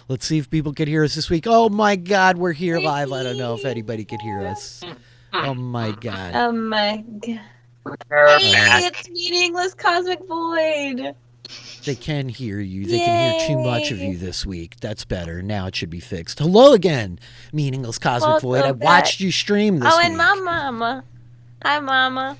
Let's see if people could hear us this week. Oh my God, we're here live. I don't know if anybody could hear us. Oh my God. Oh my god. We're Hey, back. it's meaningless cosmic void. They can hear you. They can hear too much of you this week. That's better. Now it should be fixed. Hello again, meaningless cosmic void. I watched you stream this week. Oh, and my mama. Hi, mama.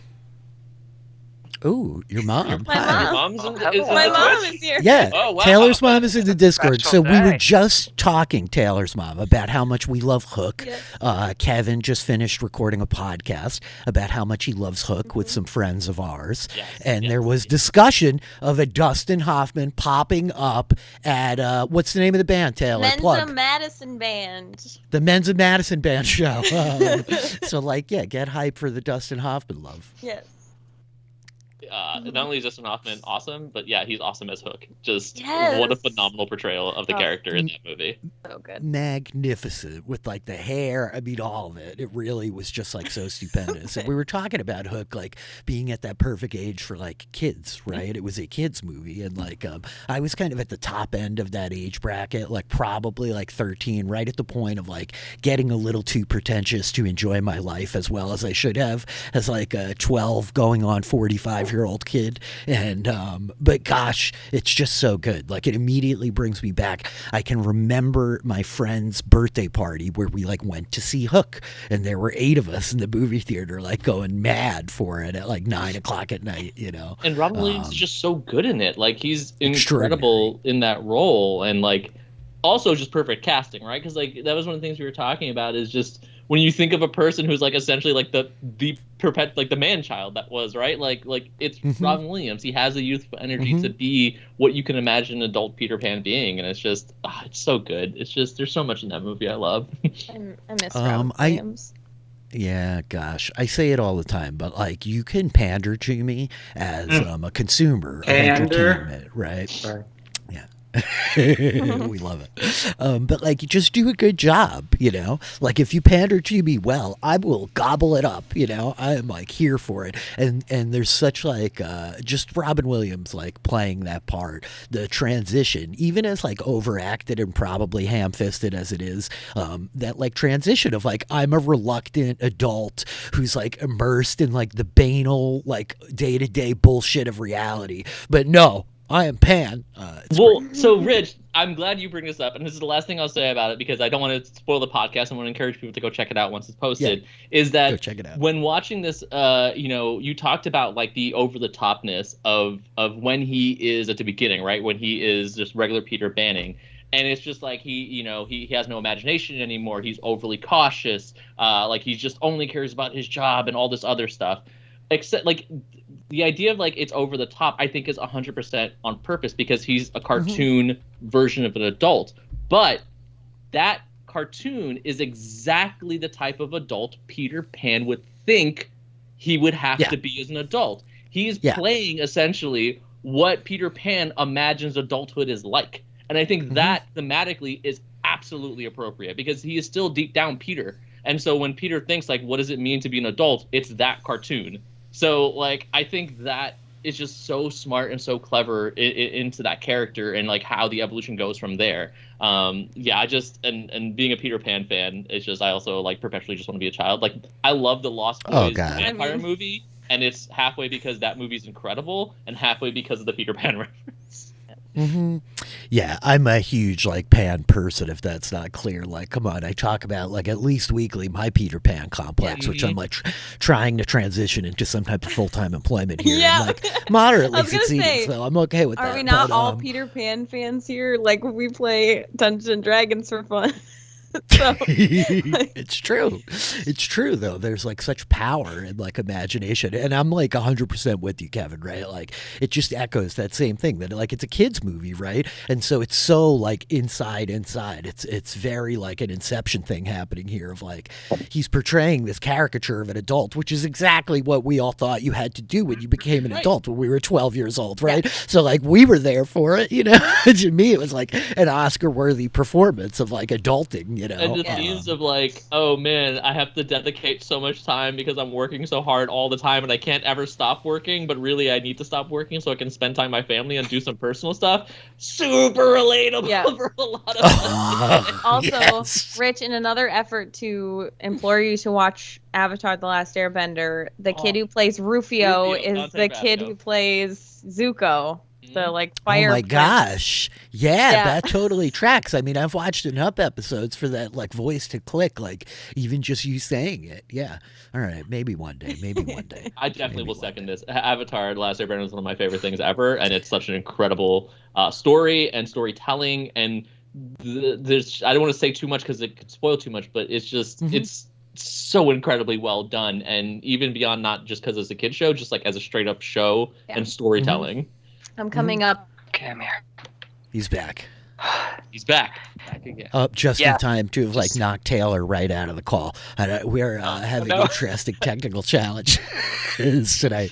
Ooh, your mom. My Hi. mom. Mom's My mom is here. Yeah, Oh, wow. Taylor's mom is in the Discord. So Special we were day. just talking, Taylor's mom, about how much we love Hook. Yes. Kevin just finished recording a podcast about how much he loves Hook with some friends of ours. Yes, And yes, there was discussion of a Dustin Hoffman popping up at, what's the name of the band, Taylor? Mensa Plug. Madison Band. The Men's of Madison Band show. So, like, yeah, get hype for the Dustin Hoffman love. Yes. Not only is Dustin Hoffman awesome, but yeah, he's awesome as Hook. Just Yes. what a phenomenal portrayal of the Oh. character in that movie. So good. Magnificent with like the hair. I mean, all of it. It really was just like so stupendous. And we were talking about Hook like being at that perfect age for like kids, right? It was a kids movie, and like I was kind of at the top end of that age bracket, like probably like 13, right at the point of like getting a little too pretentious to enjoy my life as well as I should have as like a 12 going on 45-year-old kid. And but gosh, it's just so good. Like it immediately brings me back. I can remember my friend's birthday party where we like went to see Hook, and there were 8 of us in the movie theater like going mad for it at like 9 o'clock at night, you know. And Robin Williams is just so good in it. Like he's Extraordinary. incredible in that role, and like also just perfect casting, right? Because like that was one of the things we were talking about is just when you think of a person who's like essentially like the like the man child that was, right? Like it's Robin Williams. He has a youthful energy to be what you can imagine an adult Peter Pan being, and it's just it's so good. It's just there's so much in that movie I love. I miss Robin Williams. Yeah, gosh, I say it all the time, but like you can pander to me as a consumer of entertainment, right? Sorry. Yeah. We love it. But like, just do a good job, you know? Like, if you pander to me well, I will gobble it up, you know? I am like here for it. And there's such like, just Robin Williams like playing that part, the transition, even as like overacted and probably ham-fisted as it is, that like transition of like, I'm a reluctant adult who's like immersed in like the banal, like day-to-day bullshit of reality. But no, I am Pan. Well, so Rich, I'm glad you bring this up, and this is the last thing I'll say about it because I don't want to spoil the podcast. I want to encourage people to go check it out once it's posted. Yeah. Is that Go check it out. When watching this, you know, you talked about like the over the topness of when he is at the beginning, right? When he is just regular Peter Banning. And it's just like he has no imagination anymore. He's overly cautious. Like he just only cares about his job and all this other stuff. Except like the idea of like it's over the top, I think is 100% on purpose because he's a cartoon version of an adult. But that cartoon is exactly the type of adult Peter Pan would think he would have to be as an adult. He's playing essentially what Peter Pan imagines adulthood is like. And I think that thematically is absolutely appropriate because he is still deep down Peter. And so when Peter thinks like, what does it mean to be an adult? It's that cartoon. So like, I think that is just so smart and so clever into that character and like how the evolution goes from there. Yeah, I just, and being a Peter Pan fan, it's just, I also like perpetually just want to be a child. Like I love the Lost Boys vampire movie. And it's halfway because that movie's incredible and halfway because of the Peter Pan reference. Yeah, I'm a huge like Pan person, if that's not clear. Like, come on, I talk about like at least weekly my Peter Pan complex, which I'm like trying to transition into some type of full-time employment here. I'm like moderately succeeding, so I'm okay with that. Are we not all Peter Pan fans here? Like we play Dungeons and Dragons for fun. So, it's true though. There's like such power and like imagination, and I'm like 100% with you, Kevin, right? Like it just echoes that same thing that like it's a kids movie, right? And so it's so like inside it's very like an Inception thing happening here of like he's portraying this caricature of an adult, which is exactly what we all thought you had to do when you became an adult when we were 12 years old, right? So like we were there for it, you know. To me it was like an Oscar worthy performance of like adulting, you know. And the themes of like, oh man, I have to dedicate so much time because I'm working so hard all the time and I can't ever stop working, but really I need to stop working so I can spend time with my family and do some personal stuff. Super relatable for a lot of us. Also, Rich, in another effort to implore you to watch Avatar: The Last Airbender, the kid who plays Rufio is Dante the Basco. kid who plays Zuko. The like fire. Oh my prince. gosh. Yeah, that totally tracks. I mean, I've watched enough episodes for that like voice to click, like even just you saying it. Yeah. All right, maybe one day. I definitely will second this. Avatar: The Last Airbender is one of my favorite things ever, and it's such an incredible story and storytelling. And there's I don't want to say too much because it could spoil too much, but it's just it's so incredibly well done, and even beyond not just because it's a kid show, just like as a straight up show and storytelling. I'm coming up. Okay, I'm here. He's back. He's back again. Just in time to have like knocked Taylor right out of the call. We're having interesting technical challenges tonight.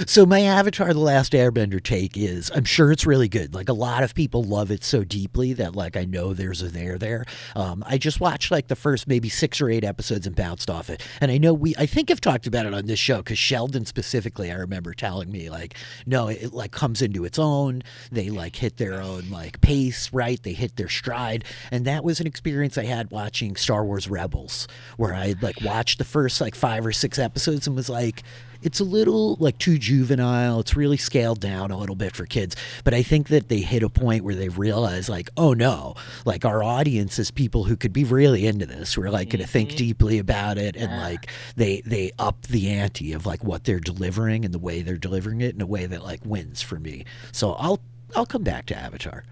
So my Avatar: The Last Airbender take is, I'm sure it's really good. Like a lot of people love it so deeply that like I know there's a there. I just watched like the first maybe 6 or 8 episodes and bounced off it. And I know I think I've talked about it on this show because Sheldon specifically, I remember telling me like, no, it like comes into its own. They like hit their own like pace, right? They hit their stride. And that was an experience I had watching Star Wars Rebels, where I like watched the first like 5 or 6 episodes and was like, it's a little like too juvenile. It's really scaled down a little bit for kids. But I think that they hit a point where they realized like, oh no, like our audience is people who could be really into this, who are like going to think deeply about it. And like they up the ante of like what they're delivering and the way they're delivering it in a way that like wins for me. So I'll come back to Avatar.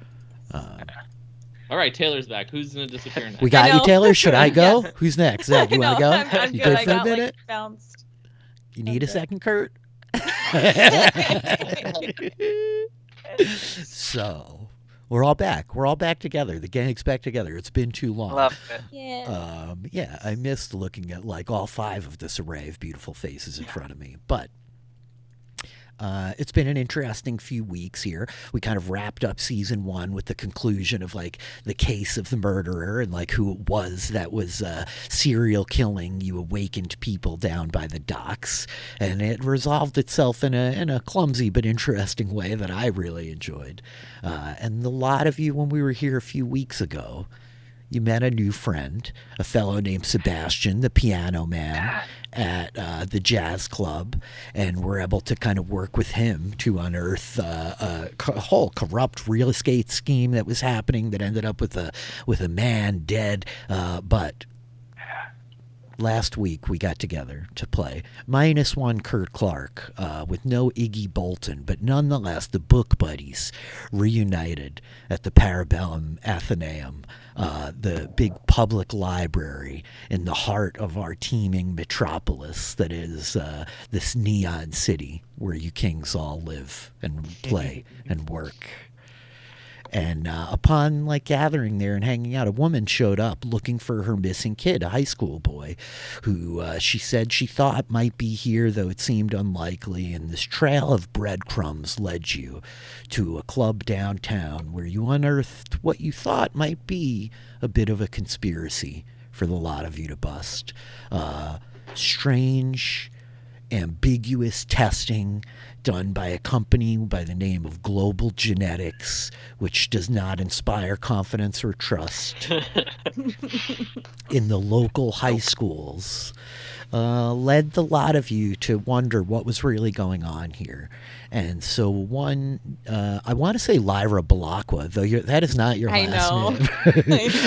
All right, Taylor's back. Who's gonna disappear next? We got you, Taylor. Should I go? Yes. Who's next? Zach, you want to go? I'm You good. good I for a got minute? like bounced. You need a second, Kurt? So, we're all back. We're all back together. The gang's back together. It's been too long. Love it. Yeah. I missed looking at like all 5 of this array of beautiful faces in front of me. But it's been an interesting few weeks here. We kind of wrapped up season 1 with the conclusion of like the case of the murderer and like who it was that was serial killing you awakened people down by the docks, and it resolved itself in a clumsy but interesting way that I really enjoyed. And a lot of you, when we were here a few weeks ago, you met a new friend, a fellow named Sebastian, the piano man at the jazz club, and we're able to kind of work with him to unearth a whole corrupt real estate scheme that was happening that ended up with a man dead. But last week we got together to play -1 Kurt Clark with no Iggy Bolton, but nonetheless the book buddies reunited at the Parabellum Athenaeum, the big public library in the heart of our teeming metropolis that is this neon city where you kings all live and play and work. And upon like gathering there and hanging out, a woman showed up looking for her missing kid, a high school boy, who she said she thought might be here, though it seemed unlikely. And this trail of breadcrumbs led you to a club downtown where you unearthed what you thought might be a bit of a conspiracy for the lot of you to bust. Strange, ambiguous testing done by a company by the name of Global Genetics, which does not inspire confidence or trust in the local high schools, led the lot of you to wonder what was really going on here. And so I want to say Lyra Balakwa, though that is not your last name. I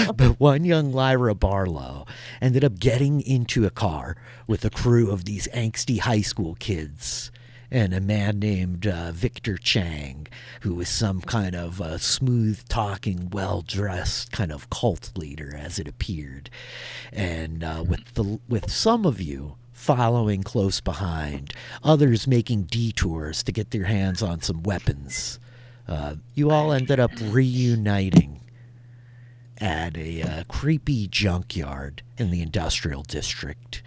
know. But one young Lyra Barlow ended up getting into a car with a crew of these angsty high school kids and a man named Victor Chang, who was some kind of smooth-talking, well-dressed kind of cult leader, as it appeared. And with some of you following close behind, others making detours to get their hands on some weapons, you all ended up reuniting at a creepy junkyard in the industrial district,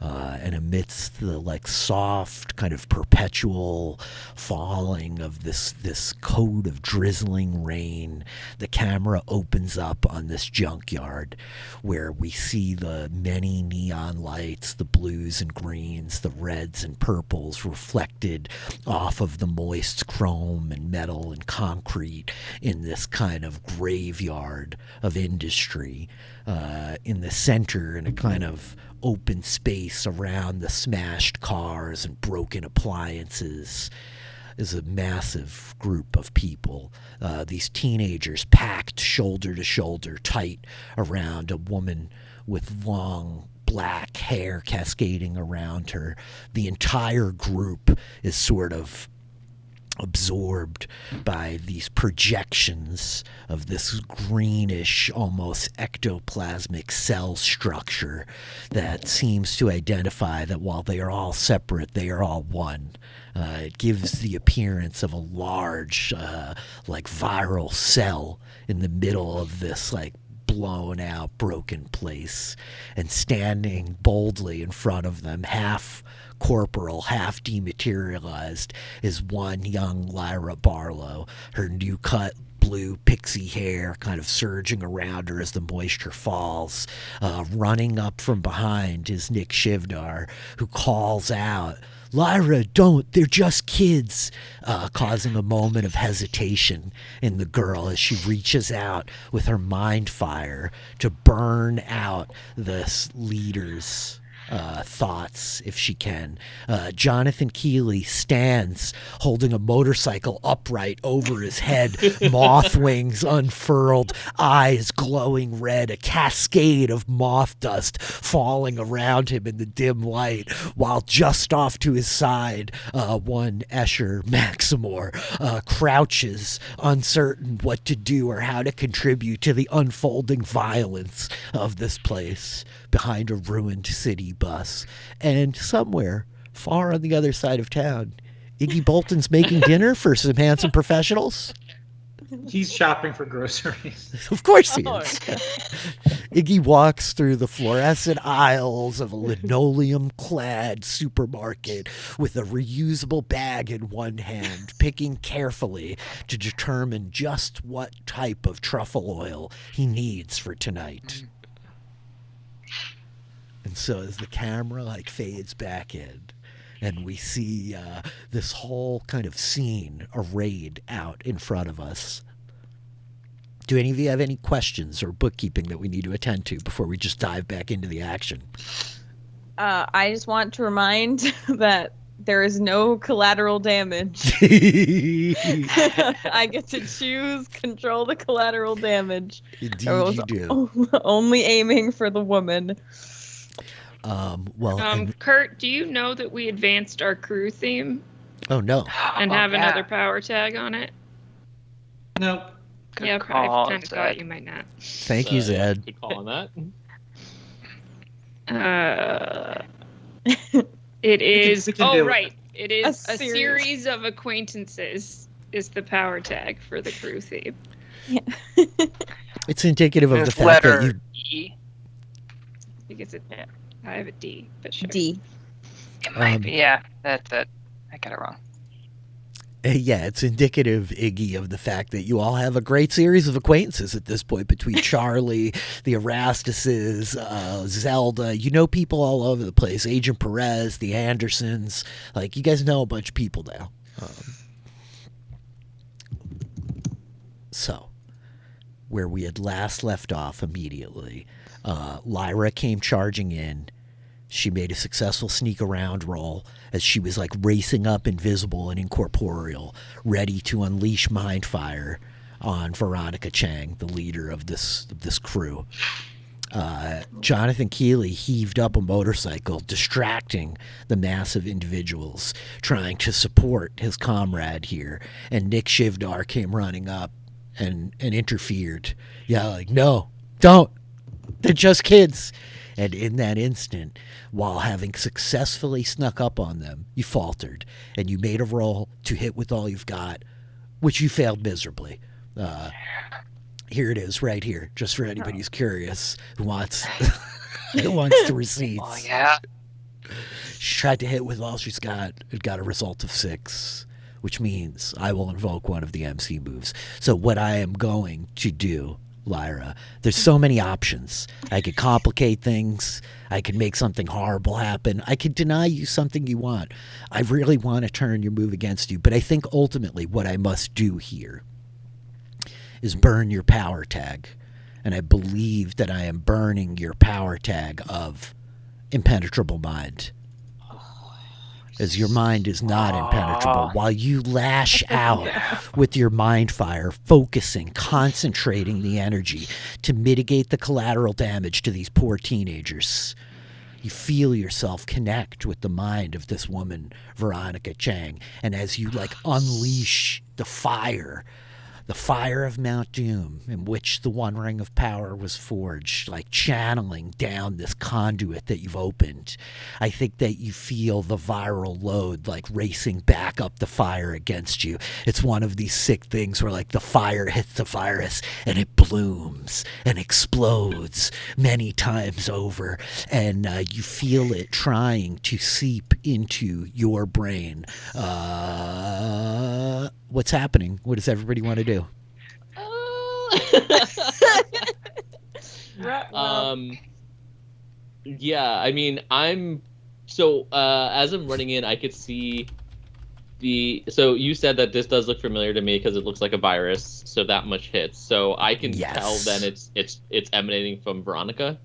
And amidst the like soft kind of perpetual falling of this coat of drizzling rain, the camera opens up on this junkyard where we see the many neon lights, the blues and greens, the reds and purples reflected off of the moist chrome and metal and concrete in this kind of graveyard of industry. In the center, in a kind of open space around the smashed cars and broken appliances, is a massive group of people. These teenagers packed shoulder to shoulder tight around a woman with long black hair cascading around her. The entire group is sort of absorbed by these projections of this greenish, almost ectoplasmic cell structure that seems to identify that while they are all separate, they are all one. It gives the appearance of a large, like viral cell in the middle of this, like, blown out, broken place. And standing boldly in front of them, half corporal, half dematerialized, is one young Lyra Barlow, her new cut blue pixie hair kind of surging around her as the moisture falls. Running up from behind is Nick Shivdar, who calls out, "Lyra, don't, they're just kids," causing a moment of hesitation in the girl as she reaches out with her mind fire to burn out this leader's thoughts if she can. Jonathan Keeley stands holding a motorcycle upright over his head, moth wings unfurled, eyes glowing red, a cascade of moth dust falling around him in the dim light, while just off to his side, one Escher Maximore crouches, uncertain what to do or how to contribute to the unfolding violence of this place behind a ruined city bus. And somewhere far on the other side of town, Iggy Bolton's making dinner for some handsome professionals. He's shopping for groceries. Of course he is. Iggy walks through the fluorescent aisles of a linoleum-clad supermarket with a reusable bag in one hand, picking carefully to determine just what type of truffle oil he needs for tonight. And so as the camera like fades back in, and we see this whole kind of scene arrayed out in front of us. Do any of you have any questions or bookkeeping that we need to attend to before we just dive back into the action? I just want to remind that there is no collateral damage. I get to choose, control the collateral damage. Indeed you do. Only aiming for the woman. Kurt, do you know that we advanced our crew theme? Oh, no. And have another power tag on it? Nope. Yeah, I kind of thought you might not. Thank you, Zed. Good call on that. It is. Right. It is a series of acquaintances is the power tag for the crew theme. Yeah. It's indicative of the fact that you... E. Because I have a D, but sure. D. It might be. Yeah, that's it. I got it wrong. Yeah, it's indicative, Iggy, of the fact that you all have a great series of acquaintances at this point between Charlie, the Erastuses, Zelda. You know people all over the place. Agent Perez, the Andersons. Like, you guys know a bunch of people now. So, where we had last left off immediately, Lyra came charging in. She made a successful sneak around roll as she was like racing up invisible and incorporeal, ready to unleash mind fire on Veronica Chang, the leader of this crew. Jonathan Keeley heaved up a motorcycle, distracting the massive individuals, trying to support his comrade here. And Nick Shivdar came running up and interfered. Yeah, like, no, don't. They're just kids. And in that instant, while having successfully snuck up on them, you faltered, and you made a roll to hit with all you've got, which you failed miserably. Here it is, right here, just for anybody who's curious, who wants to receipts. Oh, yeah. She tried to hit with all she's got. It got a result of 6, which means I will invoke one of the MC moves. So what I am going to do, Lyra, there's so many options. I could complicate things. I could make something horrible happen. I could deny you something you want. I really want to turn your move against you, but I think ultimately what I must do here is burn your power tag. And I believe that I am burning your power tag of impenetrable mind. As your mind is not impenetrable, while you lash out with your mind fire, focusing, concentrating the energy to mitigate the collateral damage to these poor teenagers. You feel yourself connect with the mind of this woman, Veronica Chang, and as you unleash the fire of Mount Doom, in which the One Ring of Power was forged, channeling down this conduit that you've opened, I think that you feel the viral load racing back up the fire against you. It's one of these sick things where the fire hits the virus and it blooms and explodes many times over, and you feel it trying to seep into your brain. What's happening? What does everybody want to do? Yeah, I mean, as I'm running in, I could see so you said that this does look familiar to me because it looks like a virus, so that much hits. So I can tell then it's emanating from Veronica.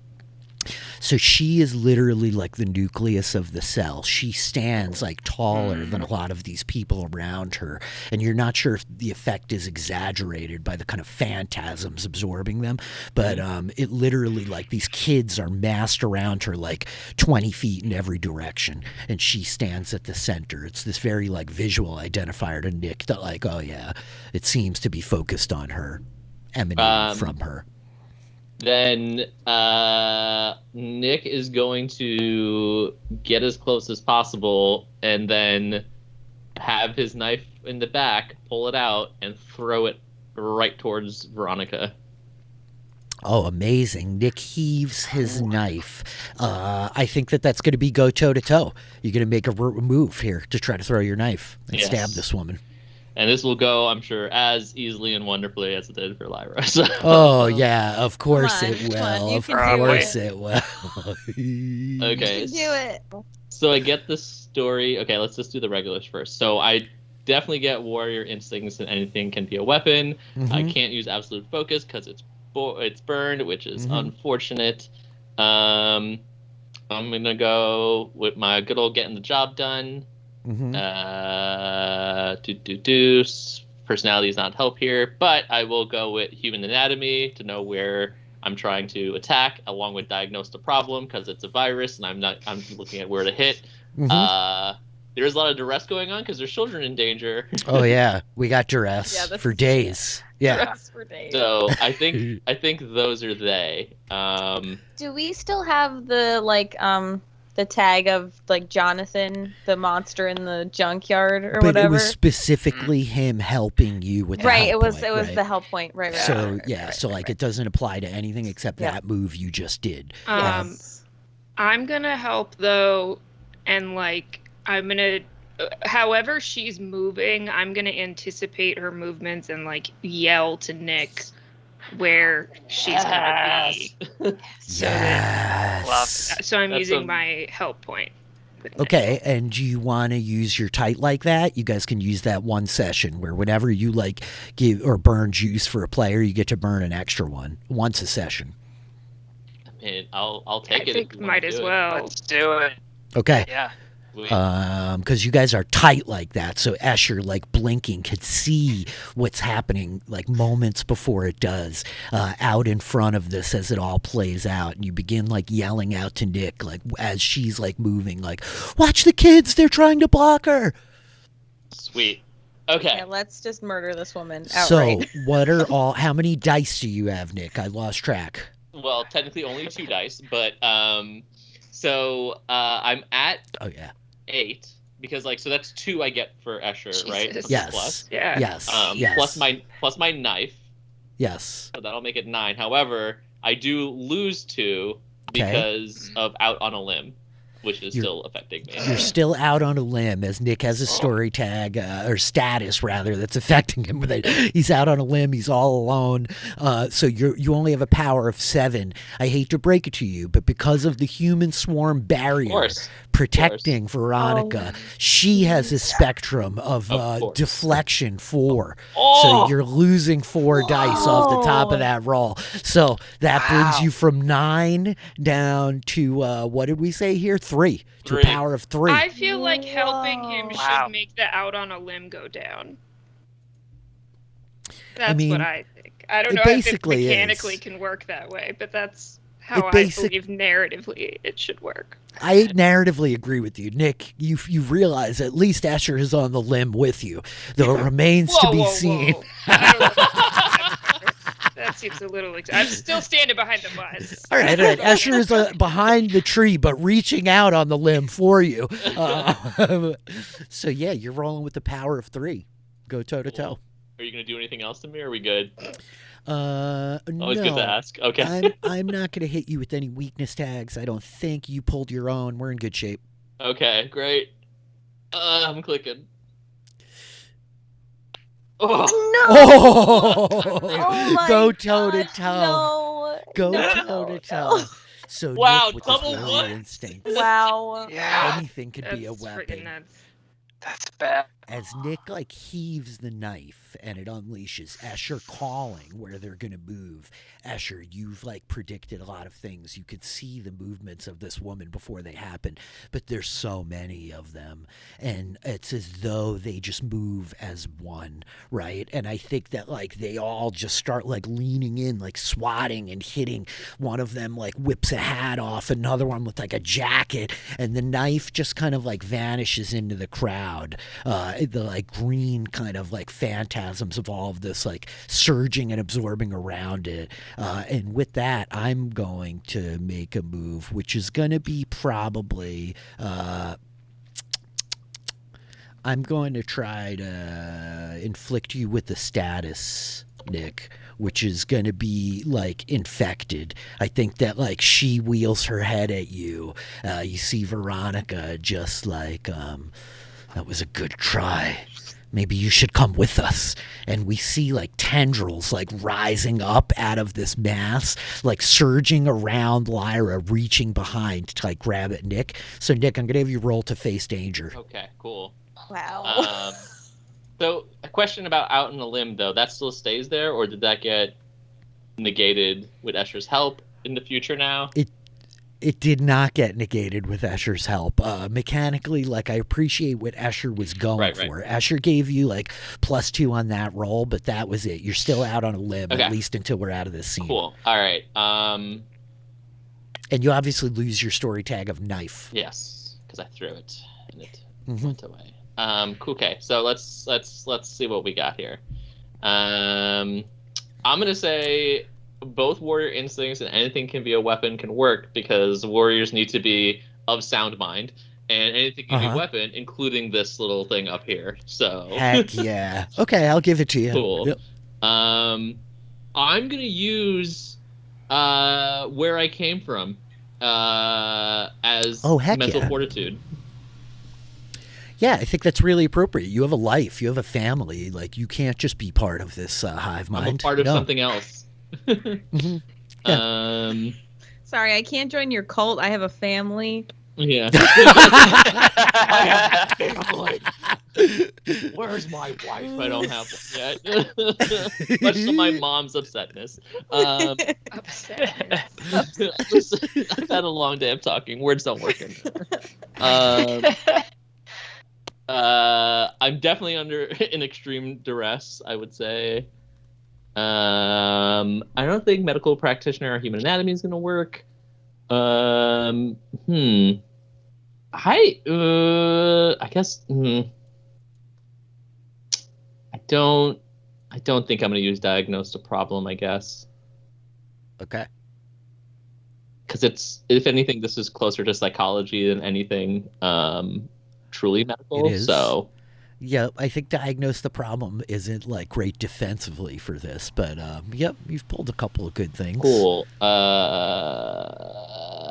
So she is literally the nucleus of the cell. She stands taller than a lot of these people around her. And you're not sure if the effect is exaggerated by the kind of phantasms absorbing them. But it literally, these kids are massed around her 20 feet in every direction. And she stands at the center. It's this very visual identifier to Nick that oh yeah, it seems to be focused on her, emanating from her. Then Nick is going to get as close as possible and then have his knife in the back, pull it out, and throw it right towards Veronica. Oh, amazing. Nick heaves his knife. I think that's going to be go toe-to-toe. You're going to make a move here to try to throw your knife and stab this woman. And this will go, I'm sure, as easily and wonderfully as it did for Lyra. So. Oh, yeah, of course it will. Of course it will. Okay. You can do it. So I get the story. Okay, let's just do the regulars first. So I definitely get warrior instincts and anything can be a weapon. Mm-hmm. I can't use absolute focus because it's burned, which is unfortunate. I'm going to go with my good old getting the job done. Mm-hmm. Personality is not help here, but I will go with human anatomy to know where I'm trying to attack, along with diagnose the problem because it's a virus and I'm looking at where to hit. Mm-hmm. There's a lot of duress going on because there's children in danger. Oh yeah, we got duress for days. Yeah. Duress for days. So I think those are they. Do we still have the tag of Jonathan, the monster in the junkyard or whatever? But it was specifically him helping you with the right. help It was point, the help point. Right. So right. It doesn't apply to anything except that move you just did. Yes. I'm gonna help though, and I'm gonna. However she's moving, I'm gonna anticipate her movements and yell to Nick where she's gonna be. So I'm using my help point. Okay, and do you want to use your tight like that? You guys can use that one session where whenever you give or burn juice for a player, you get to burn an extra one once a session. I mean, I'll take it. I think might as well. Let's do it. Okay. Yeah. Because you guys are tight like that, so Escher blinking could see what's happening moments before it does out in front of this as it all plays out, and you begin yelling out to Nick as she's moving watch the kids, they're trying to block her. Sweet. Okay. Yeah, let's just murder this woman outright. So how many dice do you have, Nick? I lost track. Well, technically only 2 dice, but I'm at 8 because so that's 2 I get for Escher, right? Yes. Plus. Yeah. Yes. Yes. Plus my knife. Yes. So that'll make it 9. However, I do lose 2 because of out on a limb. which is still affecting me. You're still out on a limb, as Nick has a story tag, or status rather, that's affecting him. He's out on a limb. He's all alone. So you only have a power of 7. I hate to break it to you, but because of the human swarm barrier protecting Veronica, she has a spectrum of deflection 4. So you're losing 4 dice off the top of that roll. So that brings you from 9 down to what did we say here? 3 to a power of 3. I feel like helping him should make the out on a limb go down. That's what I think. I don't know if it mechanically can work that way, but that's how I believe narratively it should work. I narratively agree with you. Nick, you realize at least Escher is on the limb with you, though it remains to be seen. That seems a little... I'm still standing behind the bus. All right. Escher is behind the tree, but reaching out on the limb for you. So, yeah, you're rolling with the power of 3. Go toe-to-toe. Are you going to do anything else to me, or are we good? Always good to ask. Okay. I'm not going to hit you with any weakness tags. I don't think you pulled your own. We're in good shape. Okay, great. I'm clicking. Oh. No! Go toe-to-toe. No. Go toe-to-toe. So wow, Nick with double his what? instinct. Wow. Yeah. Anything could be a weapon. That's bad. As Nick heaves the knife and it unleashes Escher calling where they're gonna move. Escher, you've predicted a lot of things. You could see the movements of this woman before they happen, but there's so many of them, and it's as though they just move as one, right? And I think that they all just start leaning in, swatting and hitting. One of them whips a hat off, another one with a jacket, and the knife just kind of vanishes into the crowd. The green kind of phantasms of all of this surging and absorbing around it, and with that I'm going to make a move which is going to be probably I'm going to try to inflict you with the status, Nick, which is going to be infected. I think that she wheels her head at you. You see Veronica just that was a good try. Maybe you should come with us. And we see tendrils rising up out of this mass, surging around Lyra, reaching behind to grab at Nick. So Nick, I'm gonna have you roll to face danger. Okay, cool. Wow. So a question about out on a limb though, that still stays there, or did that get negated with Escher's help in the future now? It did not get negated with Escher's help. Mechanically, I appreciate what Escher was going for. Escher gave you +2 on that roll, but that was it. You're still out on a limb, at least until we're out of this scene. Cool. All right. And you obviously lose your story tag of knife. Yes, because I threw it and it went away. Okay, so let's see what we got here. I'm gonna say both warrior instincts and anything can be a weapon can work, because warriors need to be of sound mind, and anything can be a weapon, including this little thing up here. So heck yeah. Okay, I'll give it to you. Cool. Yep. I'm gonna use where I came from as mental fortitude. Yeah, I think that's really appropriate. You have a life, you have a family. You can't just be part of this hive mind. I'm a part of something else. Mm-hmm. Yeah. Sorry, I can't join your cult. I have a family. Yeah. Where's my wife? I don't have one yet. Much to my mom's upsetness. I've had a long day of talking. Words don't work anymore. I'm definitely under an extreme duress, I would say. I don't think medical practitioner or human anatomy is going to work. I guess I don't think I'm going to use diagnose a problem, I guess. Okay. Because it's, if anything, this is closer to psychology than anything truly medical. It is. So yeah, I think diagnose the problem isn't great defensively for this, but yep, you've pulled a couple of good things. Cool. I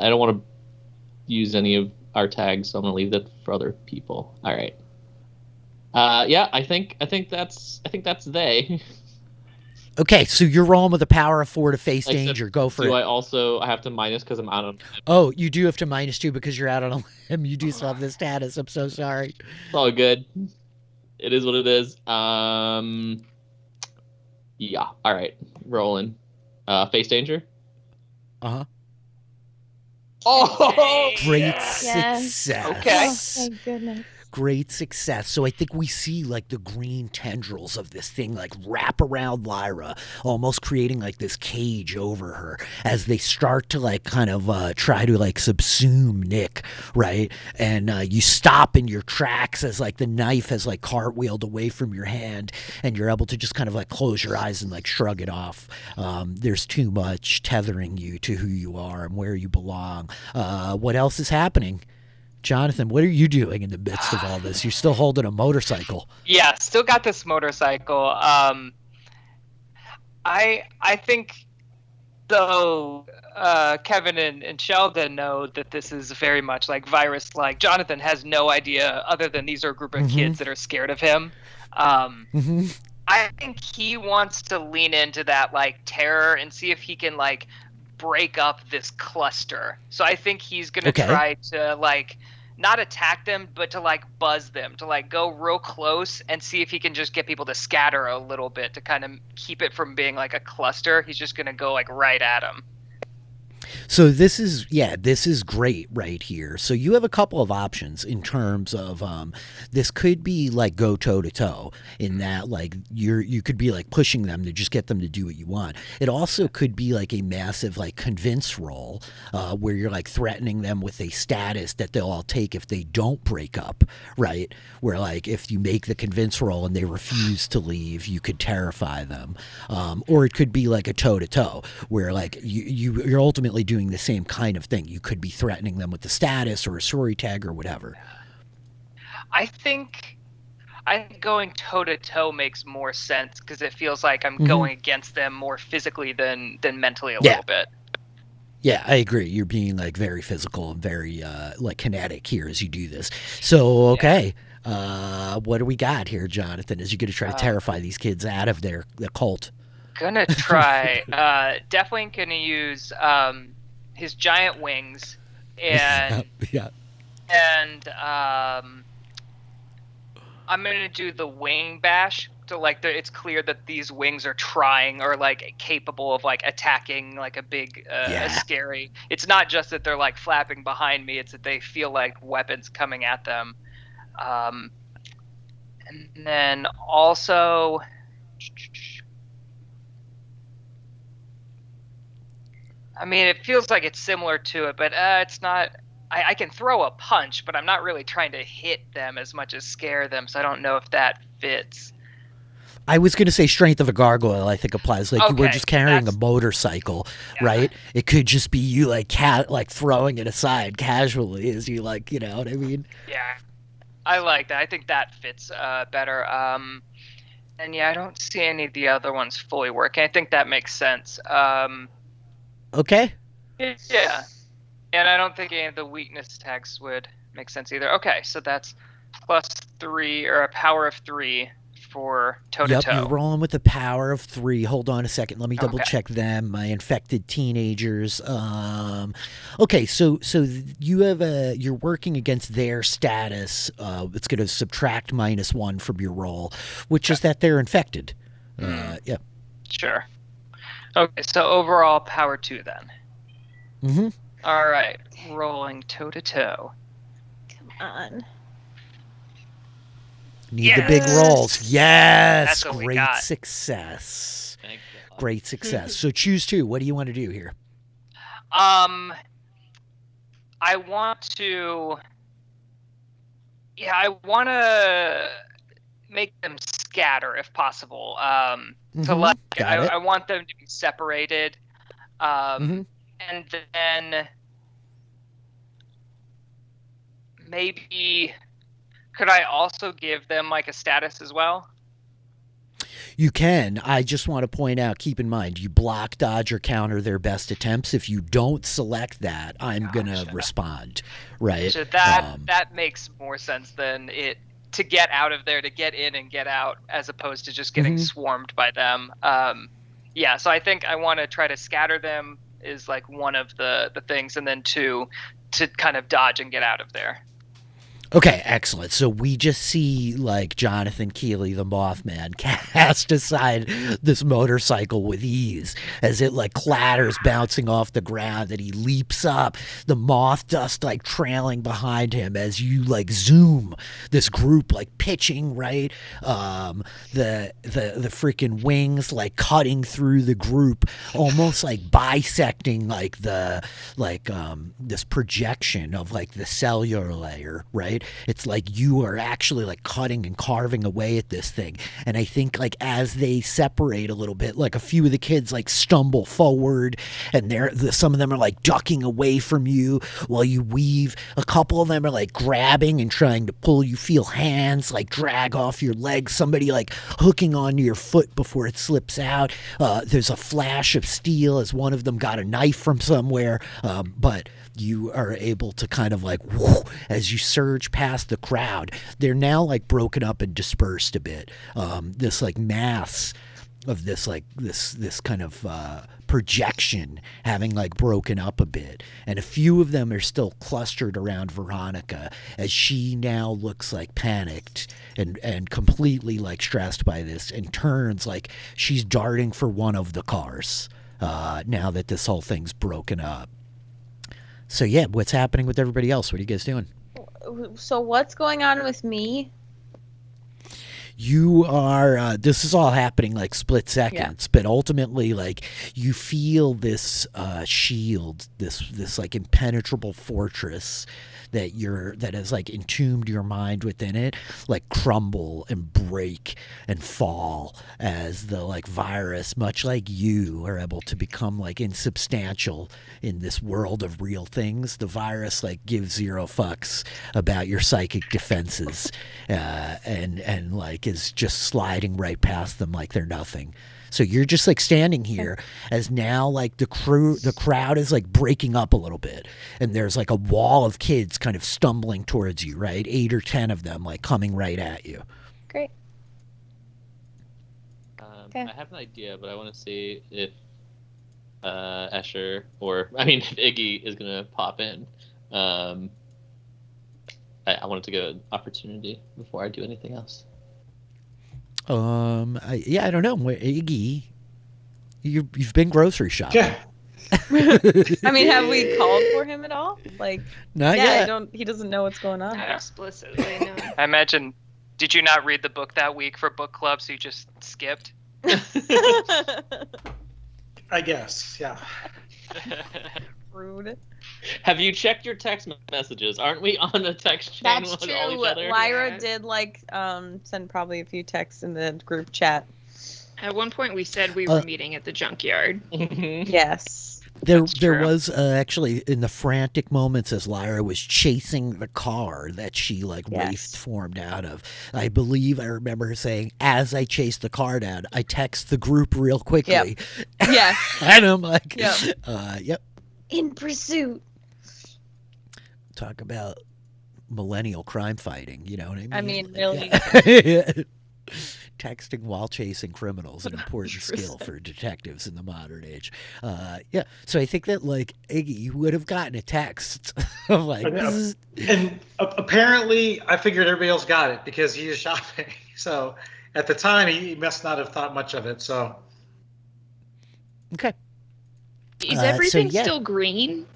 don't want to use any of our tags, so I'm gonna leave that for other people. All right. Yeah, I think that's they. Okay, so you're rolling with a power of 4 to face Except, danger. Go for do it. I have to minus because I'm out of? Oh, you do have to -2 because you're out on a limb. You do still have this status. I'm so sorry. It's all good. It is what it is. Yeah. All right. Rolling. Face danger. Uh-huh. Oh, Great Yes. success. Okay. Oh, thank goodness. Great success. So I think we see like the green tendrils of this thing like wrap around Lyra, almost creating like this cage over her as they start to like kind of try to like subsume Nick, right? And you stop in your tracks as like the knife has like cartwheeled away from your hand, and you're able to just kind of like close your eyes and like shrug it off. There's too much tethering you to who you are and where you belong. What else is happening? Jonathan, what are you doing in the midst of all this? You're still holding a motorcycle. Yeah, still got this motorcycle. I think though Kevin and Sheldon know that this is very much like virus-like. Jonathan has no idea, other than these are a group of kids that are scared of him. I think he wants to lean into that like terror and see if he can like break up this cluster. So I think he's gonna try to like not attack them, but to like buzz them, to like go real close and see if he can just get people to scatter a little bit to kind of keep it from being like a cluster. He's just gonna go like right at them. So this is great right here. So you have a couple of options in terms of this could be like go toe to toe in that like you could be like pushing them to just get them to do what you want. It also could be like a massive like convince roll where you're like threatening them with a status that they'll all take if they don't break up, right? Where like if you make the convince roll and they refuse to leave, you could terrify them. Or it could be like a toe to toe where like you're ultimately doing the same kind of thing. You could be threatening them with the status or a sorry tag or whatever. I think going toe to toe makes more sense because it feels like I'm going against them more physically than mentally a little bit. Yeah, I agree. You're being like very physical and very like kinetic here as you do this. So okay, what do we got here, Jonathan? As you're going to try to terrify these kids out of their cult? Gonna try. Definitely gonna use his giant wings and and I'm gonna do the wing bash. So like it's clear that these wings are trying or like capable of like attacking like a big a scary. It's not just that they're like flapping behind me. It's that they feel like weapons coming at them. And then also. I mean, it feels like it's similar to it, but it's not. I can throw a punch, but I'm not really trying to hit them as much as scare them, so I don't know if that fits. I was going to say strength of a gargoyle, I think applies. Like you were just carrying a motorcycle, right? It could just be you like throwing it aside casually as you like, you know what I mean? Yeah, I like that. I think that fits better. And yeah, I don't see any of the other ones fully working. I think that makes sense. Okay. Yeah. And I don't think any of the weakness tags would make sense either. Okay, so that's +3 or a power of 3 for toe to toe. Yep, you're rolling with the power of 3. Hold on a second. Let me double check them. My infected teenagers. Okay, so you have you're working against their status. It's going to subtract -1 from your roll, which is that they're infected. Yeah. Sure. Okay, so overall power 2 then. All right, rolling toe to toe. Come on. Need the big rolls. Yes. That's what Great we got. success. Thank God. Great success. So choose 2. What do you want to do here? I want to. Yeah, I want to make them scatter if possible. To like, I want them to be separated. And then maybe could I also give them like a status as well? You can. I just want to point out, keep in mind, you block, dodge, or counter their best attempts. If you don't select that, I'm going to respond, right? So that makes more sense than it to get out of there, to get in and get out, as opposed to just getting swarmed by them. Yeah, so I think I want to try to scatter them is like one of the things, and then two, to kind of dodge and get out of there. Okay, excellent. So we just see like Jonathan Keeley, the Mothman, cast aside this motorcycle with ease as it like clatters, bouncing off the ground, and he leaps up, the moth dust like trailing behind him as you like zoom this group like pitching, right? The freaking wings like cutting through the group, almost like bisecting like this projection of like the cellular layer, right? It's like you are actually like cutting and carving away at this thing. And I think like as they separate a little bit, like a few of the kids like stumble forward, and some of them are like ducking away from you while you weave. A couple of them are like grabbing and trying to pull. You feel hands like drag off your legs, somebody like hooking onto your foot before it slips out. There's a flash of steel as one of them got a knife from somewhere, but you are able to kind of like, whoo, as you surge past the crowd, they're now like broken up and dispersed a bit. This like mass of this kind of projection having like broken up a bit, and a few of them are still clustered around Veronica as she now looks like panicked and completely like stressed by this, and turns like she's darting for one of the cars now that this whole thing's broken up. So yeah, what's happening with everybody else? What are you guys doing? So what's going on with me? You are, this is all happening like split seconds, but ultimately like you feel this shield, this like impenetrable fortress that has like entombed your mind within it, like crumble and break and fall as the like virus, much like you, are able to become like insubstantial in this world of real things. The virus like gives zero fucks about your psychic defenses, and like is just sliding right past them like they're nothing. So you're just like standing here as now like the crowd is like breaking up a little bit, and there's like a wall of kids kind of stumbling towards you, right? 8 or 10 of them like coming right at you. Great. I have an idea, but I want to see if Escher, or I mean if Iggy is gonna pop in. I wanted to give an opportunity before I do anything else. I don't know. Iggy, you've been grocery shopping. Yeah. I mean, have we called for him at all? Like, Not yet. He doesn't know what's going on. Not explicitly, no. I imagine, did you not read the book that week for book club, so you just skipped? I guess, yeah. Rude. Have you checked your text messages? Aren't we on a text chain That's with true. all each other? Lyra Yeah. did like send probably a few texts in the group chat. At one point, we said we were meeting at the junkyard. Yes. There true. was actually in the frantic moments as Lyra was chasing the car that she like wraith formed out of. I believe I remember her saying, "As I chased the car down, I text the group real quickly." Yep. Yeah. And I'm like, Yep. Yep. In pursuit. Talk about millennial crime fighting. You know what I mean? I mean, really. Yeah. Texting while chasing criminals, an important skill 100%. for detectives in the modern age. Yeah, so I think that like Iggy would have gotten a text of like, And apparently, I figured everybody else got it because he is shopping. So at the time, he must not have thought much of it. So okay. Is everything yeah. still green?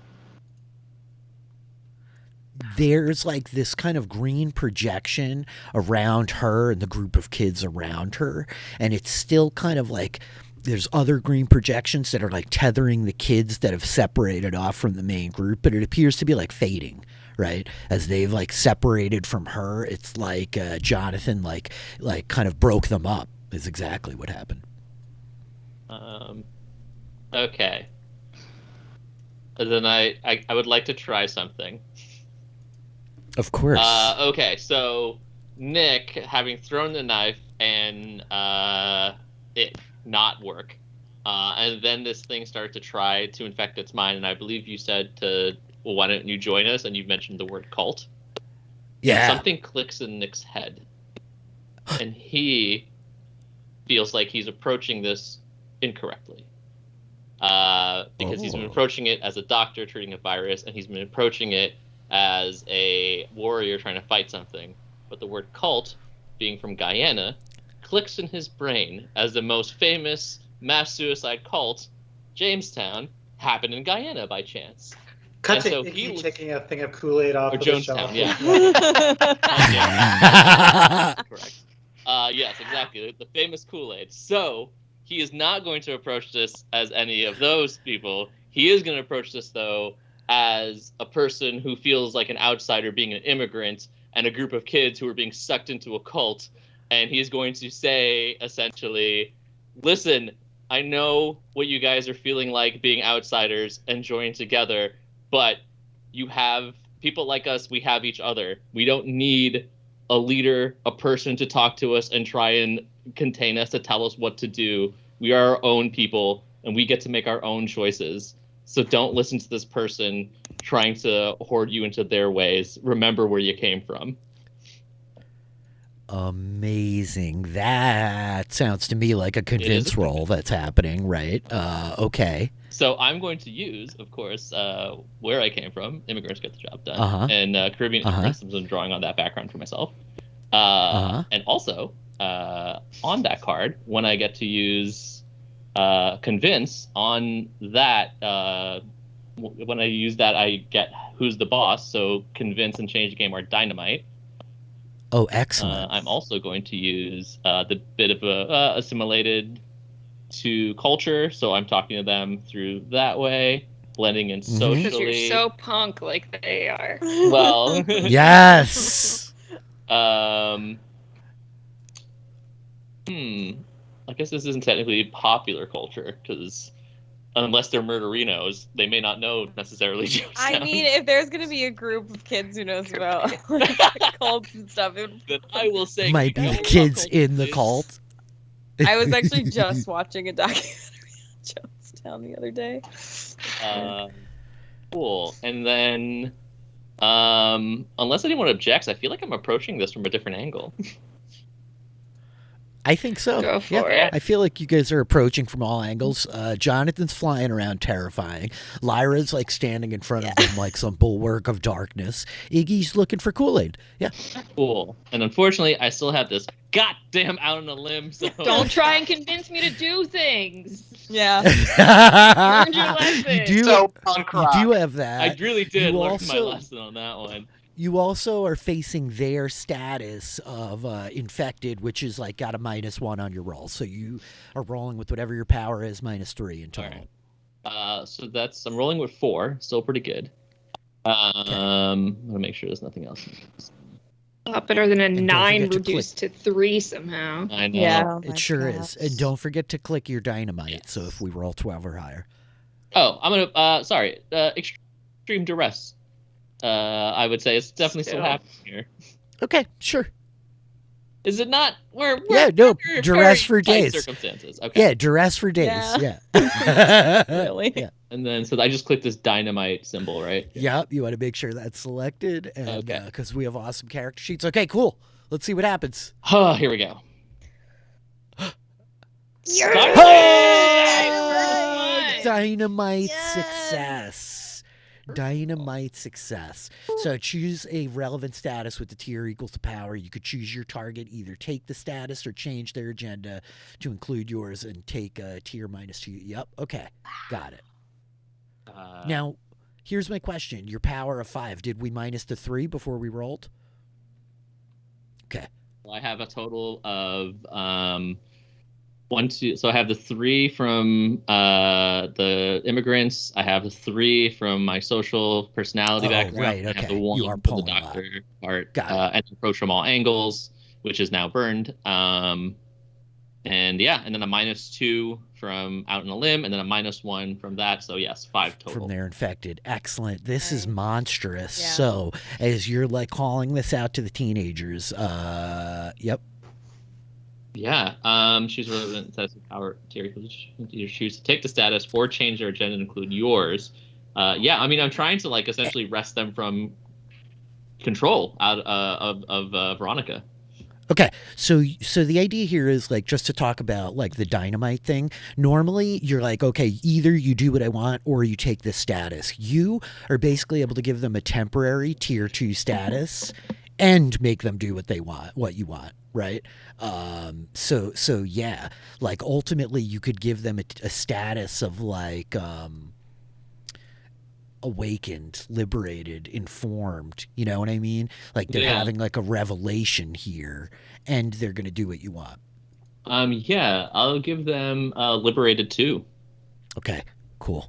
There's like this kind of green projection around her and the group of kids around her, and it's still kind of like there's other green projections that are like tethering the kids that have separated off from the main group, but it appears to be like fading, right? As they've like separated from her, it's like Jonathan like kind of broke them up is exactly what happened. Okay. Then I would like to try something. Of course. Okay, so Nick, having thrown the knife and it not work. And then this thing started to try to infect its mind, and I believe you said well, why don't you join us? And you mentioned the word cult. Yeah. And something clicks in Nick's head, and he feels like he's approaching this incorrectly. Because he's been approaching it as a doctor treating a virus, and he's been approaching it as a warrior trying to fight something. But the word cult, being from Guyana, clicks in his brain as the most famous mass suicide cult, Jamestown, happened in Guyana by chance. Cut And to so Iggy he taking a thing of Kool-Aid off or of the Jonestown, shelf. yeah. Correct. Yes, exactly. The famous Kool-Aid. So he is not going to approach this as any of those people. He is going to approach this, though, as a person who feels like an outsider being an immigrant and a group of kids who are being sucked into a cult. And he's going to say, essentially, listen, I know what you guys are feeling like being outsiders and joining together, but you have people like us, we have each other. We don't need a leader, a person to talk to us and try and contain us, to tell us what to do. We are our own people, and we get to make our own choices. So don't listen to this person trying to hoard you into their ways. Remember where you came from. Amazing. That sounds to me like a convince roll that's happening, right? Okay. So I'm going to use, of course, where I came from. Immigrants get the job done. And Caribbean immigrants. I'm drawing on that background for myself. And also, on that card, when I get to use convince on that, when I use that, I get who's the boss. So convince and change the game are dynamite. Oh, excellent. I'm also going to use the bit of assimilated to culture, so I'm talking to them through that way, blending in socially. Because you're so punk like they are. Well, yes. I guess this isn't technically popular culture, because unless they're murderinos, they may not know necessarily Jonestown. I mean, if there's gonna be a group of kids who knows about cults and stuff, then I will say might be the kids in the cult. I was actually just watching a documentary on Jonestown the other day. Cool. And then, unless anyone objects, I feel like I'm approaching this from a different angle. I think so. Go for it. I feel like you guys are approaching from all angles. Jonathan's flying around terrifying. Lyra's like standing in front of them like some bulwark of darkness. Iggy's looking for Kool-Aid. Yeah. Cool. And unfortunately, I still have this goddamn out on a limb. So Don't try and convince me to do things. Yeah. Learned your lesson. You do, So punk you rock. do have that. I really did You learn my also- lesson on that one. You also are facing their status of infected, which is like got a -1 on your roll. So you are rolling with whatever your power is, -3 in total. All right. So I'm rolling with 4, still pretty good. I'm gonna make sure there's nothing else. A lot better than a don't 9 forget to reduced to 3 somehow. I know. Yeah. It sure is. And don't forget to click your dynamite. So if we roll 12 or higher. Oh, I'm gonna. Extreme duress. I would say it's definitely still happening here. Okay, sure. Is it not? We're duress for very tight days. Circumstances. Okay. Yeah, duress for days. Yeah. Yeah. Really? Yeah. And then so I just click this dynamite symbol, right? Yep, you want to make sure that's selected, and Okay. because we have awesome character sheets. Okay, cool. Let's see what happens. Oh, here we go. Dynamite success. Dynamite success. So choose a relevant status with the tier equals to power. You could choose your target, either take the status or change their agenda to include yours and take a tier -2. Yep. Okay. Got it. Now, here's my question. Your power of 5, did we minus the 3 before we rolled? Okay. I have a total of 1, 2. So I have the 3 from the immigrants. I have the 3 from my social personality background. Right, I have okay. the 1 You are from the pulling a lot. doctor part. Got it. And approach from all angles, which is now burned. And yeah, and then a -2 from out on a limb, and then a -1 from that. So yes, 5 total. From their infected. Excellent. This is Nice. monstrous. Yeah. So, as you're like calling this out to the teenagers, yep. Yeah. Choose a relevant status of power tier. You choose to take the status or change their agenda to include yours. Yeah. I mean, I'm trying to like essentially wrest them from control out of Veronica. Okay, so the idea here is like just to talk about like the dynamite thing. Normally, you're like, okay, either you do what I want or you take this status. You are basically able to give them a temporary tier 2 status and make them do what they want, what you want, right? So yeah, like ultimately you could give them a status of like awakened, liberated, informed. You know what I mean? Like they're having like a revelation here, and they're gonna do what you want. Yeah, I'll give them liberated too. Okay, cool.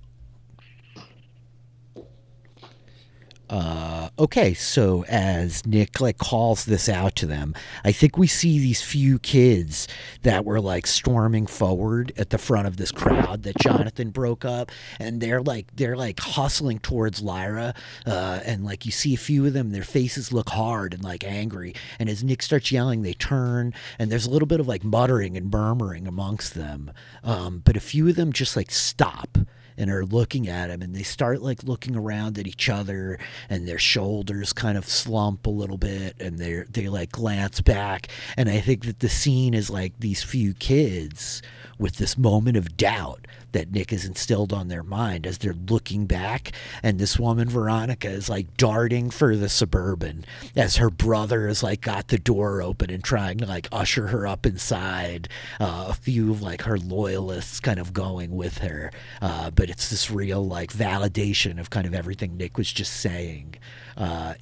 Okay, so as Nick like calls this out to them, I think we see these few kids that were like storming forward at the front of this crowd that Jonathan broke up, and they're like hustling towards Lyra, and like you see a few of them, their faces look hard and like angry, and as Nick starts yelling, they turn, and there's a little bit of like muttering and murmuring amongst them, but a few of them just like stop and are looking at him, and they start like looking around at each other, and their shoulders kind of slump a little bit, and they like glance back, and I think that the scene is like these few kids with this moment of doubt that Nick has instilled on their mind as they're looking back, and this woman Veronica is like darting for the Suburban as her brother is like got the door open and trying to like usher her up inside, a few of like her loyalists kind of going with her, but it's this real like validation of kind of everything Nick was just saying.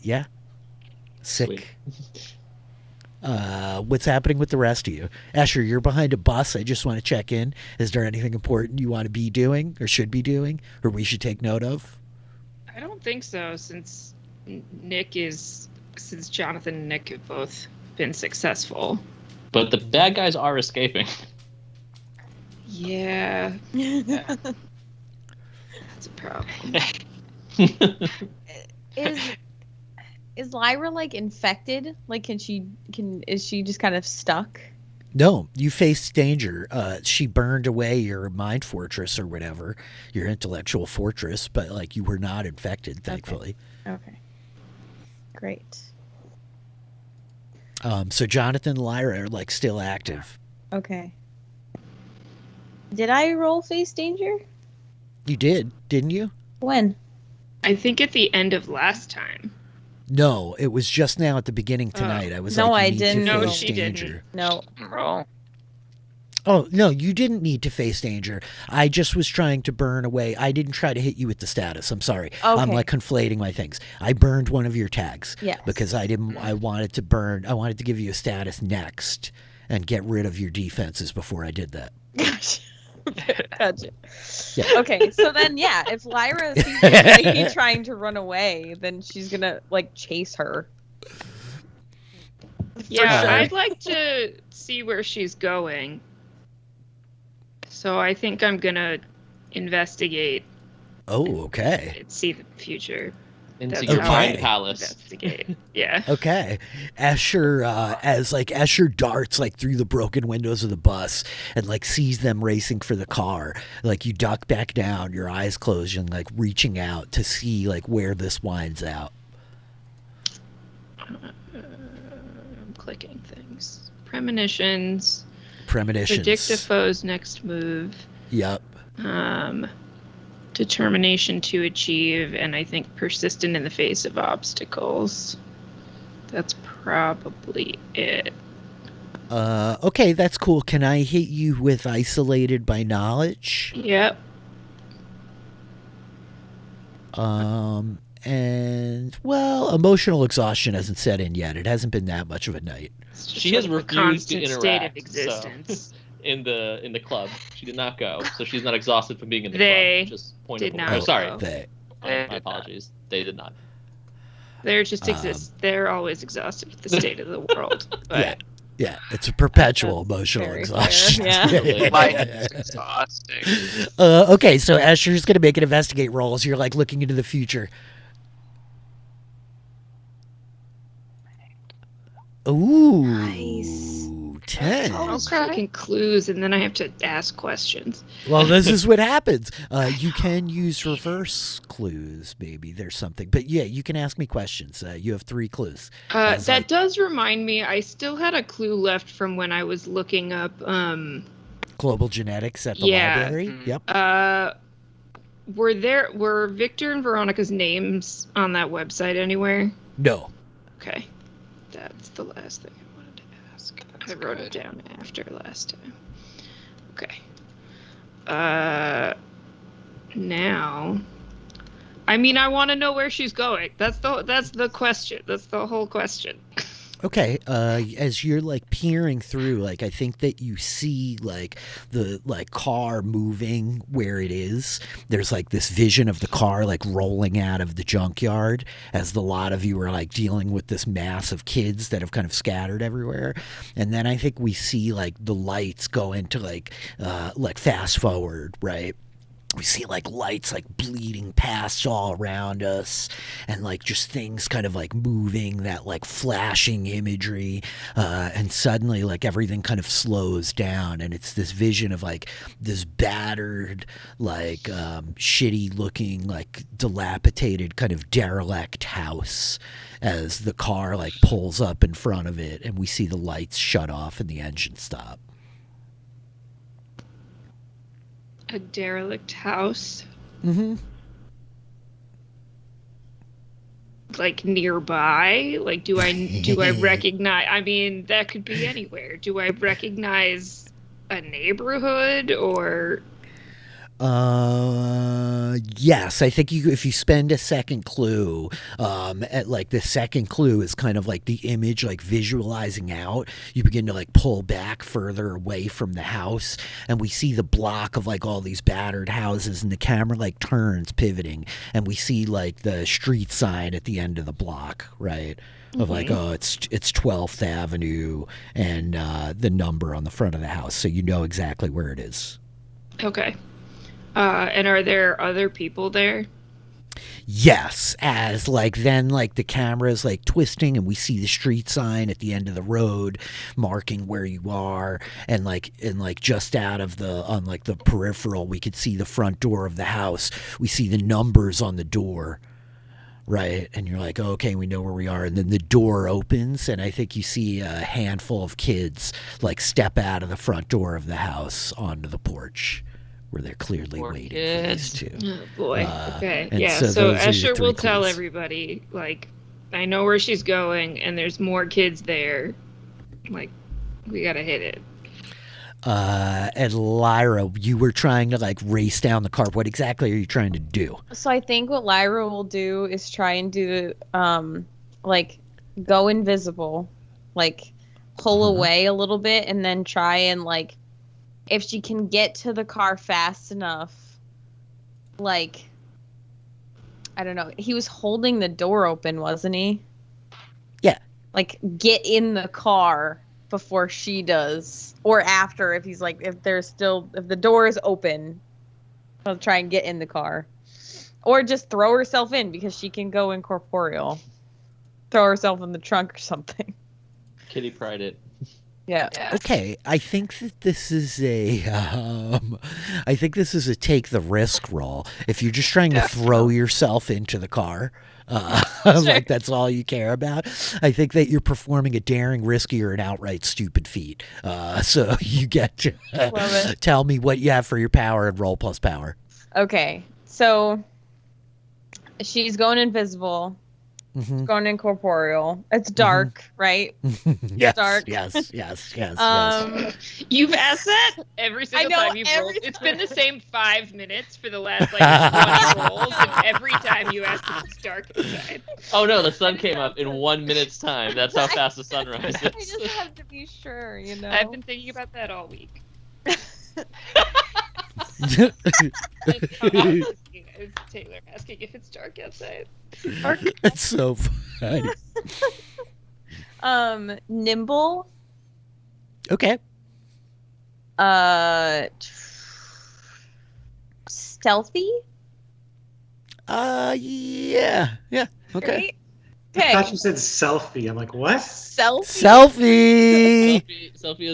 Yeah, sick. Sweet. What's happening with the rest of you? Asher, you're behind a bus. I just want to check in. Is there anything important you want to be doing or should be doing or we should take note of? I don't think so, since Jonathan and Nick have both been successful. But the bad guys are escaping. Yeah. That's a problem. Is Lyra like infected? Like, is she just kind of stuck? No, you faced danger. She burned away your mind fortress or whatever, your intellectual fortress, but like you were not infected, thankfully. Okay. Great. So Jonathan and Lyra are like still active. Okay. Did I roll face danger? You did, didn't you? When? I think at the end of last time. No, it was just now at the beginning tonight. I was No, like, I you need didn't. to No, face she danger. didn't. No. Roll. Oh, no, you didn't need to face danger. I just was trying to burn away. I didn't try to hit you with the status. I'm sorry. I'm Okay. like conflating my things. I burned one of your tags. Yes. Because I wanted to give you a status next and get rid of your defenses before I did that. Gosh. Gotcha. Yeah. Okay, so then if Lyra sees this lady trying to run away, then she's gonna like chase her. Yeah, sure. I'd like to see where she's going. So I think I'm gonna investigate Oh, okay. and see the future. Into That's your how mind I palace. Investigate. Yeah. Okay. Asher, as Asher darts like through the broken windows of the bus and like sees them racing for the car, like you duck back down, your eyes closed, and like reaching out to see like where this winds out. I'm clicking things. Premonitions. Premonitions. Predict a foe's next move. Yep. Determination to achieve, and I think persistent in the face of obstacles. That's probably it. Okay, that's cool. Can I hit you with isolated by knowledge? Yep. And well, emotional exhaustion hasn't set in yet. It hasn't been that much of a night. It's just She has like a refused to constant state of interact, existence. in the club. She did not go, so she's not exhausted from being in the They club. Just point did of not order. Oh, sorry. go. They, My apologies. They did not. They're just They're always exhausted with the state of the world. But yeah, it's a perpetual That's emotional very exhaustion. fair, yeah. Life is exhausting. Okay, so Asher's gonna make an investigate roll as you're like looking into the future. Ooh, Nice. 10. I was making clues, and then I have to ask questions. Well, this is what happens. You can use reverse clues. Maybe there's something. But yeah, you can ask me questions. You have 3 clues. That does remind me, I still had a clue left from when I was looking up. Global genetics at the library. Mm-hmm. Yep. Were Victor and Veronica's names on that website anywhere? No. Okay. That's the last thing I wanted to ask. I wrote it down after last time. Okay. Now, I mean, I want to know where she's going. That's the question. That's the whole question. Okay, as you're like peering through, like I think that you see like the like car moving where it is. There's like this vision of the car like rolling out of the junkyard as the lot of you are like dealing with this mass of kids that have kind of scattered everywhere. And then I think we see like the lights go into like fast forward, right? We see like lights like bleeding past all around us and like just things kind of like moving, that like flashing imagery, and suddenly like everything kind of slows down and it's this vision of like this battered like shitty looking like dilapidated kind of derelict house as the car like pulls up in front of it and we see the lights shut off and the engine stop. A derelict house. Mm-hmm. Like nearby? Like do I recognize? I mean, that could be anywhere. Do I recognize a neighborhood or? Yes, I think if you spend a second clue, at like the second clue is kind of like the image like visualizing out, you begin to like pull back further away from the house and we see the block of like all these battered houses and the camera like turns pivoting and we see like the street sign at the end of the block, right? Of like, oh, it's 12th Avenue and the number on the front of the house, so you know exactly where it is. Okay. And are there other people there? Yes, as like then like the camera's like twisting and we see the street sign at the end of the road marking where you are and like just out of the on like the peripheral we could see the front door of the house. We see the numbers on the door. Right, and you're like, oh, okay, we know where we are, and then the door opens, and I think you see a handful of kids like step out of the front door of the house onto the porch, where they're clearly waiting for these two. Oh boy. Okay. Yeah. So So those are your Escher 3 will tell clues. everybody, like, I know where she's going, and there's more kids there. Like, we gotta hit it. And Lyra, you were trying to like race down the car. What exactly are you trying to do? So I think what Lyra will do is try and do like go invisible, like pull away a little bit and then try and like if she can get to the car fast enough, like I don't know. He was holding the door open, wasn't he? Yeah. Like get in the car before she does or after if he's like if the door is open, I'll try and get in the car. Or just throw herself in because she can go incorporeal. Throw herself in the trunk or something. Kitty pried it. Yeah. Okay, I think that this is a take the risk roll. If you're just trying to throw yourself into the car, like that's all you care about, I think that you're performing a daring, risky, or an outright stupid feat. So you get to tell me what you have for your power and roll plus power. Okay, so she's going invisible. Mm-hmm. It's going incorporeal. It's dark, right? Yes, dark. yes. You've asked that every single know, time you've every rolled. It's time. been the same 5 minutes for the last like 20 rolls, and every time you ask if it's dark inside. Oh no, the sun came up in 1 minute's time. That's how fast the sun rises. I just have to be sure, you know. I've been thinking about that all week. It's Taylor asking if it's dark outside. That's so funny. Nimble. Okay. Stealthy. Yeah. Okay. Right? I Okay. thought you said selfie. I'm like, what? Selfie. Selfie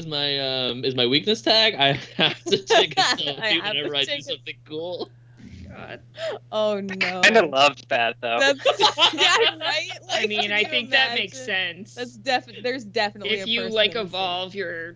is my weakness tag. I have to take a I selfie have to whenever I do take a- something cool. God. Oh no. Kind of loved that though. That's yeah, right. I mean, can I you think that makes imagine? sense. There's definitely If a you person like in the city. evolve your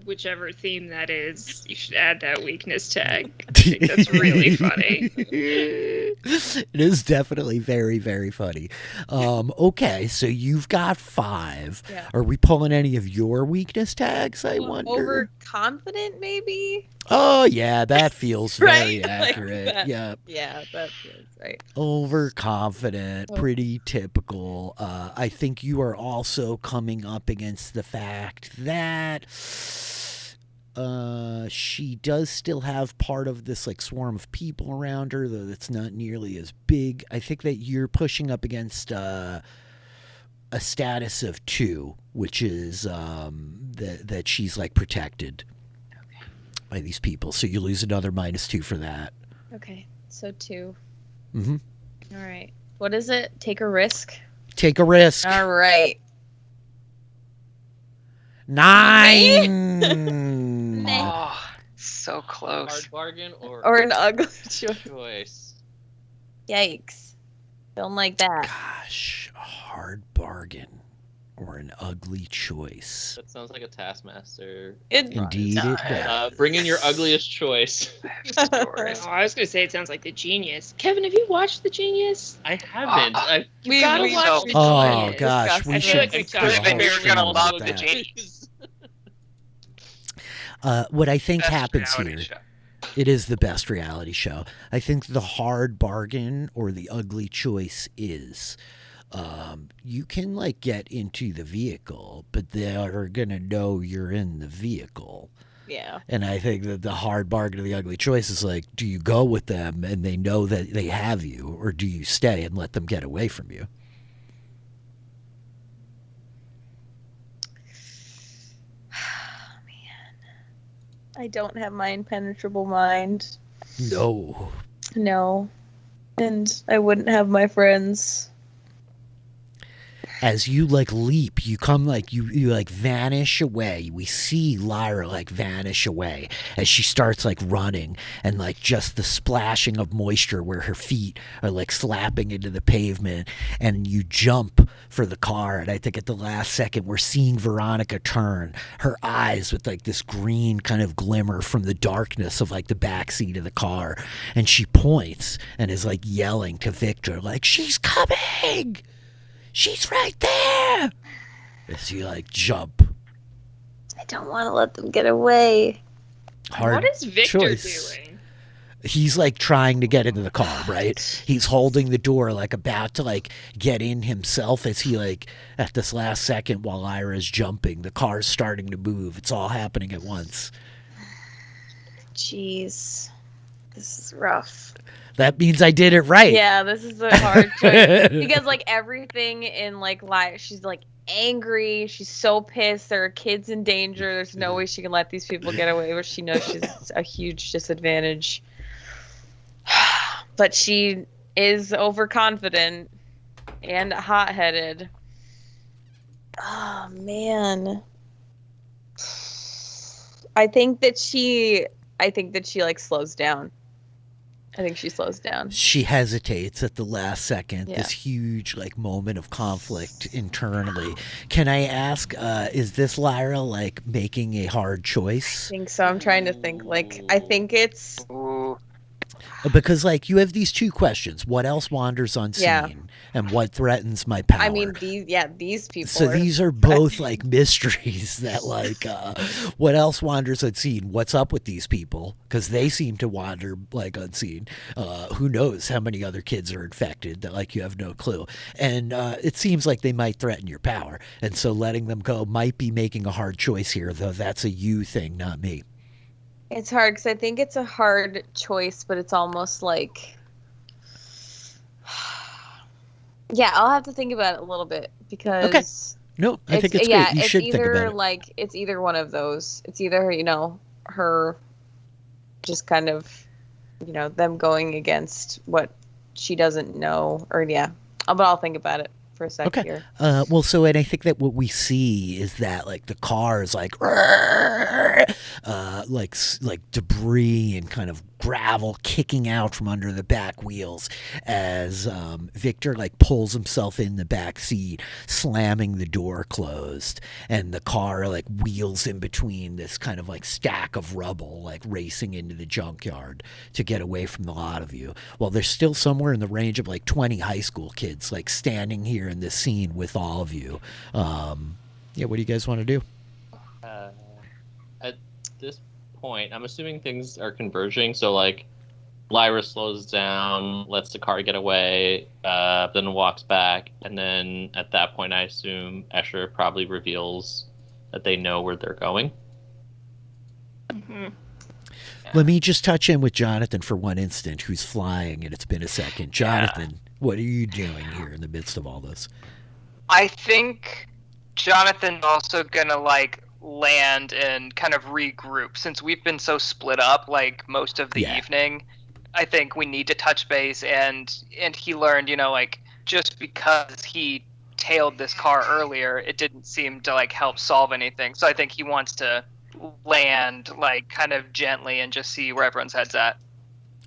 whichever theme that is, you should add that weakness tag. I think that's really funny. It is definitely very, very funny. Okay, so you've got 5. Yeah. Are we pulling any of your weakness tags, I wonder? Overconfident, maybe. Oh, yeah, that feels very Right? Like accurate. that. Yeah. Yeah, that feels right. Overconfident, pretty typical. I think you are also coming up against the fact that she does still have part of this like swarm of people around her, though it's not nearly as big. I think that you're pushing up against a status of 2, which is that she's like protected by these people. So you lose another -2 for that. Okay, so 2. Mm-hmm. All right. What is it? Take a risk. Take a risk. All right. 9. Oh, so close. Hard bargain Or an ugly choice. choice? Yikes. Don't like that. Gosh, a hard bargain or an ugly choice. That sounds like a taskmaster. Indeed, it does. Bring in your ugliest choice. Stories. Oh, I was gonna say it sounds like The Genius. Kevin, have you watched The Genius? I haven't. We gotta we- watch we- The Oh Genius. gosh, we I should. feel like we do talked a Then whole you're show gonna about love The that. Genius. What I think Best happens reality here, show. it is the best reality show. I think the hard bargain or the ugly choice is you can like get into the vehicle, but they are gonna know you're in the vehicle. Yeah. And I think that the hard bargain or the ugly choice is like, do you go with them and they know that they have you, or do you stay and let them get away from you? I don't have my impenetrable mind. No. No. And I wouldn't have my friends. As you like leap, you come like you like vanish away. We see Lyra like vanish away as she starts like running, and like just the splashing of moisture where her feet are like slapping into the pavement, and you jump for the car. And I think at the last second we're seeing Veronica turn, her eyes with like this green kind of glimmer from the darkness of like the backseat of the car, and she points and is like yelling to Victor like, she's coming, she's right there, as you like jump. I don't want to let them get away. Hard What is Victor choice. doing? He's like trying to get into the car, right? He's holding the door, like about to like get in himself, as he like at this last second while Lyra's jumping, the car's starting to move. It's all happening at once. Jeez. This is rough. That means I did it right. Yeah, this is a hard choice. Because like everything in like Lyra, she's like angry, she's so pissed, there are kids in danger, there's no way she can let these people get away, but she knows she's a huge disadvantage. But she is overconfident and hot-headed. Oh man. I think that she like slows down. I think she slows down. She hesitates at the last second, Yeah. this huge like moment of conflict internally. Can I ask, is this Lyra like making a hard I choice? think so. I'm trying to think. Like, I think it's Ooh. Because like you have these two questions: what else wanders unseen, Yeah. and what threatens my power? I mean, these people. So these are both like mysteries that like what else wanders unseen? What's up with these people? Because they seem to wander like unseen. Who knows how many other kids are infected that like you have no clue. And it seems like they might threaten your power. And so letting them go might be making a hard choice here, though that's a you thing, not me. It's hard because I think it's a hard choice, but it's almost like, yeah, I'll have to think about it a little bit because No, I think it's yeah, great. You it's should think either about it. like it's either one of those. It's either her just kind of them going against what she doesn't know, or yeah. But I'll think about it. for a sec Okay. here. Well, so and I think that what we see is that like the car is like like debris and kind of gravel kicking out from under the back wheels as Victor like pulls himself in the back seat, slamming the door closed, and the car like wheels in between this kind of like stack of rubble, like racing into the junkyard to get away from the lot of you. Well, there's still somewhere in the range of like 20 high school kids like standing here in this scene with all of you. Yeah, what do you guys want to do? At this point, I'm assuming things are converging. So like, Lyra slows down, lets the car get away, then walks back, and then at that point, I assume Escher probably reveals that they know where they're going. Mhm. Let me just touch in with Jonathan for one instant, who's flying, and it's been a second. Jonathan, what are you doing here in the midst of all this? I think Jonathan's also gonna like land and kind of regroup since we've been so split up like most of the evening. I think we need to touch base and he learned, like just because he tailed this car earlier, it didn't seem to like help solve anything. So I think he wants to land like kind of gently and just see where everyone's head's at.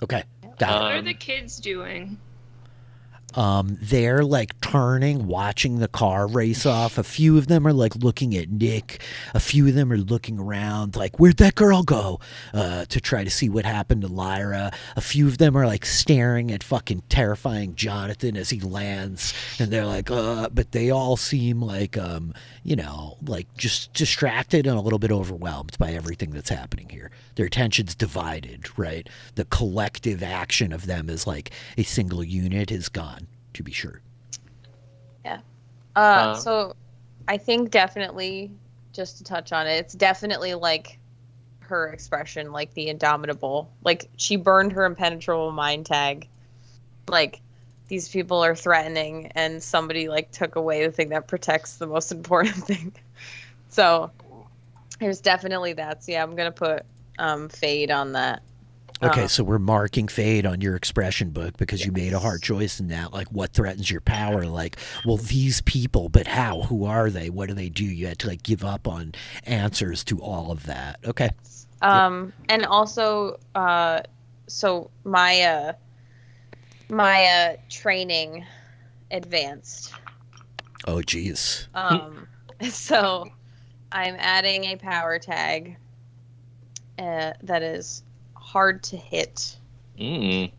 Okay, got What are the kids doing? They're like turning, watching the car race off. A few of them are like looking at Nick. A few of them are looking around like, where'd that girl go? To try to see what happened to Lyra. A few of them are like staring at fucking terrifying Jonathan as he lands. And they're like, but they all seem like, like just distracted and a little bit overwhelmed by everything that's happening here. Their attention's divided, right? The collective action of them as like a single unit is gone, to be sure. Yeah. So I think definitely, just to touch on it, it's definitely like her expression, like the indomitable, like she burned her impenetrable mind tag. Like these people are threatening and somebody like took away the thing that protects the most important thing. So there's definitely that. So yeah, I'm going to put fade on that. Okay, so we're marking fade on your expression book because you made a hard choice in that. Like, what threatens your power? Like, well, these people, but how? Who are they? What do they do? You had to like give up on answers to all of that. Okay. And also, so my training advanced. Oh, geez. So I'm adding a power tag that is hard to hit. Mm.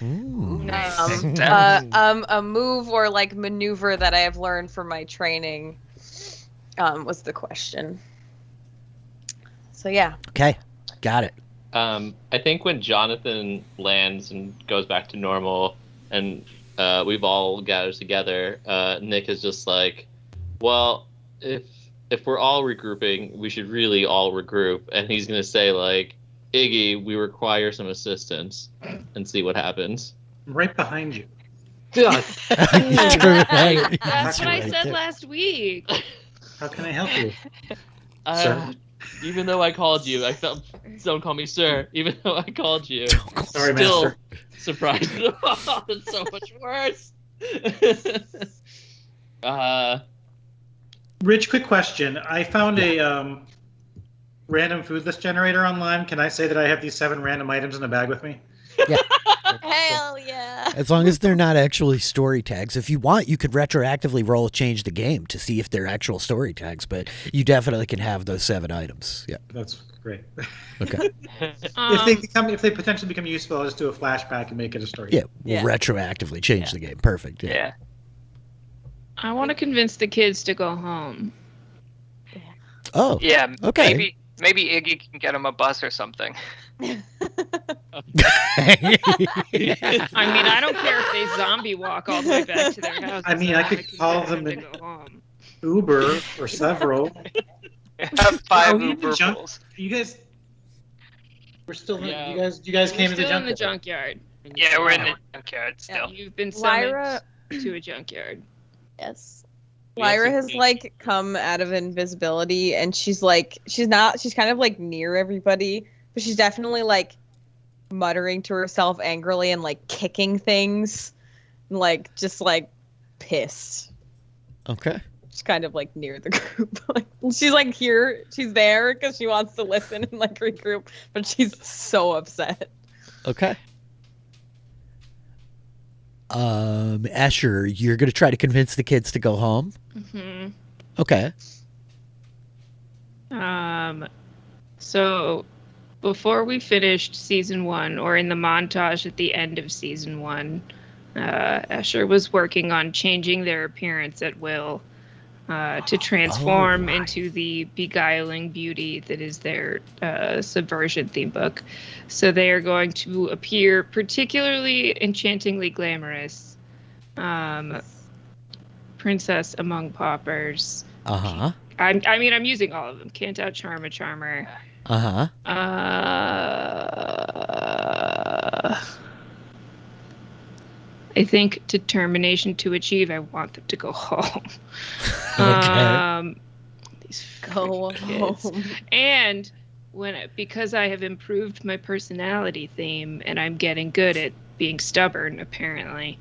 A move or like maneuver that I have learned from my training was the question. So yeah. Okay, got it. I think when Jonathan lands and goes back to normal, and we've all gathered together, Nick is just like, well, if we're all regrouping, we should really all regroup. And he's gonna say like, Iggy, we require some assistance, and see what happens. I'm right behind you. God. That's what I said last week. How can I help you? Sir? Even though I called you, I felt. Don't call me sir. Even though I called you, Sorry, still master. surprised. It's so much worse. Rich, quick question. I found a random food list generator online. Can I say that I have these 7 random items in a bag with me? Yeah. Hell yeah. As long as they're not actually story tags. If you want, you could retroactively roll change the game to see if they're actual story tags, but you definitely can have those 7 items. Yeah. That's great. Okay. If they potentially become useful, I'll just do a flashback and make it a story. Yeah, we'll retroactively change the game. Perfect. Yeah. I want to convince the kids to go home. Oh. Yeah. Okay. Maybe Iggy can get him a bus or something. I mean, I don't care if they zombie walk all the way back to their house. I mean, I could call them to an go home. Uber or several. 5 you Uber junk- pools. You guys, we're still. Yeah. You guys came We're to the still in the junkyard. junkyard. Yeah, we're in the junkyard still. You've been summoned Lyra, to a junkyard. yes. We have Lyra to has think. like come out of invisibility and she's kind of like near everybody, but she's definitely like muttering to herself angrily and like kicking things and like just like pissed. Okay. She's kind of like near the group. Like, she's like here, she's there because she wants to listen and like regroup, but she's so upset. Okay. Asher, you're gonna try to convince the kids to go home. Mm-hmm. Okay. So before we finished season 1, or in the montage at the end of season 1, Escher was working on changing their appearance at will to transform into the beguiling beauty that is their subversion theme book. So they are going to appear particularly enchantingly glamorous. Princess Among Paupers. Uh-huh. I'm using all of them. Can't Out Charm a Charmer. Uh-huh. I think determination to achieve. I want them to go home. Okay. These Go freaking kids. home. And because I have improved my personality theme and I'm getting good at being stubborn, apparently.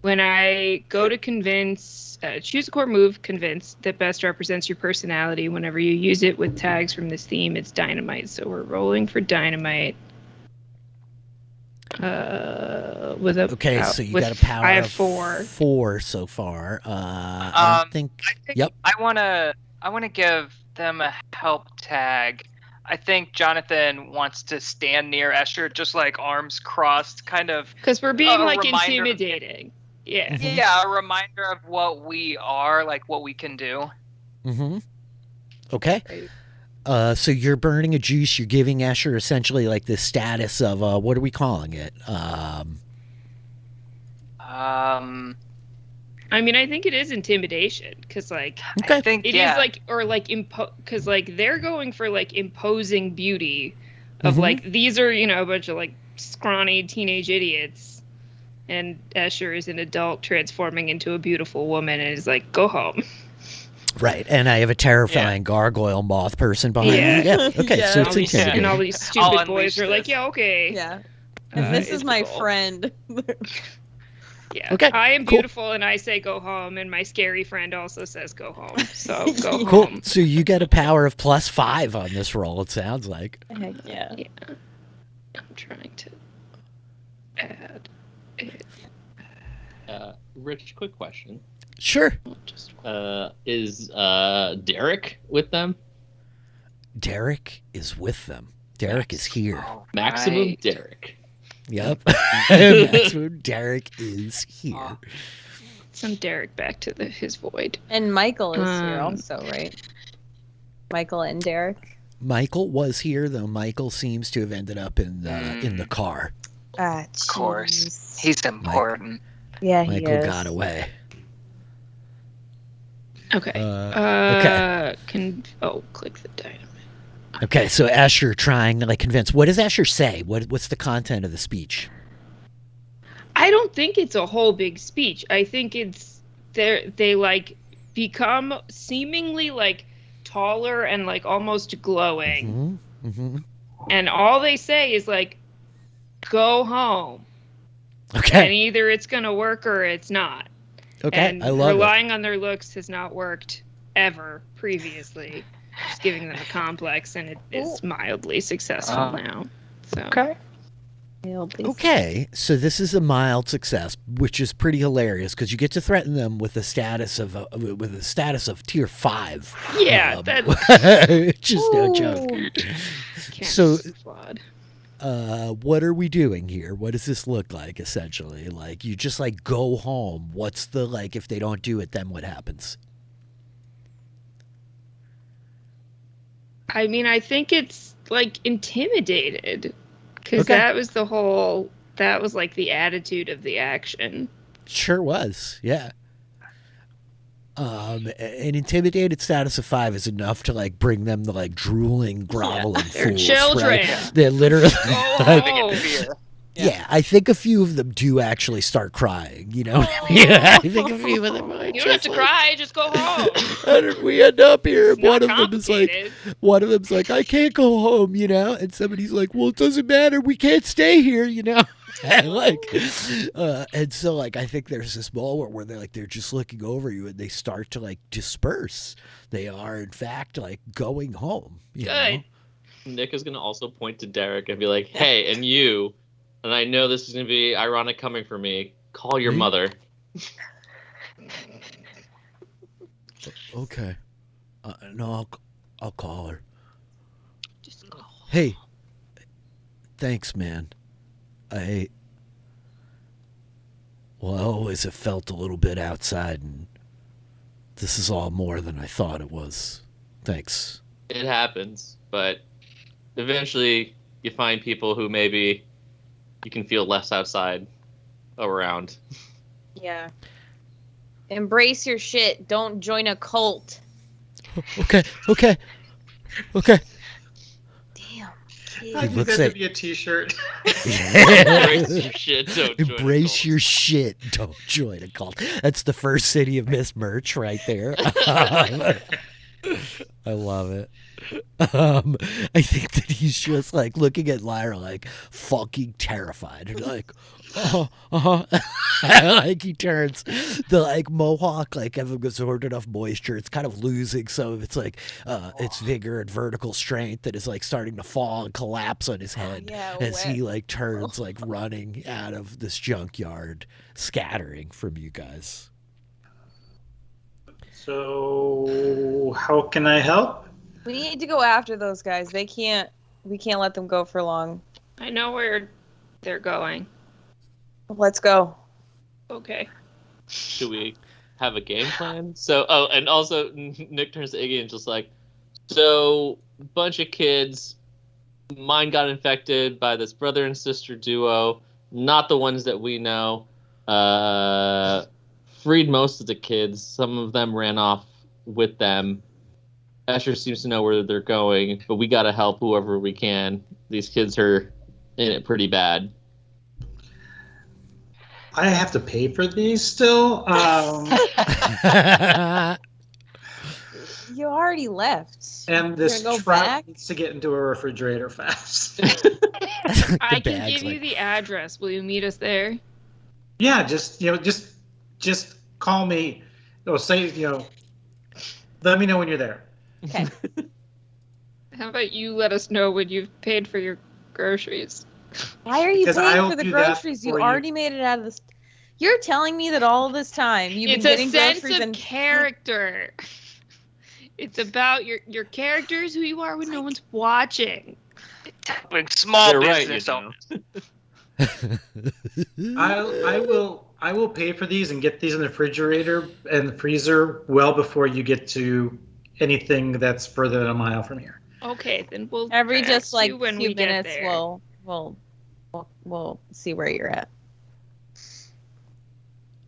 When I go to convince, choose a core move, convince, that best represents your personality. Whenever you use it with tags from this theme, it's dynamite. So we're rolling for dynamite. Okay, so you got a power I have of 4. 4 so far. I don't think. Yep. I wanna give them a help tag. I think Jonathan wants to stand near Escher, just like arms crossed, kind of. Because we're being a like reminder- intimidating. Yeah. Mhm. Yeah, a reminder of what we are, like what we can do. Mm-hmm. Okay. So you're burning a juice. You're giving Escher essentially like the status of what are we calling it? I mean, I think it is intimidation because, like, Okay. I think it is like, or like, because like they're going for like imposing beauty of Mhm. like these are a bunch of like scrawny teenage idiots, and Escher is an adult transforming into a beautiful woman and is like, go home. Right, and I have a terrifying gargoyle moth person behind Yeah. me. Yeah. Okay, Yeah. so And it's all these, intimidating. and all these I'll stupid unleash boys are like, this. yeah, okay. Yeah. And this is is the my goal. friend. Yeah. Okay, I am cool. beautiful and I say go home, and my scary friend also says go home. So go Cool. home. So you get a power of +5 on this roll. It sounds like. Heck yeah. Yeah. I'm trying to add it. Rich, quick question. Sure. Just Is Derek with them? Derek is with them. Derek is here. Maximum Right. Derek. Yep. Maximum Derek is here. send Derek back to his void. And Michael is here Um, also, right? Michael and Derek. Michael was here, though. Michael seems to have ended up in the car. Ah, Of course, jeez. he's important. Yeah, he Michael is. got away. Okay. Okay. Click the dynamite. Okay, so Asher trying to like convince. What does Asher say? What's the content of the speech? I don't think it's a whole big speech. I think it's they like become seemingly like taller and like almost glowing. Mm-hmm. And all they say is like, go home. And Okay. either it's going to work or it's not. Okay. And I love it. relying on their looks has not worked ever previously. Just giving them a complex, and it is mildly successful now. So Okay. Okay, so this is a mild success, which is pretty hilarious because you get to threaten them with a status of tier 5. yeah, which is no joke. So- flawed. What are we doing here? What does this look like? Essentially, like you just like go home. What's the like? If they don't do it, then what happens? I mean, I think it's like intimidated because Okay. that was like the attitude of the action. Sure was, yeah. An intimidated status of 5 is enough to like bring them to like drooling, groveling They're fools. children. Right? They're literally. Living Oh, in fear. Yeah, I think a few of them do actually start crying. You know, yeah, I think a few of them. Might you don't have to just, cry. Just go home. How did we end up here? It's not One of them's like, I can't go home. You know, and somebody's like, well, it doesn't matter. We can't stay here. You know. And so like I think there's this moment where they're just looking over you and they start to like disperse. They are in fact like going home. You Good. know? Nick is going to also point to Derek and be like, hey, and you, and I know this is going to be ironic coming from me, call your Me? mother. Okay. No, I'll call her. Just go. Hey, thanks, man. Well, I always have felt a little bit outside, and this is all more than I thought it was. Thanks. It happens, but eventually you find people who maybe you can feel less outside around. Yeah. Embrace your shit. Don't join a cult. Okay. Damn. I Kid. need that to be a T-shirt. Embrace your shit, don't join a Embrace cult. your shit. Don't join a cult. That's the first City of Mist merch right there. I love it. I think that he's just like looking at Lyra like fucking terrified and like, like he turns the like mohawk like hasn't absorbed enough moisture. It's kind of losing some of its like its vigor and vertical strength that is like starting to fall and collapse on his head yeah, as he wet. like turns like running out of this junkyard, scattering from you guys. So, how can I help? We need to go after those guys. We can't let them go for long. I know where they're going. Let's go. Okay. Should we have a game plan? So, and also Nick turns to Iggy and just like, so bunch of kids, mine got infected by this brother and sister duo, not the ones that we know. Freed most of the kids. Some of them ran off with them. Asher seems to know where they're going, but we gotta help whoever we can. These kids are in it pretty bad. I have to pay for these still. You already left. And this You're gonna go truck back? needs to get into a refrigerator fast. I can bag's give you like, the address. Will you meet us there? Yeah, just call me. Or say, let me know when you're there. Okay. How about you let us know when you've paid for your groceries? Why are you Because paying I'll for the do that groceries? You for you. already made it out of this. You're telling me that all this time you've It's been a getting sense groceries of and character. It's about your characters, who you are when no one's watching. Doing small They're right, business you know. I will pay for these and get these in the refrigerator and the freezer well before you get to anything that's further than a mile from here. Okay, then we'll every text just like you when few we get minutes there. we'll see where you're at.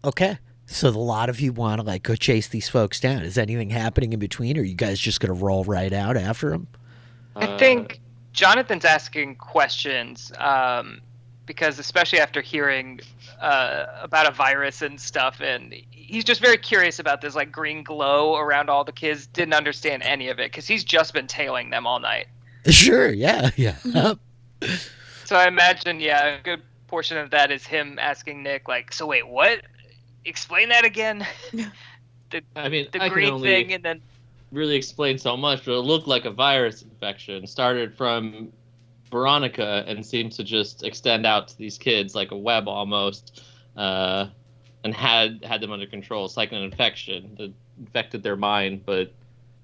okay. So the lot of you want to like go chase these folks down. Is anything happening in between, or are you guys just gonna roll right out after them? I think Jonathan's asking questions because, especially after hearing about a virus and stuff, and he's just very curious about this like green glow around all the kids. Didn't understand any of it because he's just been tailing them all night. Sure. Yeah. So I imagine, a good portion of that is him asking Nick, like, so wait, what? Explain that again. I mean, The I can green only thing, and then really explain so much, but it looked like a virus infection. Started from Veronica and seemed to just extend out to these kids like a web almost, and had them under control. It's like an infection that infected their mind, but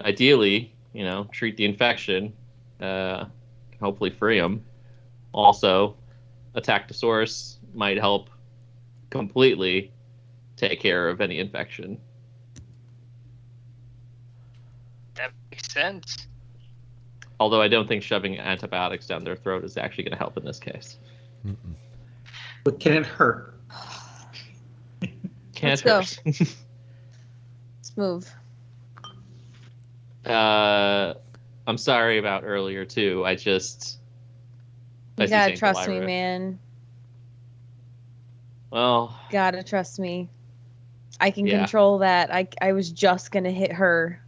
ideally, treat the infection, hopefully free them. Also, attack the source might help completely take care of any infection. that makes sense. Although I don't think shoving antibiotics down their throat is actually going to help in this case. But can it hurt? Can't Let's hurt. Let's move. I'm sorry about earlier too. I You see gotta Saint trust me, Lyra. man. Well, Gotta trust me. I can Yeah. control that. I was just gonna hit her.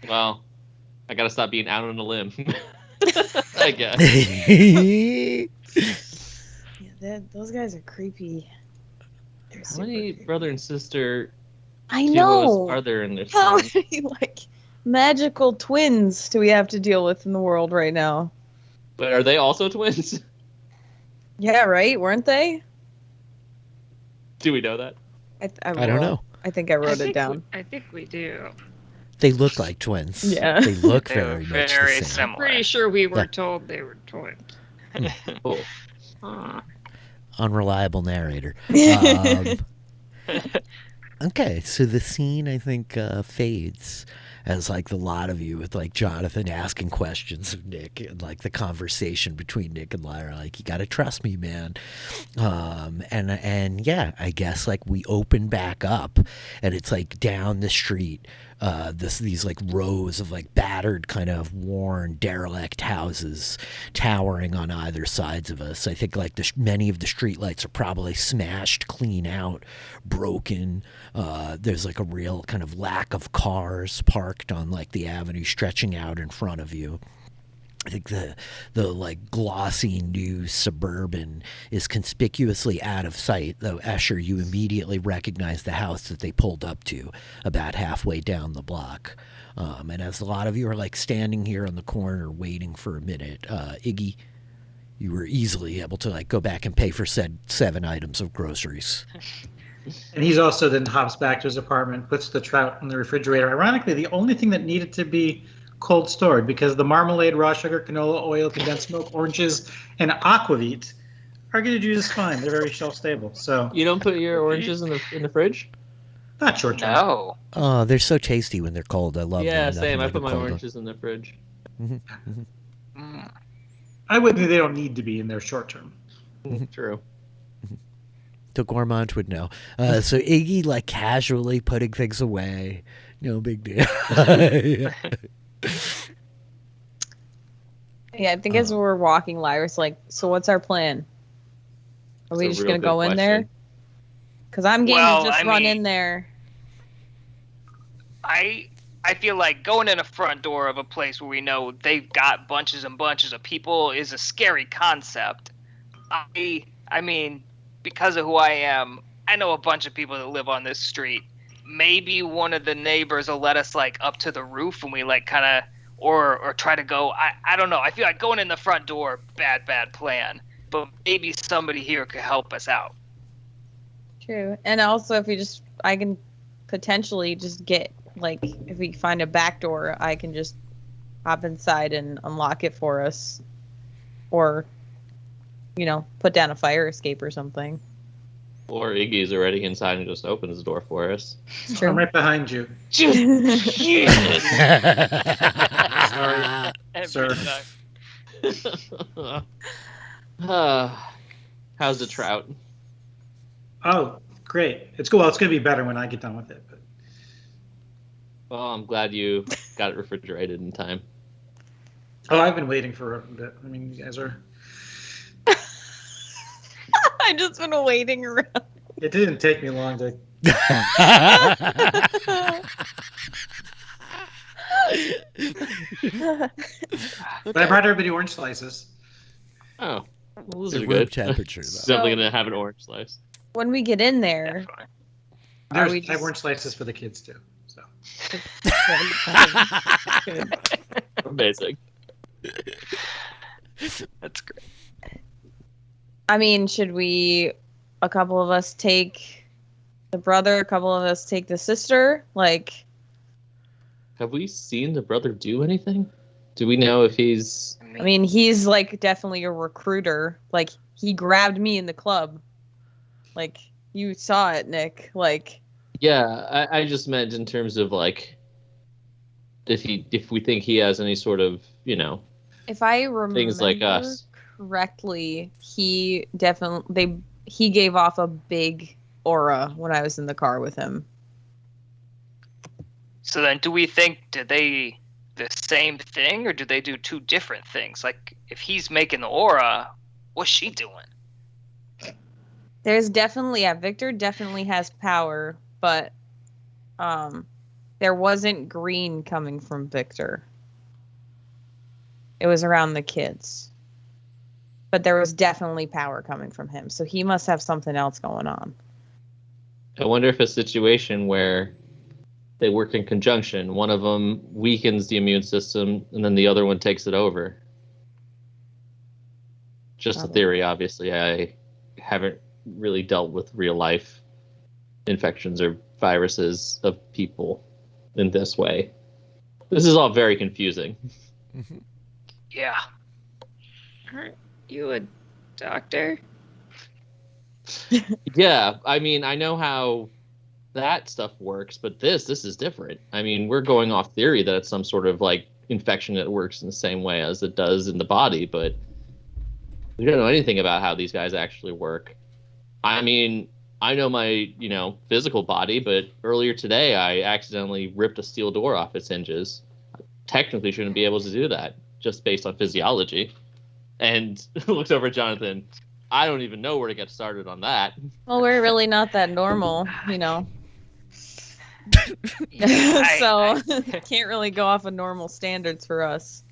I gotta stop being out on a limb. I guess. Yeah, those guys are creepy. They're How super many creepy. brother and sister I duos know. are there in this How thing? many like magical twins do we have to deal with in the world right now? But are they also twins? Yeah, right? Weren't they? Do we know that? I don't know. I think I wrote it down. I think we do. They look like twins. Yeah. They look They were very much the very same. similar. Pretty sure we were Yeah. told they were twins. Cool. Unreliable narrator. Okay, so the scene I think fades as like the lot of you with like Jonathan asking questions of Nick and like the conversation between Nick and Lyra, like you got to trust me, man. And yeah, I guess like we open back up and it's like down the street. These like rows of like battered, kind of worn, derelict houses towering on either sides of us. I think like many of the streetlights are probably smashed clean out, broken. There's like a real kind of lack of cars parked on like the avenue stretching out in front of you. I think the like glossy new Suburban is conspicuously out of sight, though Escher, you immediately recognize the house that they pulled up to about halfway down the block. And as a lot of you are like standing here on the corner waiting for a minute, Iggy, you were easily able to like go back and pay for said 7 items of groceries. And he's also then hops back to his apartment, puts the trout in the refrigerator. Ironically, the only thing that needed to be cold stored, because the marmalade, raw sugar, canola oil, condensed milk, oranges, and aquavit are going to do just fine. They're very shelf stable. So You don't put your oranges in the fridge? not short term. No. Oh, they're so tasty when they're cold. I love them. Yeah, Nothing same. I like a put my cold one. oranges in the fridge. Mm. I would think they don't need to be in there short term. True. So Gourmand would know. So Iggy like casually putting things away. No big deal. Yeah, I think as we're walking, Lyra's like, so what's our plan? Are we That's a just real going to go good in there? question. Because I'm game Well, to just I run mean- in there. I feel like going in a front door of a place where we know they've got bunches and bunches of people is a scary concept. I mean, because of who I am, I know a bunch of people that live on this street. Maybe one of the neighbors will let us like up to the roof and we like kind of or try to go. I don't know. I feel like going in the front door, bad plan. But maybe somebody here could help us out. True. And also, I can potentially just get, like, if we find a back door, I can just hop inside and unlock it for us. Or, put down a fire escape or something. Or Iggy's already inside and just opens the door for us. It's I'm true. right behind you. Every Sir. time. How's the trout? Oh, great. It's cool. Well, it's going to be better when I get done with it. But Well, I'm glad you got it refrigerated in time. I've been waiting for a bit. I mean, you guys are. I've just been waiting around. It didn't take me long to. But I brought everybody orange slices. Oh, well, those It's are room good. temperature, though. Definitely gonna have an orange slice. When we get in there, Definitely. Are we I have just- orange slices for the kids too. So Amazing. That's great. I mean, should a couple of us take the brother, a couple of us take the sister? Like, Have we seen the brother do anything? Do we know if he's? I mean, he's like definitely a recruiter. Like, he grabbed me in the club. Like, you saw it, Nick. Like, Yeah, I just meant in terms of like, if we think he has any sort of if I remember things like us. correctly, he gave off a big aura when I was in the car with him. So then, do we think did they the same thing, or do they do two different things? Like, if he's making the aura, what's she doing? There's definitely, Victor definitely has power, but there wasn't green coming from Victor. It was around the kids. But there was definitely power coming from him. So he must have something else going on. I wonder if a situation where they work in conjunction, one of them weakens the immune system, and then the other one takes it over. Just a theory, obviously. I haven't really dealt with real life infections or viruses of people in this way. This is all very confusing. Yeah. Aren't you a doctor? Yeah, I mean, I know how that stuff works, but this is different. I mean, we're going off theory that it's some sort of like infection that works in the same way as it does in the body, but we don't know anything about how these guys actually work. I mean, I know my, physical body, but earlier today I accidentally ripped a steel door off its hinges. Technically shouldn't be able to do that just based on physiology. And looks over at Jonathan. I don't even know where to get started on that. Well, we're really not that normal, Yeah, so can't really go off of normal standards for us.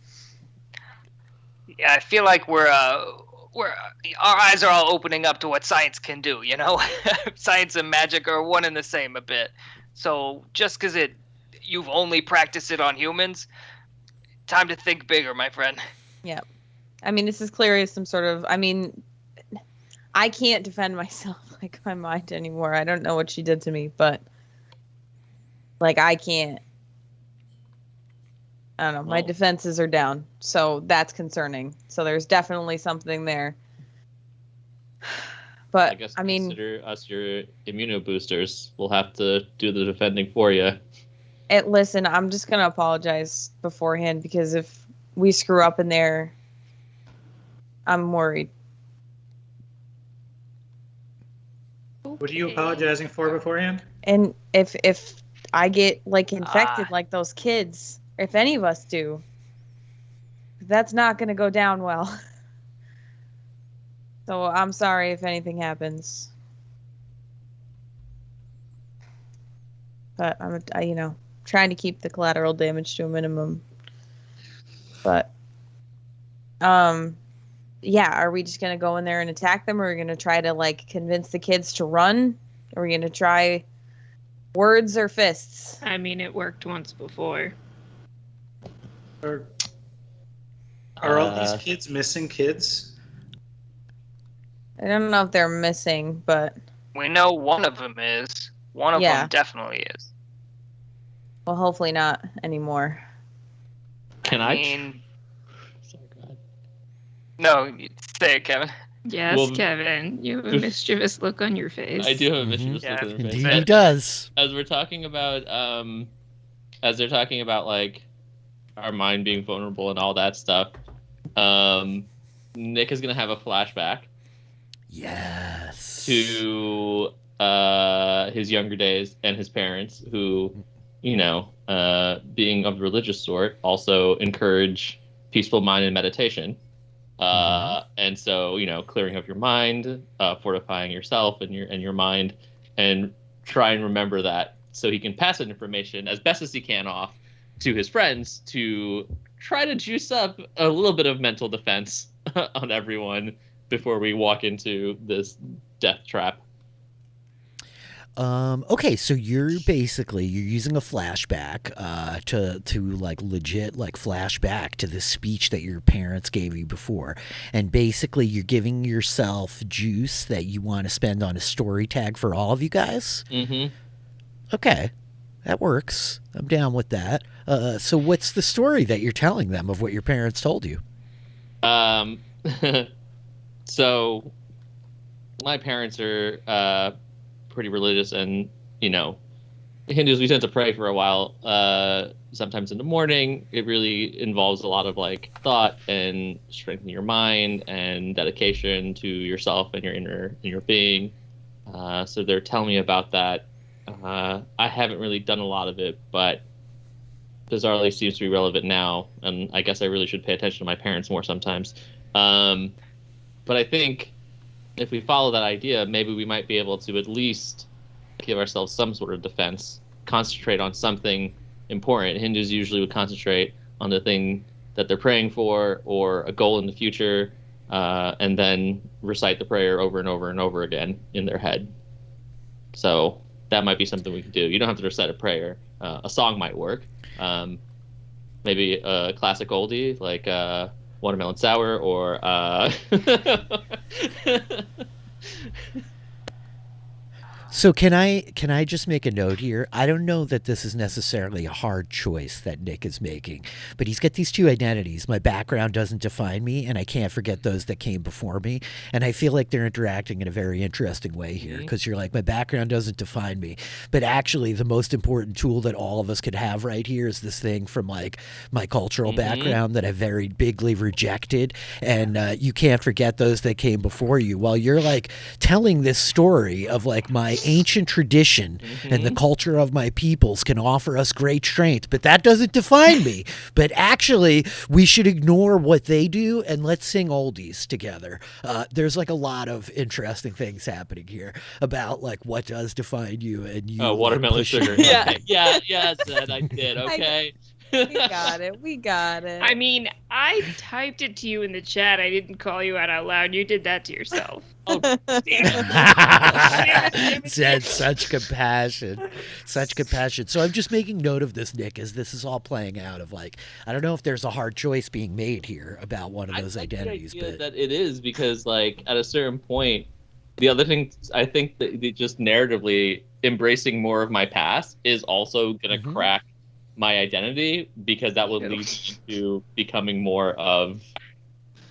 Yeah, I feel like we're our eyes are all opening up to what science can do. Science and magic are one and the same a bit. So just because you've only practiced it on humans, time to think bigger, my friend. Yeah, I mean, this is clearly some sort of. I mean, I can't defend myself like my mind anymore. I don't know what she did to me, but like I can't. I don't know. My defenses are down, so that's concerning. So there's definitely something there. But I guess I mean, consider us your immunoboosters. We'll have to do the defending for you. listen, I'm just gonna apologize beforehand because if we screw up in there, I'm worried. What are you apologizing for beforehand? And if I get like infected like those kids, if any of us do, that's not gonna go down well. So I'm sorry if anything happens. But I'm trying to keep the collateral damage to a minimum. But yeah, are we just gonna go in there and attack them, or are we gonna try to like convince the kids to run? Are we gonna try words or fists? I mean, it worked once before. Are all these kids missing kids? I don't know if they're missing, but We know one of them is. One of them definitely is. Well, hopefully not anymore. Can I mean, no, say it, Kevin. Yes, Well, Kevin, you have a mischievous look on your face. I do have a mischievous look on your face. Indeed, he does. As we're talking about, as they're talking about like our mind being vulnerable and all that stuff, Nick is gonna have a flashback. Yes. To his younger days and his parents, who, being of the religious sort, also encourage peaceful mind and meditation. And so, clearing up your mind, fortifying yourself and your mind, and try and remember that so he can pass that information as best as he can off to his friends to try to juice up a little bit of mental defense on everyone before we walk into this death trap. Okay, so you're using a flashback to like legit like flashback to the speech that your parents gave you before, and basically you're giving yourself juice that you want to spend on a story tag for all of you guys. Mm-hmm. Okay, that works. I'm down with that. So what's the story that you're telling them of what your parents told you? So my parents are pretty religious, and Hindus, we tend to pray for a while, sometimes in the morning. It really involves a lot of like thought and strengthening your mind and dedication to yourself and your inner being. So they're telling me about that. I haven't really done a lot of it, but bizarrely seems to be relevant now, and I guess I really should pay attention to my parents more sometimes. But I think if we follow that idea, maybe we might be able to at least give ourselves some sort of defense, concentrate on something important. Hindus usually would concentrate on the thing that they're praying for or a goal in the future, and then recite the prayer over and over and over again in their head. So that might be something we could do. You don't have to recite a prayer. A song might work. Maybe a classic oldie like Watermelon Sour or So can I just make a note here? I don't know that this is necessarily a hard choice that Nick is making, but he's got these two identities. My background doesn't define me, and I can't forget those that came before me. And I feel like they're interacting in a very interesting way here, because you're like, my background doesn't define me, but actually the most important tool that all of us could have right here is this thing from like my cultural background that I very bigly rejected, and you can't forget those that came before you. While you're like telling this story of like my ancient tradition and the culture of my peoples can offer us great strength, but that doesn't define me. But actually, we should ignore what they do and let's sing oldies together. There's like a lot of interesting things happening here about like what does define you and you. Watermelon sugar. Yeah, Zed, I did. Okay. We got it. I mean, I typed it to you in the chat. I didn't call you out loud. You did that to yourself. Oh, Said such compassion. So I'm just making note of this, Nick, as this is all playing out of like, I don't know if there's a hard choice being made here about one of those identities, but that it is, because like at a certain point, the other thing I think that just narratively embracing more of my past is also gonna crack my identity, because that will lead to becoming more of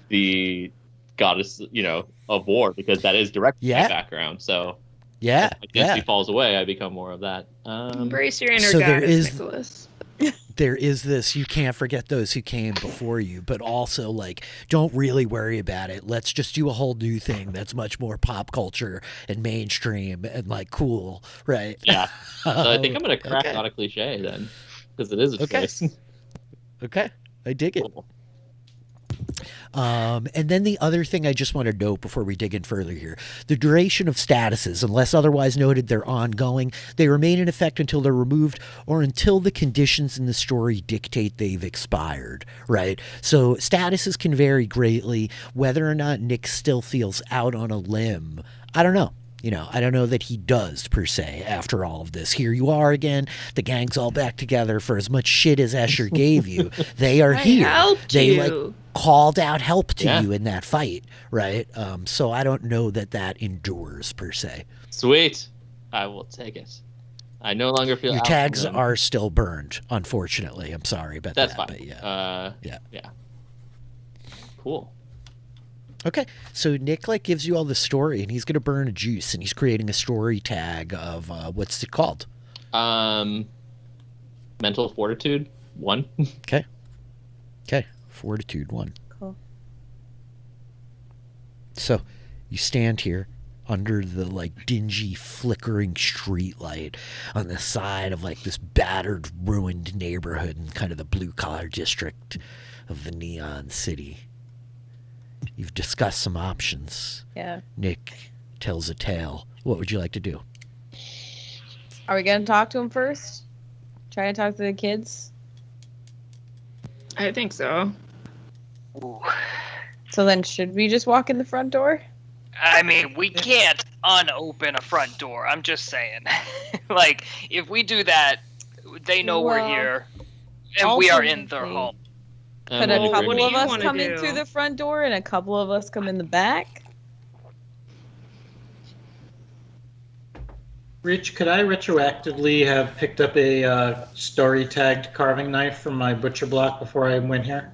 the goddess, of war, because that is directly my background. So as my identity falls away, I become more of that. Embrace your inner so goddess, Nicholas. There is this, you can't forget those who came before you, but also like, don't really worry about it. Let's just do a whole new thing that's much more pop culture and mainstream and like cool, right? Yeah. So I think I'm going to crack on a cliche then, because it is a choice. Okay. I dig it. Cool. And then the other thing I just want to note before we dig in further here, the duration of statuses, unless otherwise noted, they're ongoing. They remain in effect until they're removed or until the conditions in the story dictate they've expired, right? So statuses can vary greatly. Whether or not Nick still feels out on a limb, I don't know. I don't know that he does, per se, after all of this. Here you are again. The gang's all back together. For as much shit as Escher gave you, they are here. They like called out help to you in that fight, right? So I don't know that endures, per se. Sweet. I will take it. I no longer feel your tags are still burned, unfortunately. I'm sorry about that. That's fine. But yeah. Cool. Okay, so Nick gives you all the story, and he's going to burn a juice, and he's creating a story tag of what's it called? Mental Fortitude 1. Okay, Fortitude 1. Cool. So you stand here under the dingy, flickering streetlight on the side of this battered, ruined neighborhood in kind of the blue-collar district of the Neon City. You've discussed some options. Yeah. Nick tells a tale. What would you like to do? Are we going to talk to him first? Try and talk to the kids? I think so. Ooh. So then should we just walk in the front door? I mean, we can't unopen a front door. I'm just saying. If we do that, they know we're here. And we are in their home. Could a couple of us come in through the front door and a couple of us come in the back? Rich, could I retroactively have picked up a story-tagged carving knife from my butcher block before I went here?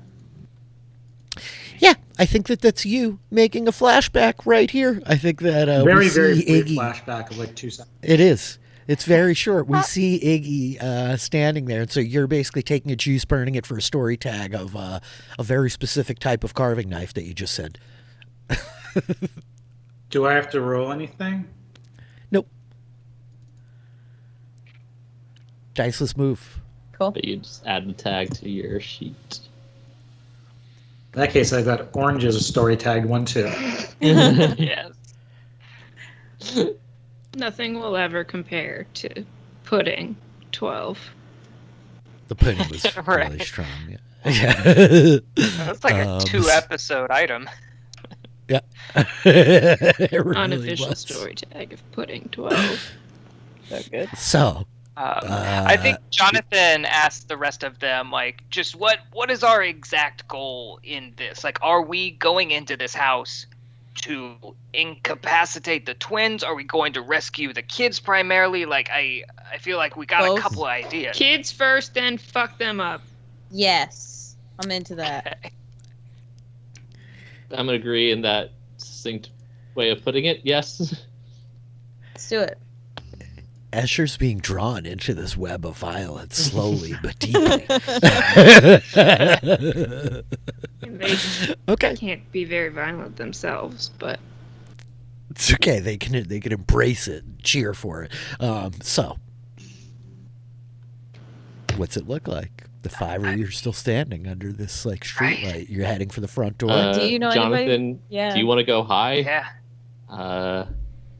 Yeah, I think that's you making a flashback right here. I think that very brief flashback of 2 seconds. It is. It's very short. We see Iggy standing there, and so you're basically taking a juice, burning it for a story tag of a very specific type of carving knife that you just said. Do I have to roll anything? Nope. Diceless move. Cool. But you just add the tag to your sheet. In that case, I got orange as a story tagged one too. Yes. Nothing will ever compare to pudding 12. The pudding was really Right. strong. Yeah. Yeah. That's like a 2-episode item. Yeah. It really Unofficial was. story tag of pudding 12. So good. So, I think Jonathan asked the rest of them, like, just what is our exact goal in this? Like, are we going into this house to incapacitate the twins? Are we going to rescue the kids primarily? Like, I feel like we got Both. a couple of ideas. Kids first, then fuck them up. Yes, I'm into that. Okay. I'm gonna agree in that succinct way of putting it. Yes. Let's do it. Escher's being drawn into this web of violence slowly but deeply. And they Okay. can't be very violent themselves, but It's okay. They can embrace it, cheer for it. So, what's it look like? The five of you are still standing under this like street light. You're heading for the front door. Do you know Jonathan, anybody? Yeah. do you want to go high? Yeah. Uh,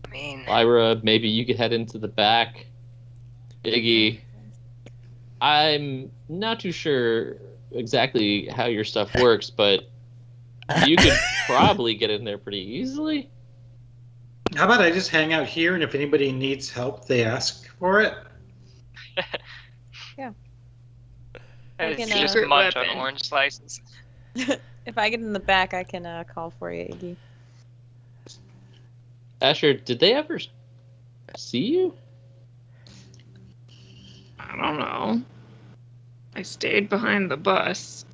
I mean, Lyra, maybe you could head into the back. Iggy, I'm not too sure exactly how your stuff works, but you could probably get in there pretty easily. How about I just hang out here, and if anybody needs help, they ask for it? I it's can, just secret munch weapon. on orange slices. If I get in the back, I can call for you, Iggy. Asher, did they ever see you? I don't know. I stayed behind the bus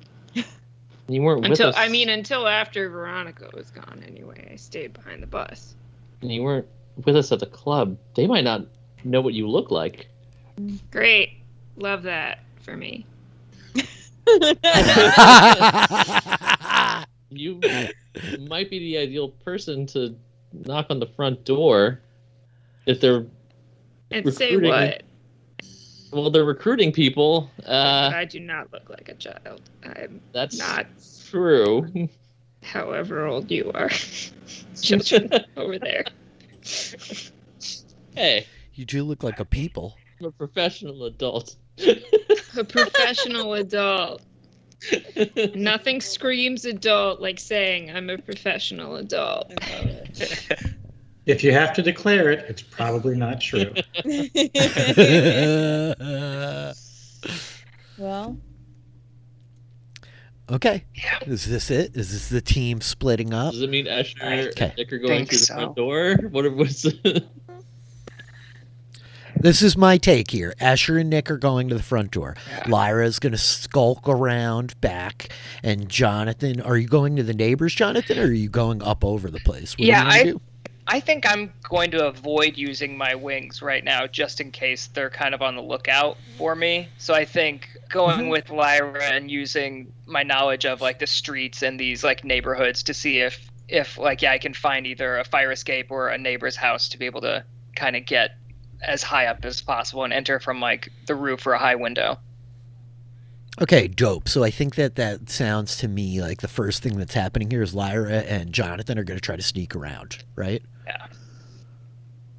You weren't with until us. until after Veronica was gone. Anyway, I stayed behind the bus. And you weren't with us at the club. They might not know what you look like. Great, love that for me. You might be the ideal person to knock on the front door if they're And say recruiting- what? well, they're recruiting people. I do not look like a child. I'm That's not, true. however old you are. Children over there. Hey, You do look like a people. I'm a professional adult. A professional adult. Nothing screams adult like saying I'm a professional adult. If you have to declare it, it's probably not true. Well, Okay. Is this it? Is this the team splitting up? Does it mean Asher Okay. and Nick are going think through the so. front door? What's This is my take here. Asher and Nick are going to the front door. Yeah. Lyra is going to skulk around back. And Jonathan, are you going to the neighbors, Jonathan, or are you going up over the place? What Yeah, are you gonna do? I think I'm going to avoid using my wings right now, just in case they're kind of on the lookout for me. So I think going with Lyra and using my knowledge of like the streets and these like neighborhoods to see if like I can find either a fire escape or a neighbor's house to be able to kind of get as high up as possible and enter from like the roof or a high window. Okay, dope. So I think that sounds to me like the first thing that's happening here is Lyra and Jonathan are going to try to sneak around, right? Yeah.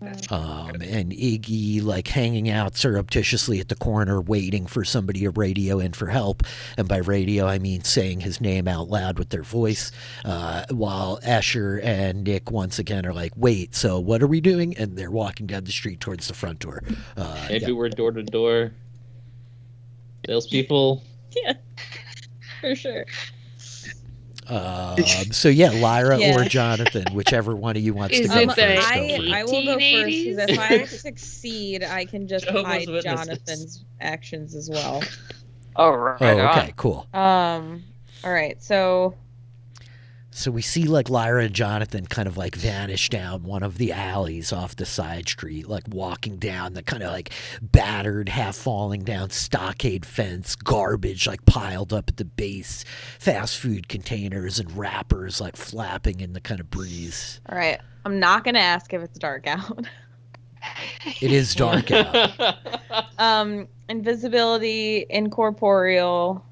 And Iggy like hanging out surreptitiously at the corner waiting for somebody to radio in for help. And by radio, I mean saying his name out loud with their voice, while Asher and Nick once again are like, wait, so what are we doing? And they're walking down the street towards the front door. Maybe Yeah. we're door to door salespeople. yeah, for sure. So yeah, Lyra Yeah. or Jonathan, whichever one of you wants Is to go it first. the- Go for I it. will go first 1880s? because if I succeed, I can just Jehovah's hide Witnesses. Jonathan's actions as well. Oh, right Oh, on. okay, cool. All right, so So we see like Lyra and Jonathan kind of like vanish down one of the alleys off the side street, like walking down the kind of like battered, half falling down stockade fence, garbage like piled up at the base, fast food containers and wrappers like flapping in the kind of breeze. all right, I'm not gonna ask if it's dark out. It is dark out. Invisibility, incorporeal.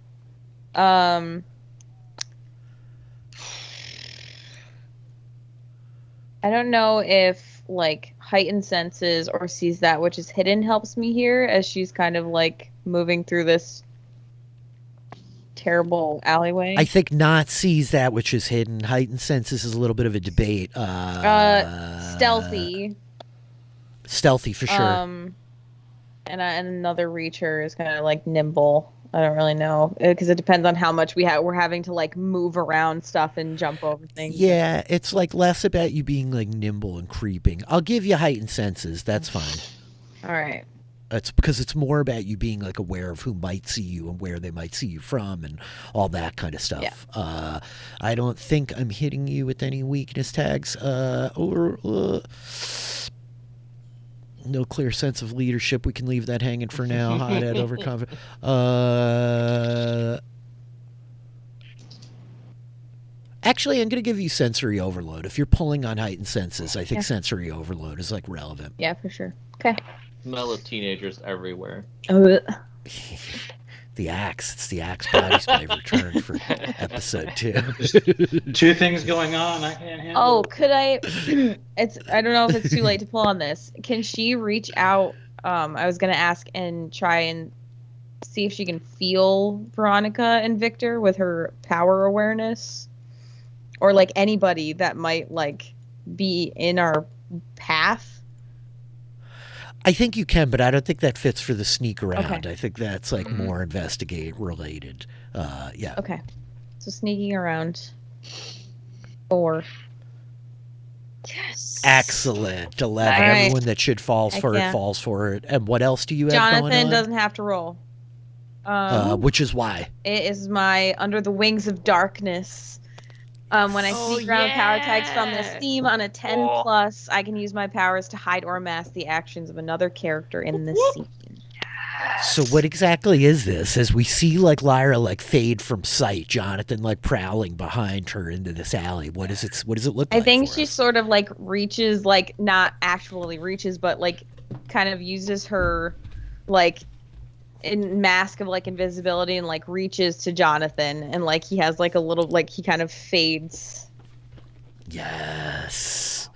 I don't know if like heightened senses or sees that which is hidden helps me here as she's kind of like moving through this terrible alleyway. I think not sees that which is hidden. Heightened senses is a little bit of a debate. Stealthy. Stealthy for sure. And another reacher is kind of like nimble. I don't really know because it depends on how much we're having to like move around stuff and jump over things. Yeah, it's like less about you being like nimble and creeping. I'll give you heightened senses. That's fine. All right. It's because it's more about you being like aware of who might see you and where they might see you from and all that kind of stuff. Yeah. I don't think I'm hitting you with any weakness tags no clear sense of leadership. We can leave that hanging for now. Hot-head, overconfident. Actually, I'm going to give you sensory overload. If you're pulling on heightened senses, I think sensory overload is like relevant. Yeah, for sure. Okay. Smell of teenagers everywhere. The Axe. It's the Axe body spray return for episode 2. 2 things going on. I can't handle. Oh, could I? I don't know if it's too late to pull on this. Can she reach out? I was gonna ask and try and see if she can feel Veronica and Victor with her power awareness, or like anybody that might like be in our path. I think you can, but I don't think that fits for the sneak around. Okay. I think that's like more investigate related. Yeah. Okay. So sneaking around. 4. Yes. Excellent. 11. All right. Everyone that should falls for it falls for it. And what else do you have going Jonathan on? doesn't have to roll. Which is why. It is my Under the Wings of Darkness. When I sneak around power tags from this theme on a 10 plus, I can use my powers to hide or mask the actions of another character in the scene. So what exactly is this? As we see like Lyra like fade from sight, Jonathan like prowling behind her into this alley. What does it look like? I think for she us? sort of like reaches, like not actually reaches, but like kind of uses her like in mask of like invisibility and like reaches to Jonathan, and like he has like a little like he kind of fades. Yes.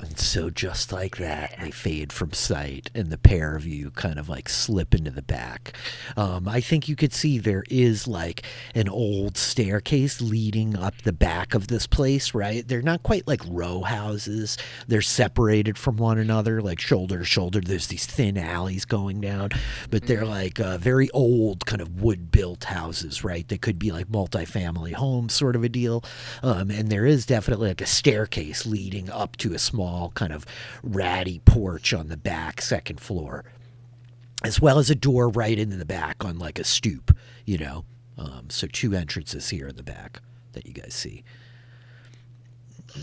And so just like that, they fade from sight, and the pair of you kind of like slip into the back. I think you could see there is like an old staircase leading up the back of this place, right? They're not quite like row houses. They're separated from one another, like shoulder to shoulder. There's these thin alleys going down, but they're like very old kind of wood-built houses, right? They could be like multifamily homes sort of a deal. And there is definitely like a staircase leading up to a small kind of ratty porch on the back second floor, as well as a door right into the back on like a stoop, you know. So 2 entrances here in the back that you guys see.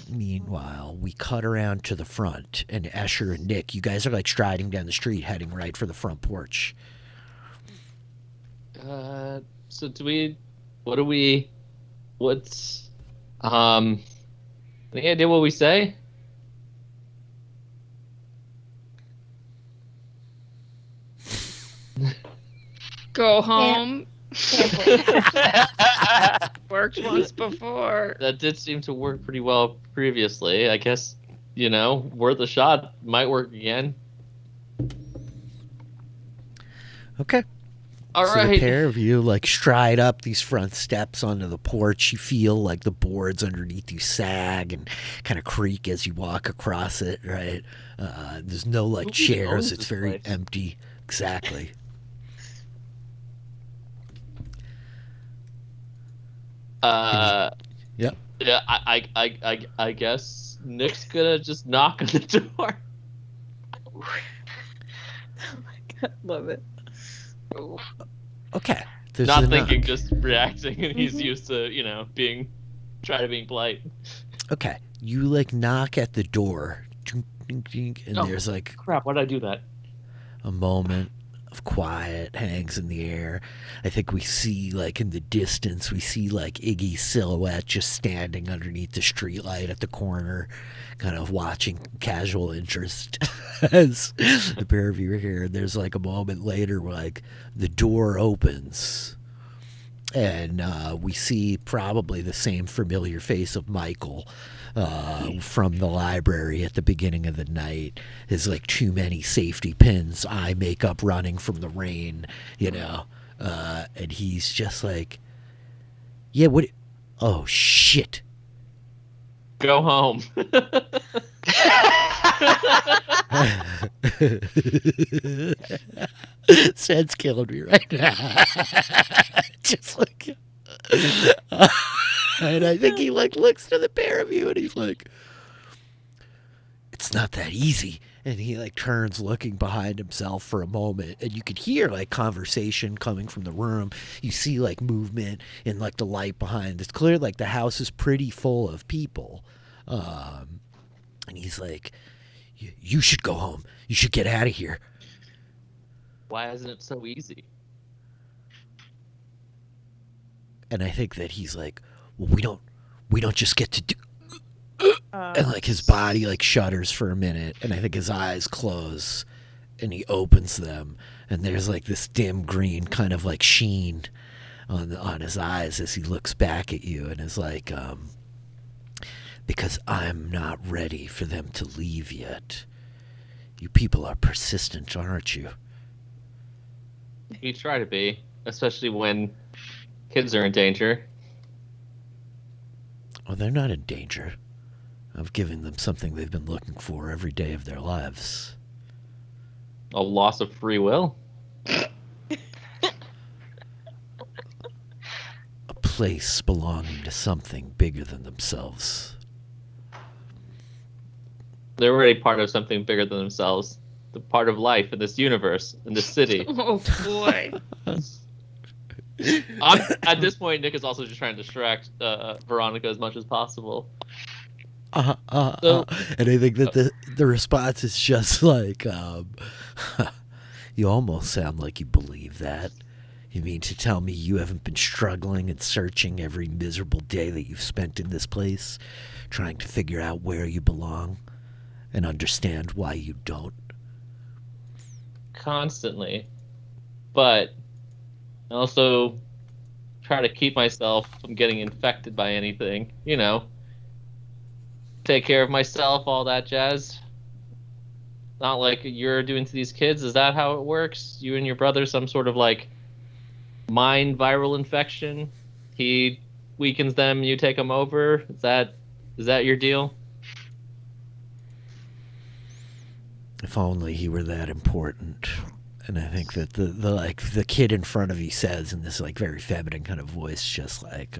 Meanwhile, we cut around to the front, and Escher and Nick, you guys are like striding down the street heading right for the front porch. So any idea what we say? Go home. Worked once before. That did seem to work pretty well previously. I guess, worth a shot. Might work again. Okay. All so right. the pair of you like stride up these front steps onto the porch. You feel like the boards underneath you sag and kind of creak as you walk across it, right? There's no like Who chairs. owns It's this very place? empty. Exactly. Yep. Yeah, I guess Nick's gonna just knock on the door. Oh my god, love it. Okay. There's Not a thinking, knock. just reacting, and he's used to, being polite. Okay. You like knock at the door. Dink, dink, dink, and Oh. there's like Crap, why did I do that? a moment of quiet hangs in the air. I think we see like in the distance, we see like Iggy's silhouette just standing underneath the streetlight at the corner, kind of watching casual interest as the pair of you are here. And there's like a moment later where like the door opens and we see probably the same familiar face of Michael from the library at the beginning of the night. His like too many safety pins, eye makeup running from the rain, And he's just like, yeah, what? Oh, shit. Go home. Sed's killing me right now. Just like, and I think he like looks to the pair of you and he's like, it's not that easy. And he like turns looking behind himself for a moment, and you could hear like conversation coming from the room. You see like movement in like the light behind. It's clear like the house is pretty full of people. And he's like, you should go home. You should get out of here. Why isn't it so easy? And I think that he's like, well, we don't just get to do. And like his body like shudders for a minute, and I think his eyes close, and he opens them, and there's like this dim green kind of like sheen on his eyes as he looks back at you, and is like, because I'm not ready for them to leave yet. You people are persistent, aren't you? You try to be, especially when kids are in danger. Well, they're not in danger. Of giving them something they've been looking for every day of their lives. A loss of free will. A place belonging to something bigger than themselves. They're already part of something bigger than themselves. The part of life in this universe, in this city. Oh boy. At this point, Nick is also just trying to distract Veronica as much as possible. And I think that the response is just like, you almost sound like you believe that. You mean to tell me you haven't been struggling and searching every miserable day that you've spent in this place, trying to figure out where you belong and understand why you don't? Constantly. But I also try to keep myself from getting infected by anything, you know. Take care of myself, all that jazz. Not like you're doing to these kids. Is that how it works? You and your brother, some sort of like mind viral infection? He weakens them, you take them over? Is that your deal? If only he were that important. And I think that the kid in front of you says in this like very feminine kind of voice, just like,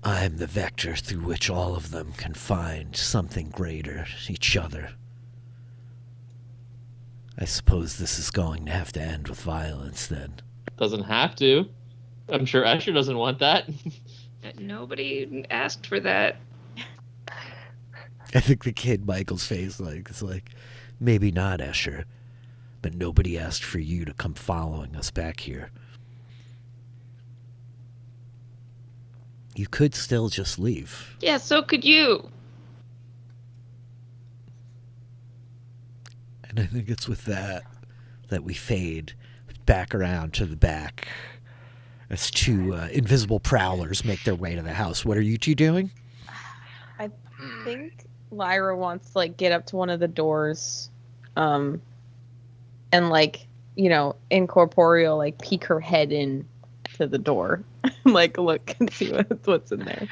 I'm the vector through which all of them can find something greater, each other. I suppose this is going to have to end with violence then. Doesn't have to. I'm sure Escher doesn't want that. Nobody asked for that. I think the kid Michael's face is like, maybe not, Escher, but nobody asked for you to come following us back here. You could still just leave. Yeah, so could you. And I think it's with that we fade back around to the back as two invisible prowlers make their way to the house. What are you two doing? I think Lyra wants to like get up to one of the doors, and like, you know, incorporeal, like peek her head in to the door, like look and see what's in there.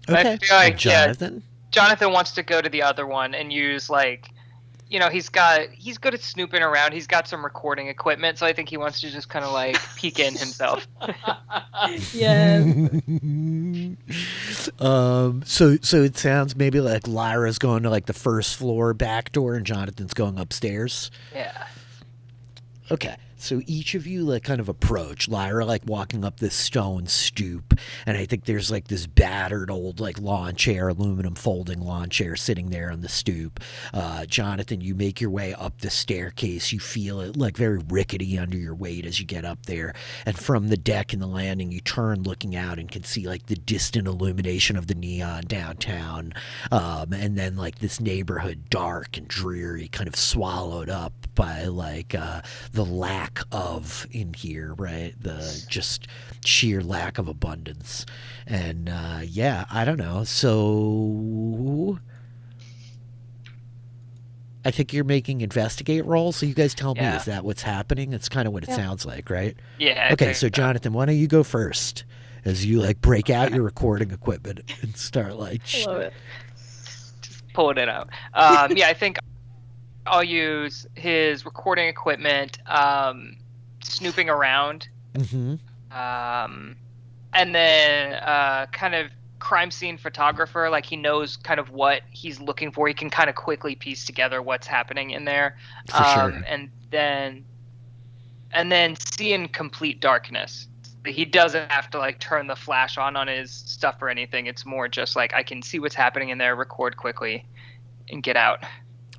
Okay. I feel like Jonathan? Jonathan wants to go to the other one and use like, you know, he's good at snooping around. He's got some recording equipment, so I think he wants to just kind of like peek in himself. Yes. So it sounds maybe like Lyra's going to like the first floor back door and Jonathan's going upstairs. Yeah. Okay. So each of you like kind of approach. Lyra like walking up this stone stoop, and I think there's like this battered old like lawn chair, aluminum folding lawn chair sitting there on the stoop. Jonathan, you make your way up the staircase. You feel it like very rickety under your weight as you get up there. And from the deck and the landing, you turn looking out and can see like the distant illumination of the neon downtown. And then like this neighborhood dark and dreary, kind of swallowed up by like the lack of in here, right? The just sheer lack of abundance. And yeah, I don't know. So I think you're making investigate rolls. So you guys tell me, Yeah. is that what's happening? It's kind of what it sounds like, right? Yeah. I Okay, think so Jonathan, why don't you go first as you like break out your recording equipment and start like. I love it. just pulling it out. Yeah, I think I'll use his recording equipment, snooping around, Mm-hmm. and then kind of crime scene photographer. Like he knows kind of what he's looking for. He can kind of quickly piece together what's happening in there, For sure. and then see in complete darkness. He doesn't have to like turn the flash on his stuff or anything. It's more just like I can see what's happening in there, record quickly, and get out.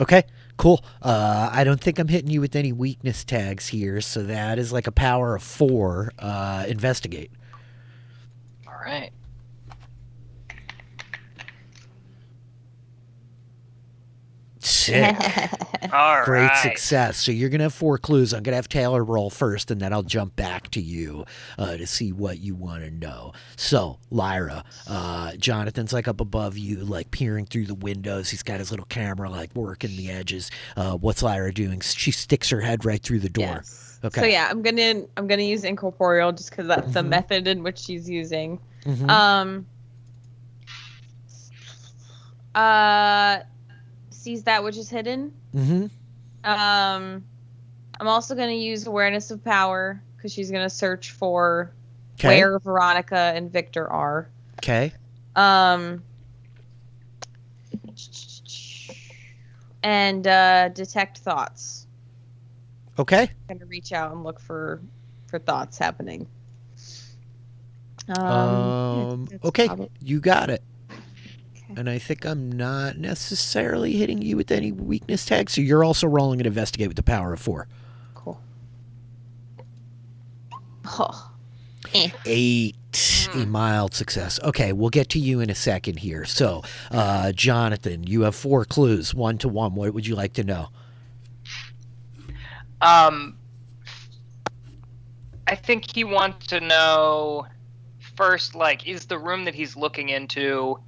Okay, cool. I don't think I'm hitting you with any weakness tags here, so that is like a power of 4. Investigate. All right. Sick. All Great right. success. So you're going to have 4 clues. I'm going to have Taylor roll first, and then I'll jump back to you to see what you want to know. So, Lyra, Jonathan's like up above you, like peering through the windows. He's got his little camera, like working the edges. What's Lyra doing? She sticks her head right through the door. Yes. Okay. So yeah, I'm gonna use incorporeal just because that's the Mhm. method in which she's using. Mhm. Sees that which is hidden. Mhm. I'm also gonna use awareness of power because she's gonna search for Okay. where Veronica and Victor are. Okay. And detect thoughts. Okay. Gonna reach out and look for thoughts happening. That's Okay. probably- You got it. Okay. And I think I'm not necessarily hitting you with any weakness tags, so you're also rolling an investigate with the power of 4. Cool. Oh. 8. A mild success. Okay, we'll get to you in a second here. So, Jonathan, you have 4 clues, 1 to 1. What would you like to know? I think he wants to know first, like, is the room that he's looking into,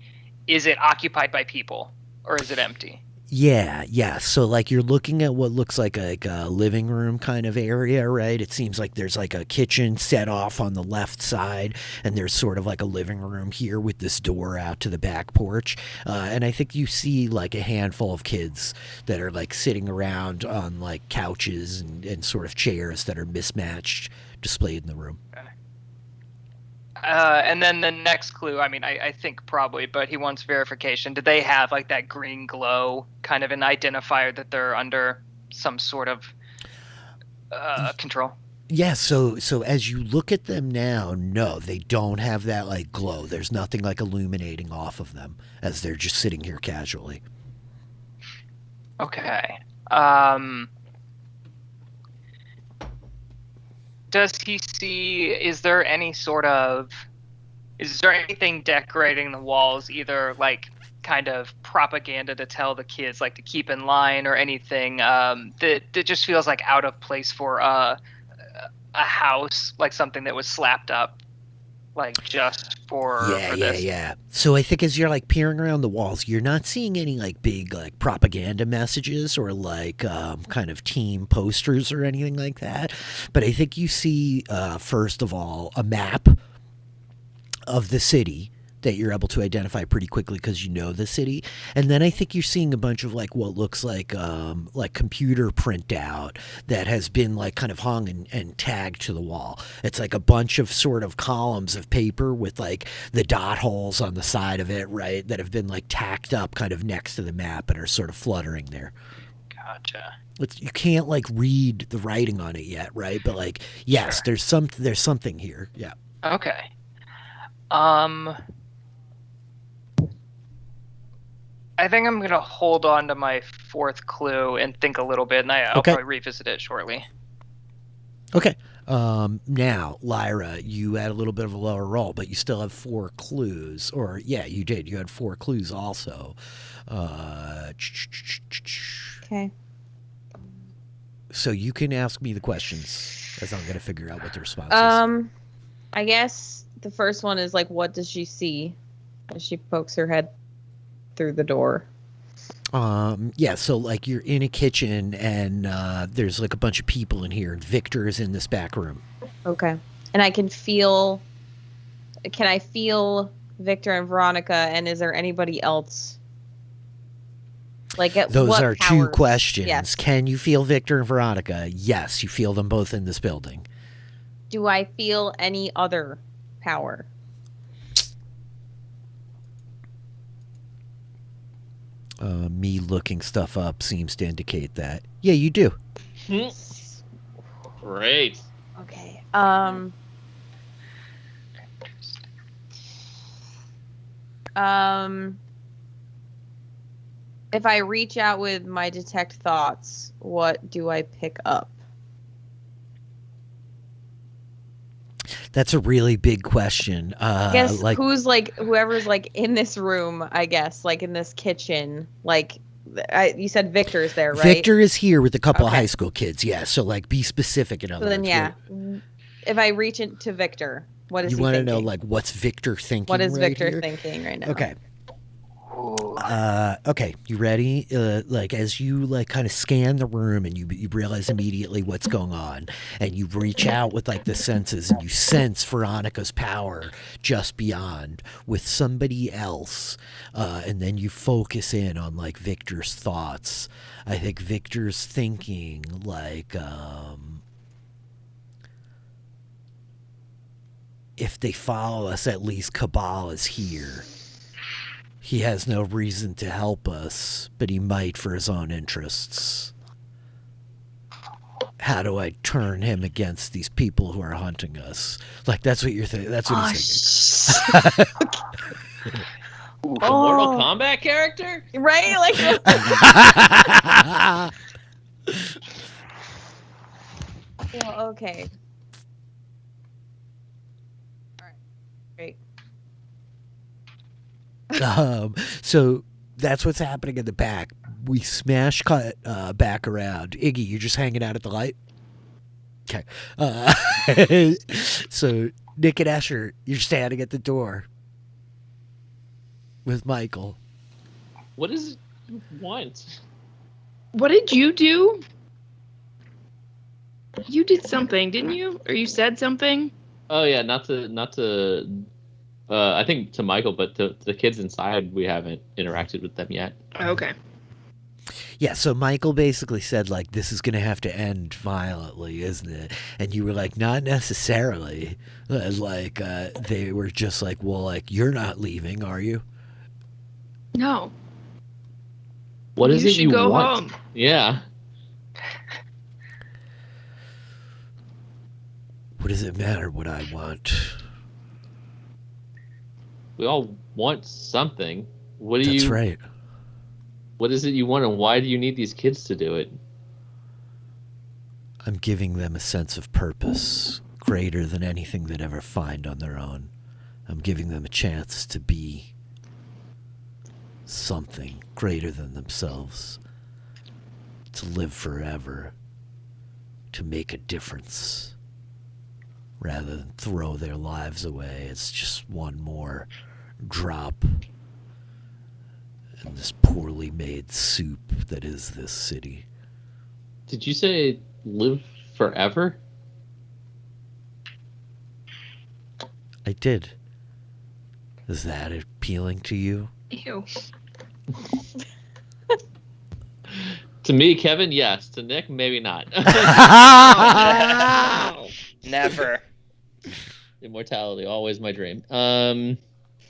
is it occupied by people or is it empty? Yeah. So, like, you're looking at what looks like a living room kind of area, right? It seems like there's like a kitchen set off on the left side, and there's sort of like a living room here with this door out to the back porch. And I think you see like a handful of kids that are like sitting around on like couches and sort of chairs that are mismatched, displayed in the room. And then the next clue, I mean, I think probably, but he wants verification. Do they have like that green glow, kind of an identifier that they're under some sort of control? Yeah, so as you look at them now, no, they don't have that like glow. There's nothing like illuminating off of them as they're just sitting here casually. Okay. Does he see, is there anything decorating the walls, either like kind of propaganda to tell the kids like to keep in line or anything that just feels like out of place for a house, like something that was slapped up like just for this? Yeah. So I think as you're like peering around the walls, you're not seeing any like big like propaganda messages or like kind of team posters or anything like that. But I think you see first of all a map of the city that you're able to identify pretty quickly because you know the city. And then I think you're seeing a bunch of like what looks like computer printout that has been like kind of hung and tagged to the wall. It's like a bunch of sort of columns of paper with like the dot holes on the side of it, right, that have been like tacked up kind of next to the map and are sort of fluttering there. Gotcha. You can't like read the writing on it yet, right? But like, yes, Sure. there's something here. Yeah. Okay. I think I'm gonna hold on to my 4th clue and think a little bit, and I'll Okay. probably revisit it shortly. Okay. Now, Lyra, you had a little bit of a lower roll, but you still have 4 clues. Or, yeah, you did. You had 4 clues also. Okay. So you can ask me the questions as I'm going to figure out what the response is. I guess the first one is like, what does she see as she pokes her head through the door? Yeah, so like you're in a kitchen and there's like a bunch of people in here and Victor is in this back room. Okay. And I can feel. Can I feel Victor and Veronica? And is there anybody else? Like at Those what are powers? two questions. Yes. Can you feel Victor and Veronica? Yes, you feel them both in this building. Do I feel any other power? Me looking stuff up seems to indicate that. Yeah, you do. Great. Okay. If I reach out with my detect thoughts, what do I pick up? That's a really big question. I guess who's like whoever's like in this room, I guess, like in this kitchen, like you said Victor's there, right? Victor is here with a couple of Okay. high school kids. Yeah, so like be specific in other So then words. yeah. If I reach into Victor, what is You he want to thinking? know like what's Victor thinking? What is right Victor here? thinking right now? Okay. Okay, you ready? Like as you like kind of scan the room and you realize immediately what's going on, and you reach out with like the senses and you sense Veronica's power just beyond with somebody else, and then you focus in on like Victor's thoughts. I think Victor's thinking like if they follow us, at least Cabal is here. He has no reason to help us, but he might for his own interests. How do I turn him against these people who are hunting us? Like that's what you're thinking. That's what he's thinking. A Mortal Kombat character? Right? Like well, okay. All right. Great. So that's what's happening in the back. We smash cut back around. Iggy, you're just hanging out at the light? Okay. So Nick and Escher, you're standing at the door with Michael. What is it you want? What did you do? You did something, didn't you? Or you said something? Oh yeah, not to. I think to Michael, but to the kids inside, we haven't interacted with them yet. Okay. Yeah, so Michael basically said, like, this is going to have to end violently, isn't it? And you were like, not necessarily. Like, they were just like, well, like, you're not leaving, are you? No. What is You it should you go want? home. Yeah. What does it matter what I want? We all want something. What do That's you? right. What is it you want, and why do you need these kids to do it? I'm giving them a sense of purpose greater than anything they'd ever find on their own. I'm giving them a chance to be something greater than themselves, to live forever, to make a difference, rather than throw their lives away. It's just one more drop in this poorly made soup that is this city. Did you say live forever? I did. Is that appealing to you? Ew. To me, Kevin, yes. To Nick, maybe not. No. Never. Immortality, always my dream. Oh,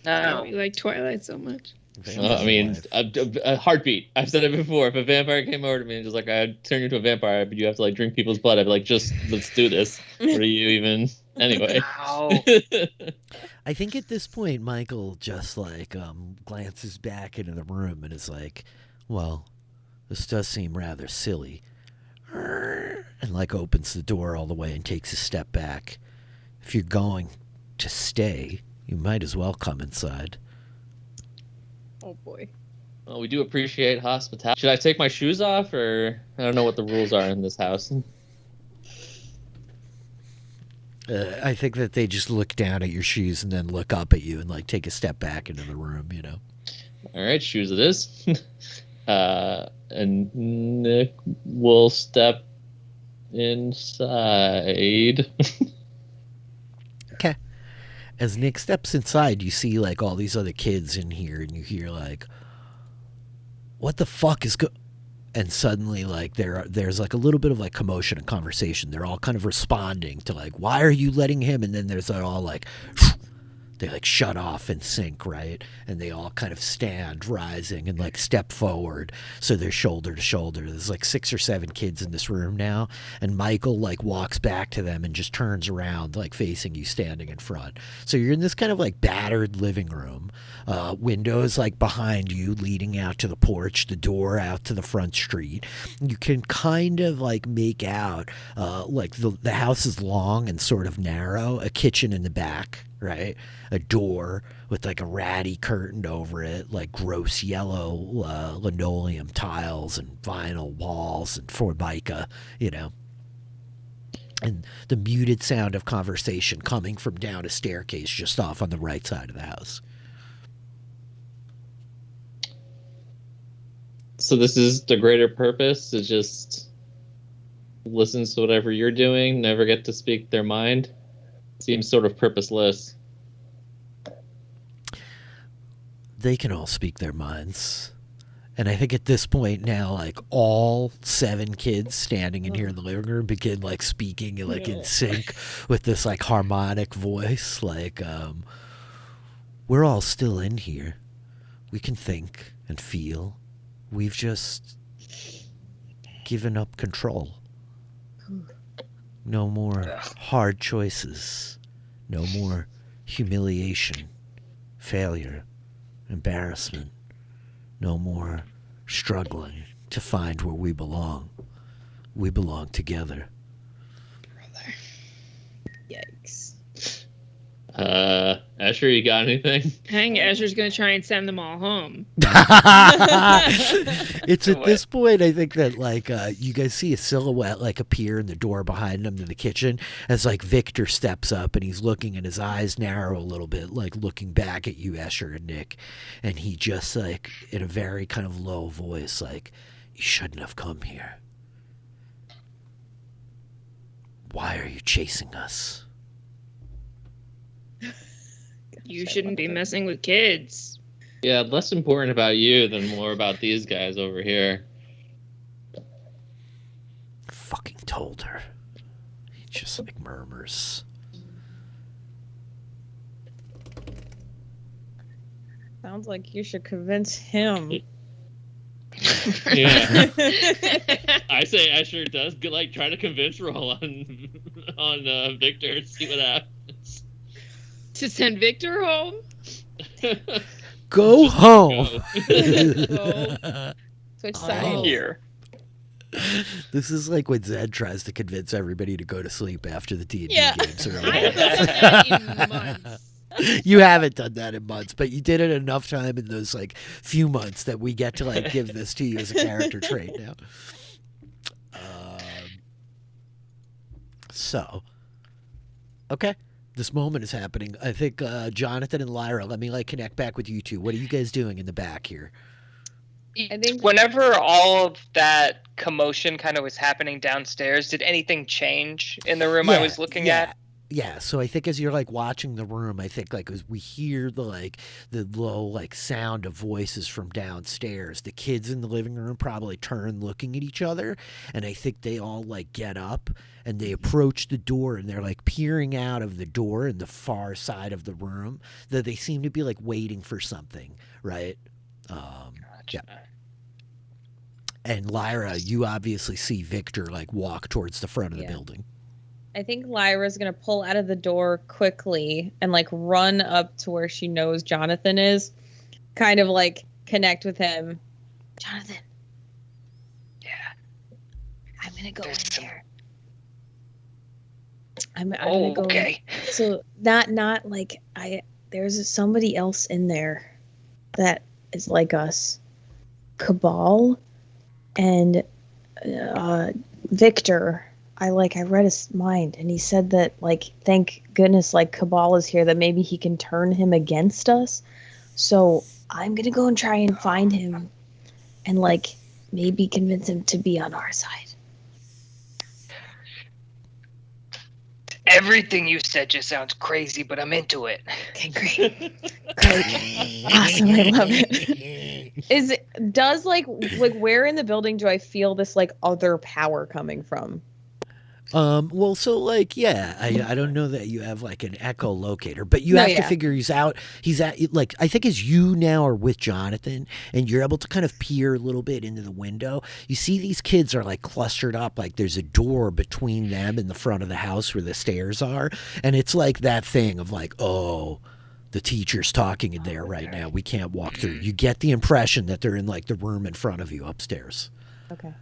No. you like Twilight so much. I mean, a heartbeat. I've said it before. If a vampire came over to me and just like, I'd turn you into a vampire, but you have to like drink people's blood, I'd be like, just let's do this. What are you even? Anyway. Ow. I think at this point, Michael just like glances back into the room and is like, well, this does seem rather silly. And like opens the door all the way and takes a step back. If you're going to stay, you might as well come inside. Oh boy. Well, we do appreciate hospitality. Should I take my shoes off, or I don't know what the rules are in this house? I think that they just look down at your shoes and then look up at you and like take a step back into the room, you know. All right, shoes it is. And Nick will step inside. Okay. As Nick steps inside, you see like all these other kids in here, and you hear like, "What the fuck is go?" And suddenly, like there's like a little bit of like commotion and conversation. They're all kind of responding to like, "Why are you letting him?" And then there's all like, they like shut off and sync, right? And they all kind of stand rising and like step forward, so they're shoulder to shoulder. There's like 6 or 7 kids in this room now, and Michael like walks back to them and just turns around like facing you, standing in front. So you're in this kind of like battered living room, windows like behind you leading out to the porch, the door out to the front street. You can kind of like make out like the house is long and sort of narrow, a kitchen in the back, right? A door with like a ratty curtain over it, like gross yellow linoleum tiles and vinyl walls and formica, you know. And the muted sound of conversation coming from down a staircase just off on the right side of the house. So this is the greater purpose, to just listen to whatever you're doing, never get to speak their mind. Seems sort of purposeless. They can all speak their minds. And I think at this point now, like all 7 kids standing in here in the living room begin like speaking like in sync with this like harmonic voice. Like, we're all still in here. We can think and feel. We've just given up control. No more hard choices. No more humiliation, failure, embarrassment. No more struggling to find where we belong. We belong together. Brother. Yikes. Asher, you got anything? I think Asher's gonna try and send them all home. It's at this point, I think that like you guys see a silhouette like appear in the door behind them to the kitchen as like Victor steps up, and he's looking and his eyes narrow a little bit, like looking back at you, Asher and Nick, and he just like in a very kind of low voice, like, "You shouldn't have come here. Why are you chasing us?" You shouldn't be messing with kids. Yeah, less important about you than more about these guys over here. Fucking told her. He just like murmurs. Sounds like you should convince him. Yeah. I say Asher does good, like try to convince roll on Victor, see what happens. To send Victor home? Go home. Switch I'm sides. here. This is like when Zed tries to convince everybody to go to sleep after the D&D Yeah. games are I over. haven't done that in months. You haven't done that in months, but you did it enough time in those like few months that we get to like give this to you as a character trait now. So, okay, this moment is happening. I think Jonathan and Lyra, let me like connect back with you two. What are you guys doing in the back here? I think Whenever all of that commotion kind of was happening downstairs, did anything change in the room I was looking at? Yeah, so I think as you're like watching the room, I think like as we hear the low like sound of voices from downstairs, the kids in the living room probably turn looking at each other, and I think they all like get up and they approach the door, and they're like peering out of the door in the far side of the room, that they seem to be like waiting for something, right? Yeah. And Lyra, you obviously see Victor like walk towards the front of the building. I think Lyra's gonna pull out of the door quickly and like run up to where she knows Jonathan is, kind of like connect with him. Jonathan. Yeah. I'm gonna go There's in some- there. I'm gonna go. okay. So not like there's somebody else in there that is like us. Cabal and Victor. I read his mind, and he said that like thank goodness like Cabal is here, that maybe he can turn him against us. So I'm gonna go and try and find him and like maybe convince him to be on our side. Everything you said just sounds crazy, but I'm into it. Okay, great. Awesome, I love it. Does like where in the building do I feel this like other power coming from? Well, so like, yeah, I don't know that you have like an echolocator, but you No, have to yeah. figure he's out. He's at like, I think as you now are with Jonathan and you're able to kind of peer a little bit into the window, you see these kids are like clustered up, like there's a door between them and the front of the house where the stairs are. And it's like that thing of like, oh, the teacher's talking in there right now. We can't walk through. You get the impression that they're in like the room in front of you upstairs. Okay.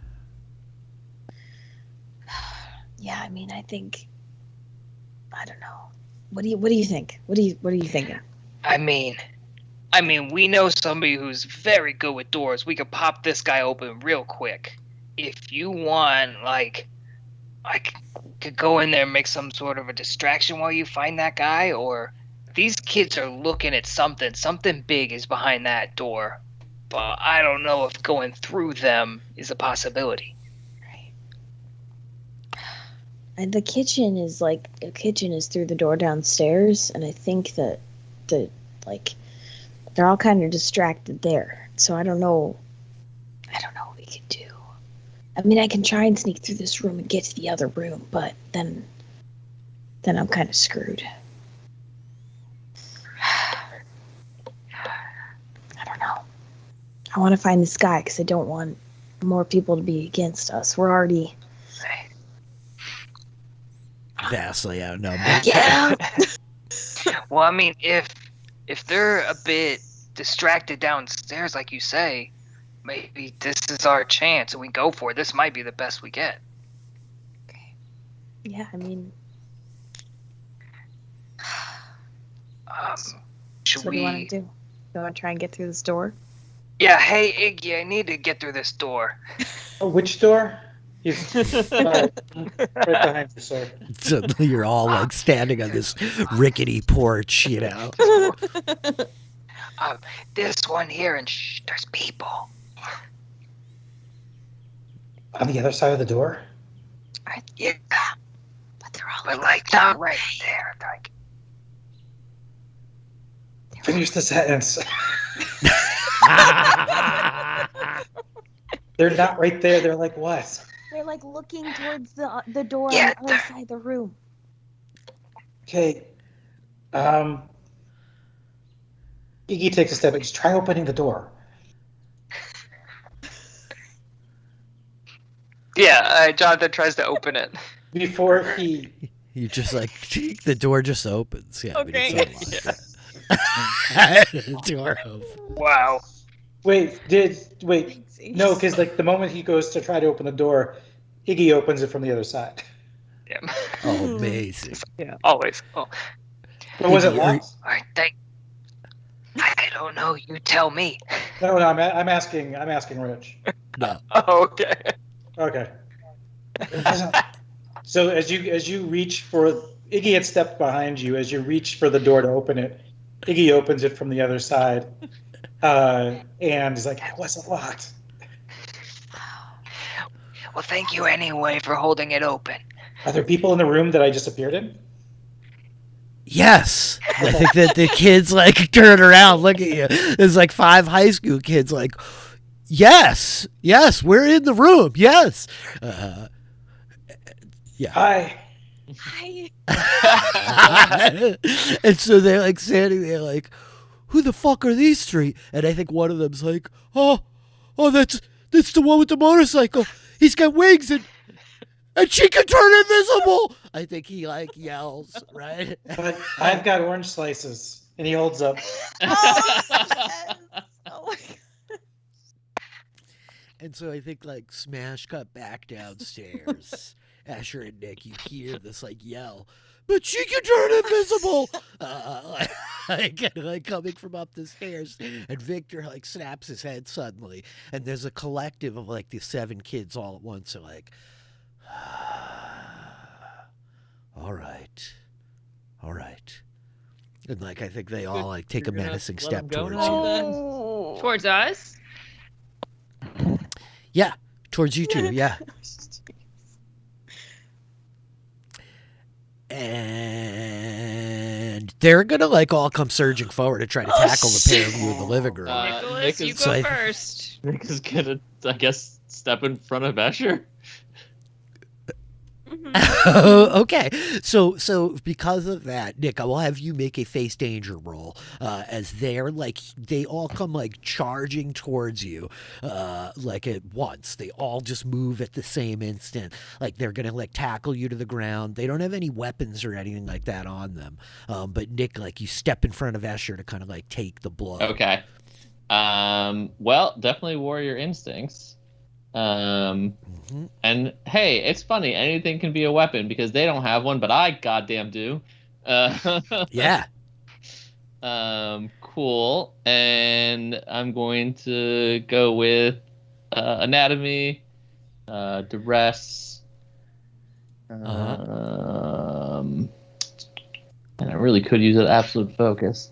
Yeah, I mean, I think I don't know. What do you think? What are you thinking? I mean, we know somebody who's very good with doors. We could pop this guy open real quick. If you want, like, I could go in there and make some sort of a distraction while you find that guy, or these kids are looking at something. Something big is behind that door. But I don't know if going through them is a possibility. And the kitchen is through the door downstairs, and I think that they're all kind of distracted there. So I don't know what we could do. I mean, I can try and sneak through this room and get to the other room, but then I'm kind of screwed. I don't know. I want to find this guy because I don't want more people to be against us. We're already Vastly outnumbered. yeah. Well, I mean, if they're a bit distracted downstairs, like you say, maybe this is our chance and we go for it. This might be the best we get. Yeah, I mean, Should what do we? you want to do? You want to try and get through this door? Yeah, hey Iggy, I need to get through this door. Oh, which door? He's right behind you, sir. Suddenly you're all like standing on this rickety porch, you know. This one here, and shh, there's people. On the other side of the door? Yeah, But they're all but like not right there. Like, Finish the sentence. They're not right there. They're like what? they're like looking towards the door Yeah, on the other side of the room. Okay. Iggy takes a step and just try opening the door. yeah, Jonathan tries to open it. Before he You just like the door just opens. Yeah, Okay. I mean, it's unlocked. The door opens. Wow. wait, no, because like the moment he goes to try to open the door, Iggy opens it from the other side. Yeah. Oh, amazing. Always. Oh. But was it Iggy, are locked? All right, I don't know. You tell me. No, I'm asking Rich. No. Oh, okay. Okay. So as you reach for Iggy had stepped behind you. As you reach for the door to open it, Iggy opens it from the other side, and is like, "It wasn't locked." Well, thank you anyway for holding it open. Are there people in the room that I just appeared in? Yes. I think that the kids like turn around, look at you. There's like 5 high school kids like, yes, we're in the room. Yes. Yeah. Hi. And so they're like standing there like, who the fuck are these 3? And I think one of them's like, oh, that's the one with the motorcycle. He's got wings and she can turn invisible. I think he like yells, right? But I've got orange slices, and he holds up. Oh, yes. Oh my God. And so I think like smash cut back downstairs. Asher and Nick, you hear this like yell, but she can turn invisible. Like coming from up the stairs, and Victor like snaps his head suddenly, and there's a collective of like the 7 kids all at once. Are like, all right, and like I think they all like take a You're gonna menacing let step him go towards now? you. Towards us? Yeah, towards you two. Yeah. And they're gonna like all come surging forward and try to tackle the pair of you in the living room. Nicholas, you Nick go is- first. Nick is gonna, I guess, step in front of Escher. Okay, so because of that, Nick, I will have you make a face danger roll as they all come like charging towards you, like at once. They all just move at the same instant, like they're gonna like tackle you to the ground. They don't have any weapons or anything like that on them, but Nick, like you step in front of Escher to kind of like take the blow. Okay. Well, definitely warrior instincts. And hey, it's funny. Anything can be a weapon because they don't have one, but I goddamn do. Yeah. Cool. And I'm going to go with anatomy, duress. And I really could use an absolute focus.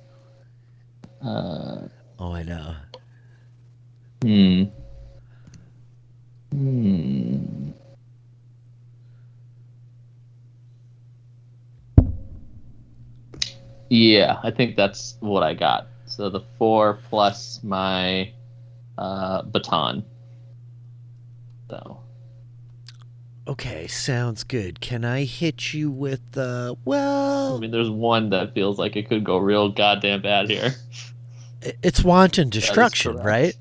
Oh, I know. Yeah, I think that's what I got. So the 4 plus my baton. So. Okay, sounds good. Can I hit you with I well, mean, there's one that feels like it could go real goddamn bad here. it's wanton That is destruction, correct. right?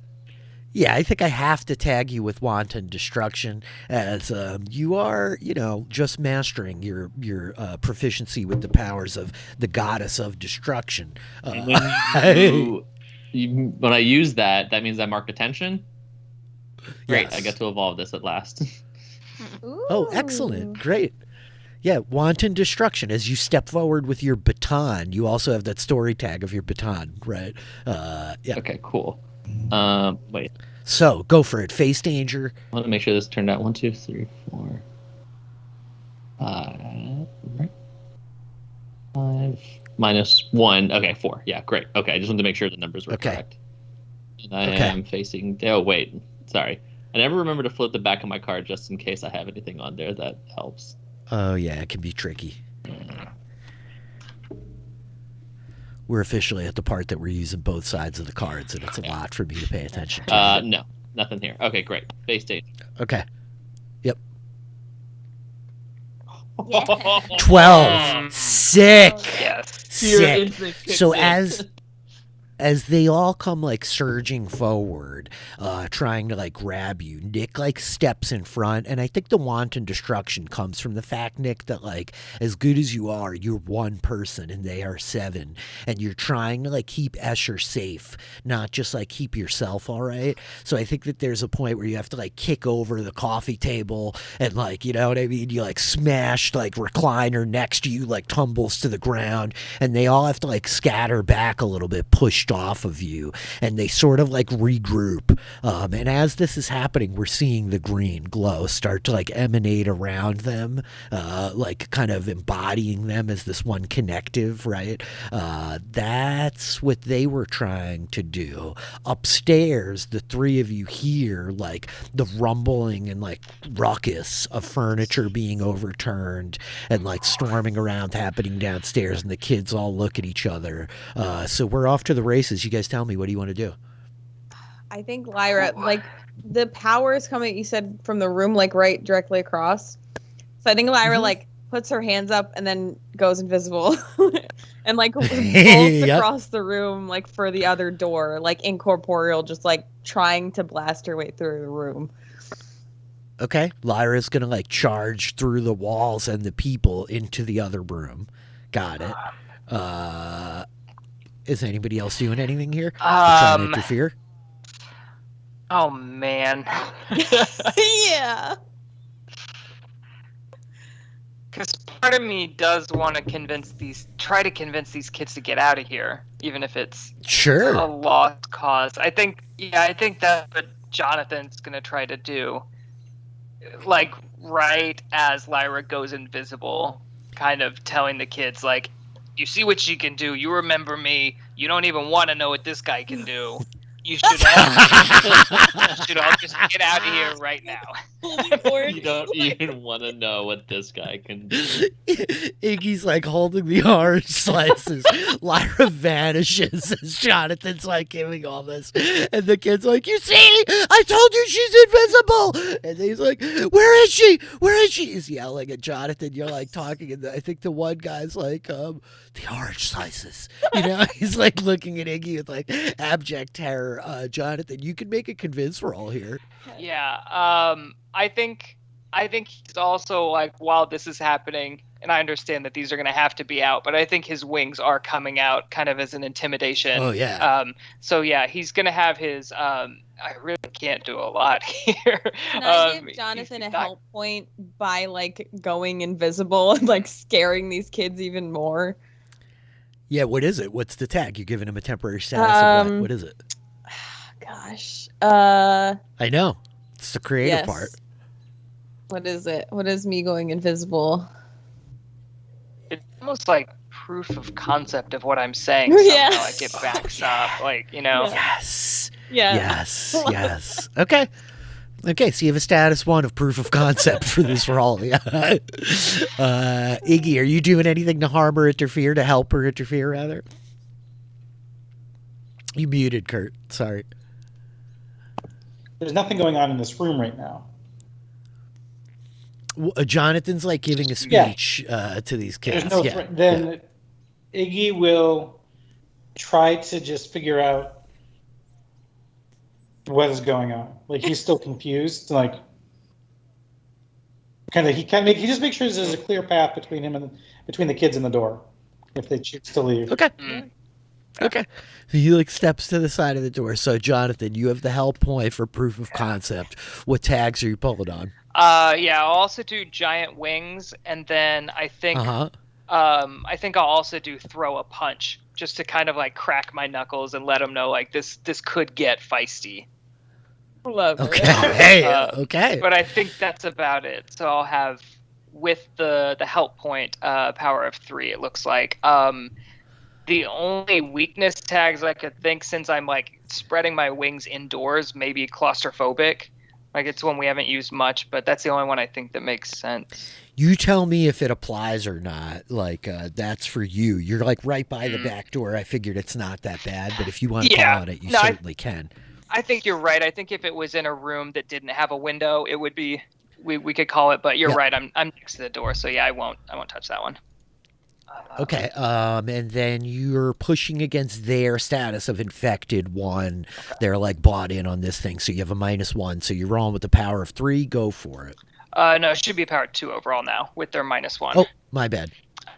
Yeah, I think I have to tag you with wanton destruction as you are, just mastering your proficiency with the powers of the goddess of destruction. And when when I use that, that means I mark attention. Great, Yes. I get to evolve this at last. Oh, excellent. Great. Yeah, wanton destruction. As you step forward with your baton, you also have that story tag of your baton, right? Yeah. Okay, cool. Wait, So go for it. Face danger. I want to make sure this turned out. 1, 2, 3, 4, 5. Right? 5 minus 1. Okay, 4. Yeah, great. Okay, I just wanted to make sure the numbers were Okay. correct. And I Okay. am facing. Oh wait, sorry. I never remember to flip the back of my card just in case I have anything on there that helps. Oh, yeah, it can be tricky. We're officially at the part that we're using both sides of the cards, and it's a lot for me to pay attention to. No, nothing here. Okay, great. Face stage. Okay. Yep. Yeah. 12. Sick. Yes. Sick. So as they all come like surging forward, trying to like grab you, Nick like steps in front, and I think the wanton destruction comes from the fact, Nick, that like as good as you are, you're one person and they are 7, and you're trying to like keep Escher safe, not just like keep yourself all right. So I think that there's a point where you have to like kick over the coffee table and like, you know what I mean? You like smash like recliner next to you like tumbles to the ground, and they all have to like scatter back a little bit, pushed off of you, and they sort of like regroup. And as this is happening, we're seeing the green glow start to like emanate around them, like kind of embodying them as this one connective, right? That's what they were trying to do. Upstairs, the 3 of you hear like the rumbling and like ruckus of furniture being overturned and like storming around happening downstairs, and the kids all look at each other. So we're off to the races. You guys tell me, what do you want to do? I think Lyra, like the power is coming, you said, from the room, like right directly across. So I think Lyra like puts her hands up and then goes invisible and like bolts Yep. across the room, like for the other door, like incorporeal, just like trying to blast her way through the room. Okay, Lyra's gonna like charge through the walls and the people into the other room. Got it. Is anybody else doing anything here? Trying to interfere? Oh man. Yeah. Because part of me does want to try to convince these kids to get out of here, even if it's Sure. a lost cause. I think that's what Jonathan's gonna try to do. Like right as Lyra goes invisible, kind of telling the kids like, "You see what she can do. You remember me. You don't even want to know what this guy can do." You should all just get out of here right now. You don't even want to know what this guy can do. Iggy's like holding the orange slices. Lyra vanishes as Jonathan's like giving all this. And the kid's like, you see, I told you she's invisible. And he's like, where is she? Where is she? He's yelling at Jonathan. You're like talking. And I think the one guy's like, the orange slices. You know, he's like looking at Iggy with like abject terror. Jonathan, you can make a convince roll here. Yeah. I think he's also like, while this is happening, and I understand that these are going to have to be out, but I think his wings are coming out kind of as an intimidation. Oh, yeah. So yeah, he's going to have his. I really can't do a lot here. Can I give Jonathan a help point by like going invisible and like scaring these kids even more? Yeah, what is it? What's the tag? You're giving him a temporary status of what? What is it? Gosh. I know. It's the creative part. What is it? What is me going invisible? It's almost like proof of concept of what I'm saying. Somehow Yes. like it backs up, like, you know. Yes. Yeah. Yes. Okay. Okay, so you have a status 1 of proof of concept for this role. Yeah. Iggy, are you doing anything to harm or interfere, to help or interfere, rather? You muted, Kurt. Sorry. There's nothing going on in this room right now. Jonathan's like giving a speech to these kids. There's no then Iggy will try to just figure out what is going on. Like, he's still confused. Like, he just makes sure there's a clear path between him and between the kids and the door if they choose to leave. Okay. Okay. So he like steps to the side of the door. So Jonathan, you have the help point for proof of concept. What tags are you pulling on? Yeah, I'll also do giant wings, and then I think I think I'll also do throw a punch, just to kind of like crack my knuckles and let them know like this could get feisty. Love it. Okay. Okay. But I think that's about it. So I'll have, with the help point, power of 3. It looks like. The only weakness tags I could think, since I'm like spreading my wings indoors, maybe claustrophobic. Like, it's one we haven't used much, but that's the only one I think that makes sense. You tell me if it applies or not. Like, that's for you. You're like right by the back door. I figured it's not that bad, but if you want to call on it, you certainly can. I think you're right. I think if it was in a room that didn't have a window, it would be, we could call it, but you're right. I'm next to the door, so yeah, I won't touch that one. Okay, and then you're pushing against their status of infected 1. Okay. They're like bought in on this thing, so you have a -1. So you're rolling with the power of 3. Go for it. No, it should be a power of 2 overall now with their -1. Oh, my bad.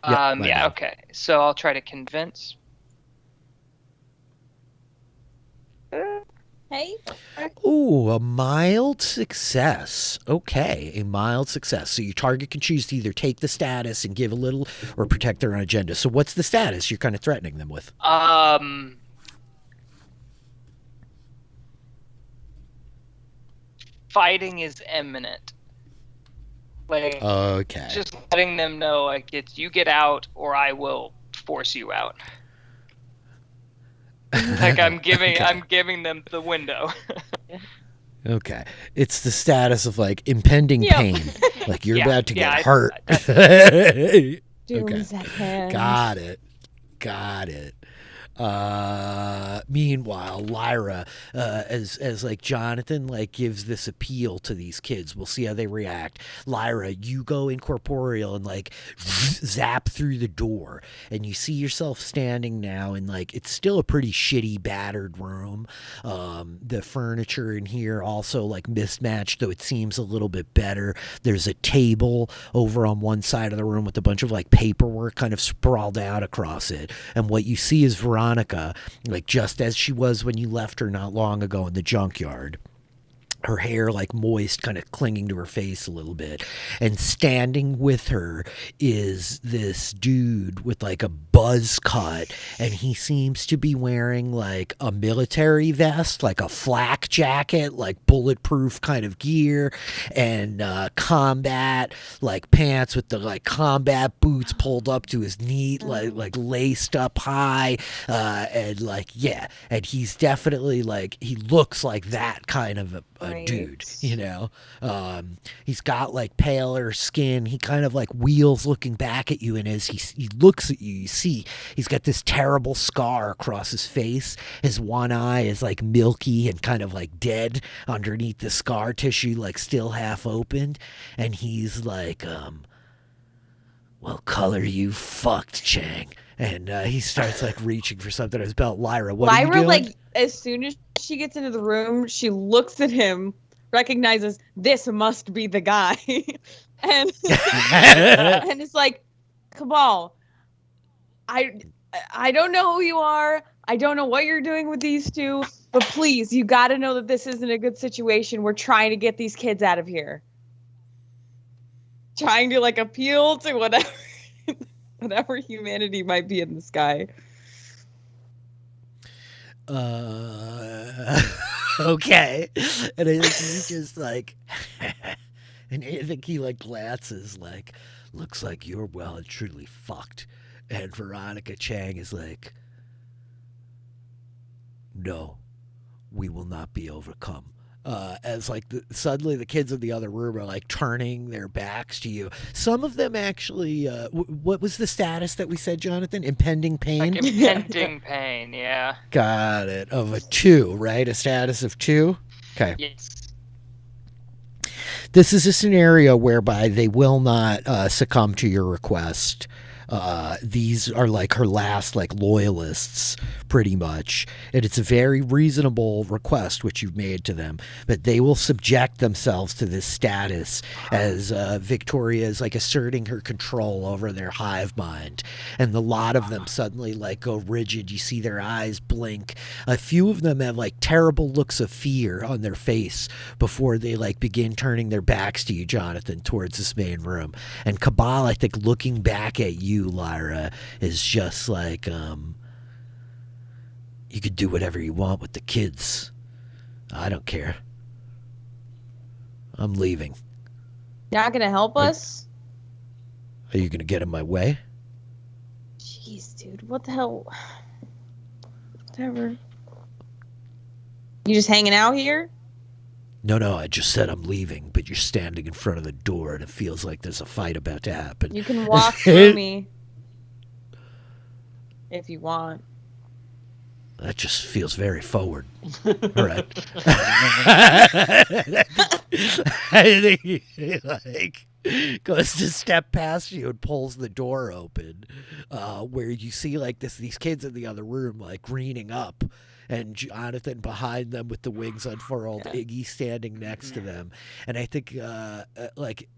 My bad. Okay. So I'll try to convince. Hey. Ooh, a mild success. Okay, a mild success. So your target can choose to either take the status and give a little or protect their own agenda. So what's the status you're kind of threatening them with? Fighting is imminent. Like, okay. Just letting them know, like, it's you get out or I will force you out. Like, I'm giving them the window. Okay. It's the status of like impending pain. Like you're about to get hurt. Doom's at hand. Got it. Meanwhile, Lyra, as like Jonathan like gives this appeal to these kids, we'll see how they react. Lyra, you go incorporeal and like zap through the door, and you see yourself standing now in like, it's still a pretty shitty, battered room. The furniture in here also like mismatched, though it seems a little bit better. There's a table over on one side of the room with a bunch of like paperwork kind of sprawled out across it, and what you see is Veronica, like just as she was when you left her not long ago in the junkyard. Her hair like moist, kind of clinging to her face a little bit. And standing with her is this dude with like a buzz cut, and he seems to be wearing like a military vest, like a flak jacket, like bulletproof kind of gear, and combat like pants with the like combat boots pulled up to his knee, like laced up high, and like yeah, and he's definitely like he looks like that kind of a Right. dude, you know. He's got like paler skin. He kind of like wheels looking back at you, and as he looks at you, you see he's got this terrible scar across his face. His one eye is like milky and kind of like dead underneath the scar tissue, like still half opened, and he's like, well, color you fucked, Chang. And he starts like reaching for something in his belt. Lyra, what are you Lyra, doing? like, as soon as she gets into the room, she looks at him, recognizes this must be the guy, and and it's like, Cabal, I don't know who you are. I don't know what you're doing with these two, but please, you got to know that this isn't a good situation. We're trying to get these kids out of here. Trying to like appeal to whatever humanity might be in the sky. Okay. And I think he just like, and I think he like glances like, looks like you're well and truly fucked. And Veronica Chang is like, no, we will not be overcome. As like suddenly the kids in the other room are like turning their backs to you. Some of them actually, what was the status that we said, Jonathan? Impending pain? Like impending pain, yeah. Got it. Of a 2, right? A status of 2? Okay. Yes. This is a scenario whereby they will not succumb to your request. These are like her last like loyalists, pretty much, and it's a very reasonable request which you've made to them, but they will subject themselves to this status as Victoria is like asserting her control over their hive mind, and a lot of them suddenly like go rigid. You see their eyes blink. A few of them have like terrible looks of fear on their face before they like begin turning their backs to you, Jonathan, towards this main room. And Cabal, I think, looking back at you, Lyra, is just like, you could do whatever you want with the kids. I don't care. I'm leaving. Not gonna help us? Are you gonna get in my way? Jeez, dude, what the hell? Whatever. You just hanging out here? No, I just said I'm leaving, but you're standing in front of the door and it feels like there's a fight about to happen. You can walk through me if you want. That just feels very forward. All right. I think he like goes to step past you and pulls the door open, where you see like these kids in the other room like greening up, and Jonathan behind them with the wings unfurled, Iggy standing next to them, and I think like.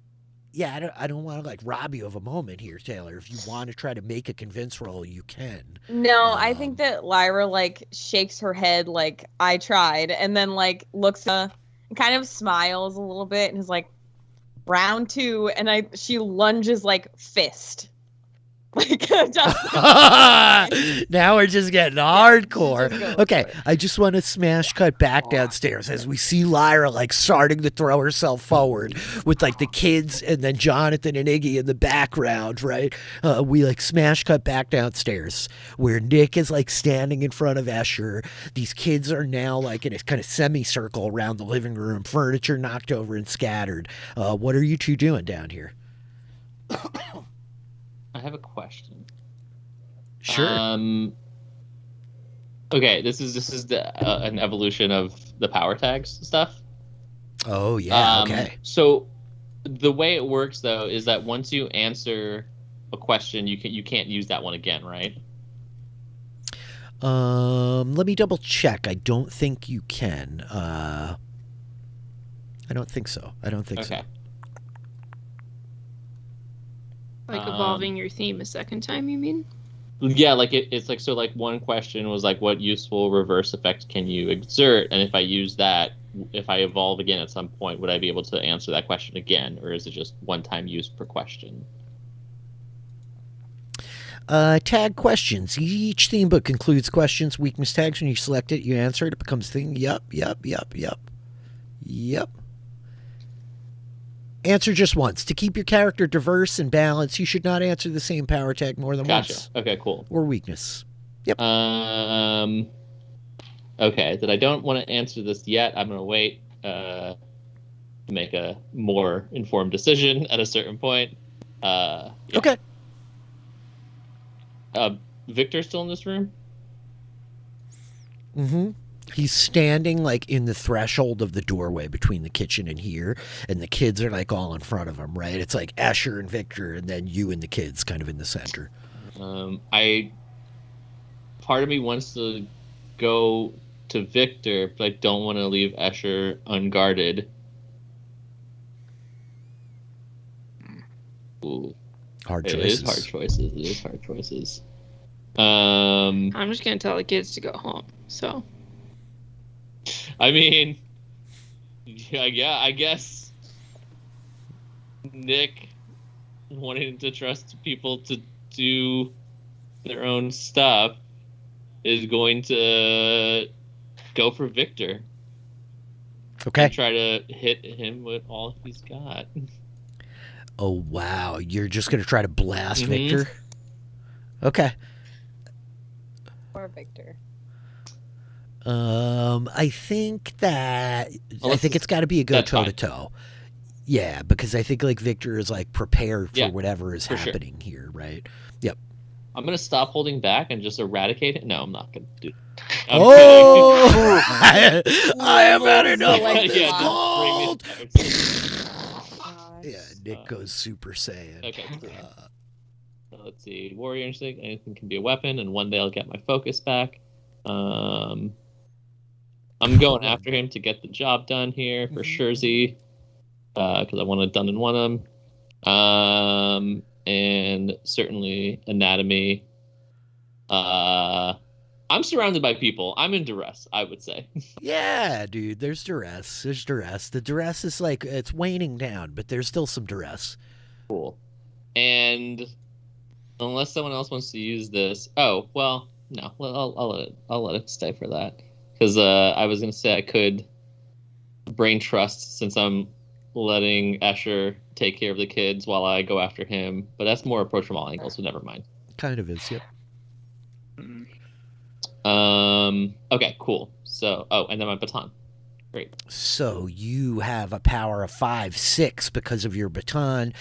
Yeah, I don't want to like rob you of a moment here, Taylor. If you want to try to make a convince roll, you can. No, I think that Lyra like shakes her head like I tried, and then like looks and kind of smiles a little bit and is like, round 2, and she lunges like fist. Like now we're just getting hardcore. Just Okay, I just want to smash cut back downstairs as we see Lyra like starting to throw herself forward with like the kids and then Jonathan and Iggy in the background, right? We like smash cut back downstairs where Nick is like standing in front of Escher. These kids are now like in a kind of semicircle around the living room, furniture knocked over and scattered. What are you two doing down here? I have a question. Sure. Okay, this is an evolution of the power tags stuff. Oh yeah. Okay. So the way it works though is that once you answer a question, you can't use that one again, right? Let me double check. I don't think you can. I don't think so. Okay. Like evolving your theme a second time, you mean? Yeah, like it's like, so like one question was like, what useful reverse effect can you exert? And if I use that, if I evolve again at some point, would I be able to answer that question again? Or is it just one time use per question? Tag questions. Each theme book includes questions, weakness tags. When you select it, you answer it. It becomes thing. Yep. Answer just once. To keep your character diverse and balanced, you should not answer the same power tag more than once. Okay, cool. Or weakness. Yep. Okay, that I don't want to answer this yet. I'm going to wait to make a more informed decision at a certain point. Yeah. Okay. Victor's still in this room? Mm-hmm. He's standing like in the threshold of the doorway between the kitchen and here, and the kids are like all in front of him, right? It's like Escher and Victor, and then you and the kids kind of in the center. Part of me wants to go to Victor, but I don't want to leave Escher unguarded. Ooh. Hard choices. It is hard choices. I'm just gonna tell the kids to go home. So. I mean, yeah, I guess Nick wanting to trust people to do their own stuff is going to go for Victor. Okay. And try to hit him with all he's got. Oh, wow. You're just going to try to blast Victor? Okay. Or Victor. I think it's got to be a go toe to toe. Yeah, because I think like Victor is like prepared for whatever is happening here, right? Yep. I'm gonna stop holding back and just eradicate it. No, I'm not gonna do. I have had enough of this cold. Yeah, Nick goes Super Saiyan. Okay. Let's see. Warrior instinct. Anything can be a weapon, and one day I'll get my focus back. I'm going after him to get the job done here for Shurzy, because I want to done and want him. And certainly anatomy. I'm surrounded by people. I'm in duress, I would say. Yeah, dude, there's duress. The duress is like, it's waning down, but there's still some duress. Cool. And unless someone else wants to use this, no, I'll let it stay for that. Because I was going to say I could brain trust since I'm letting Escher take care of the kids while I go after him. But that's more approach from all angles, so never mind. Kind of is, yep. Okay, cool. So, and then my baton. Great. So you have a power of 5-6 because of your baton.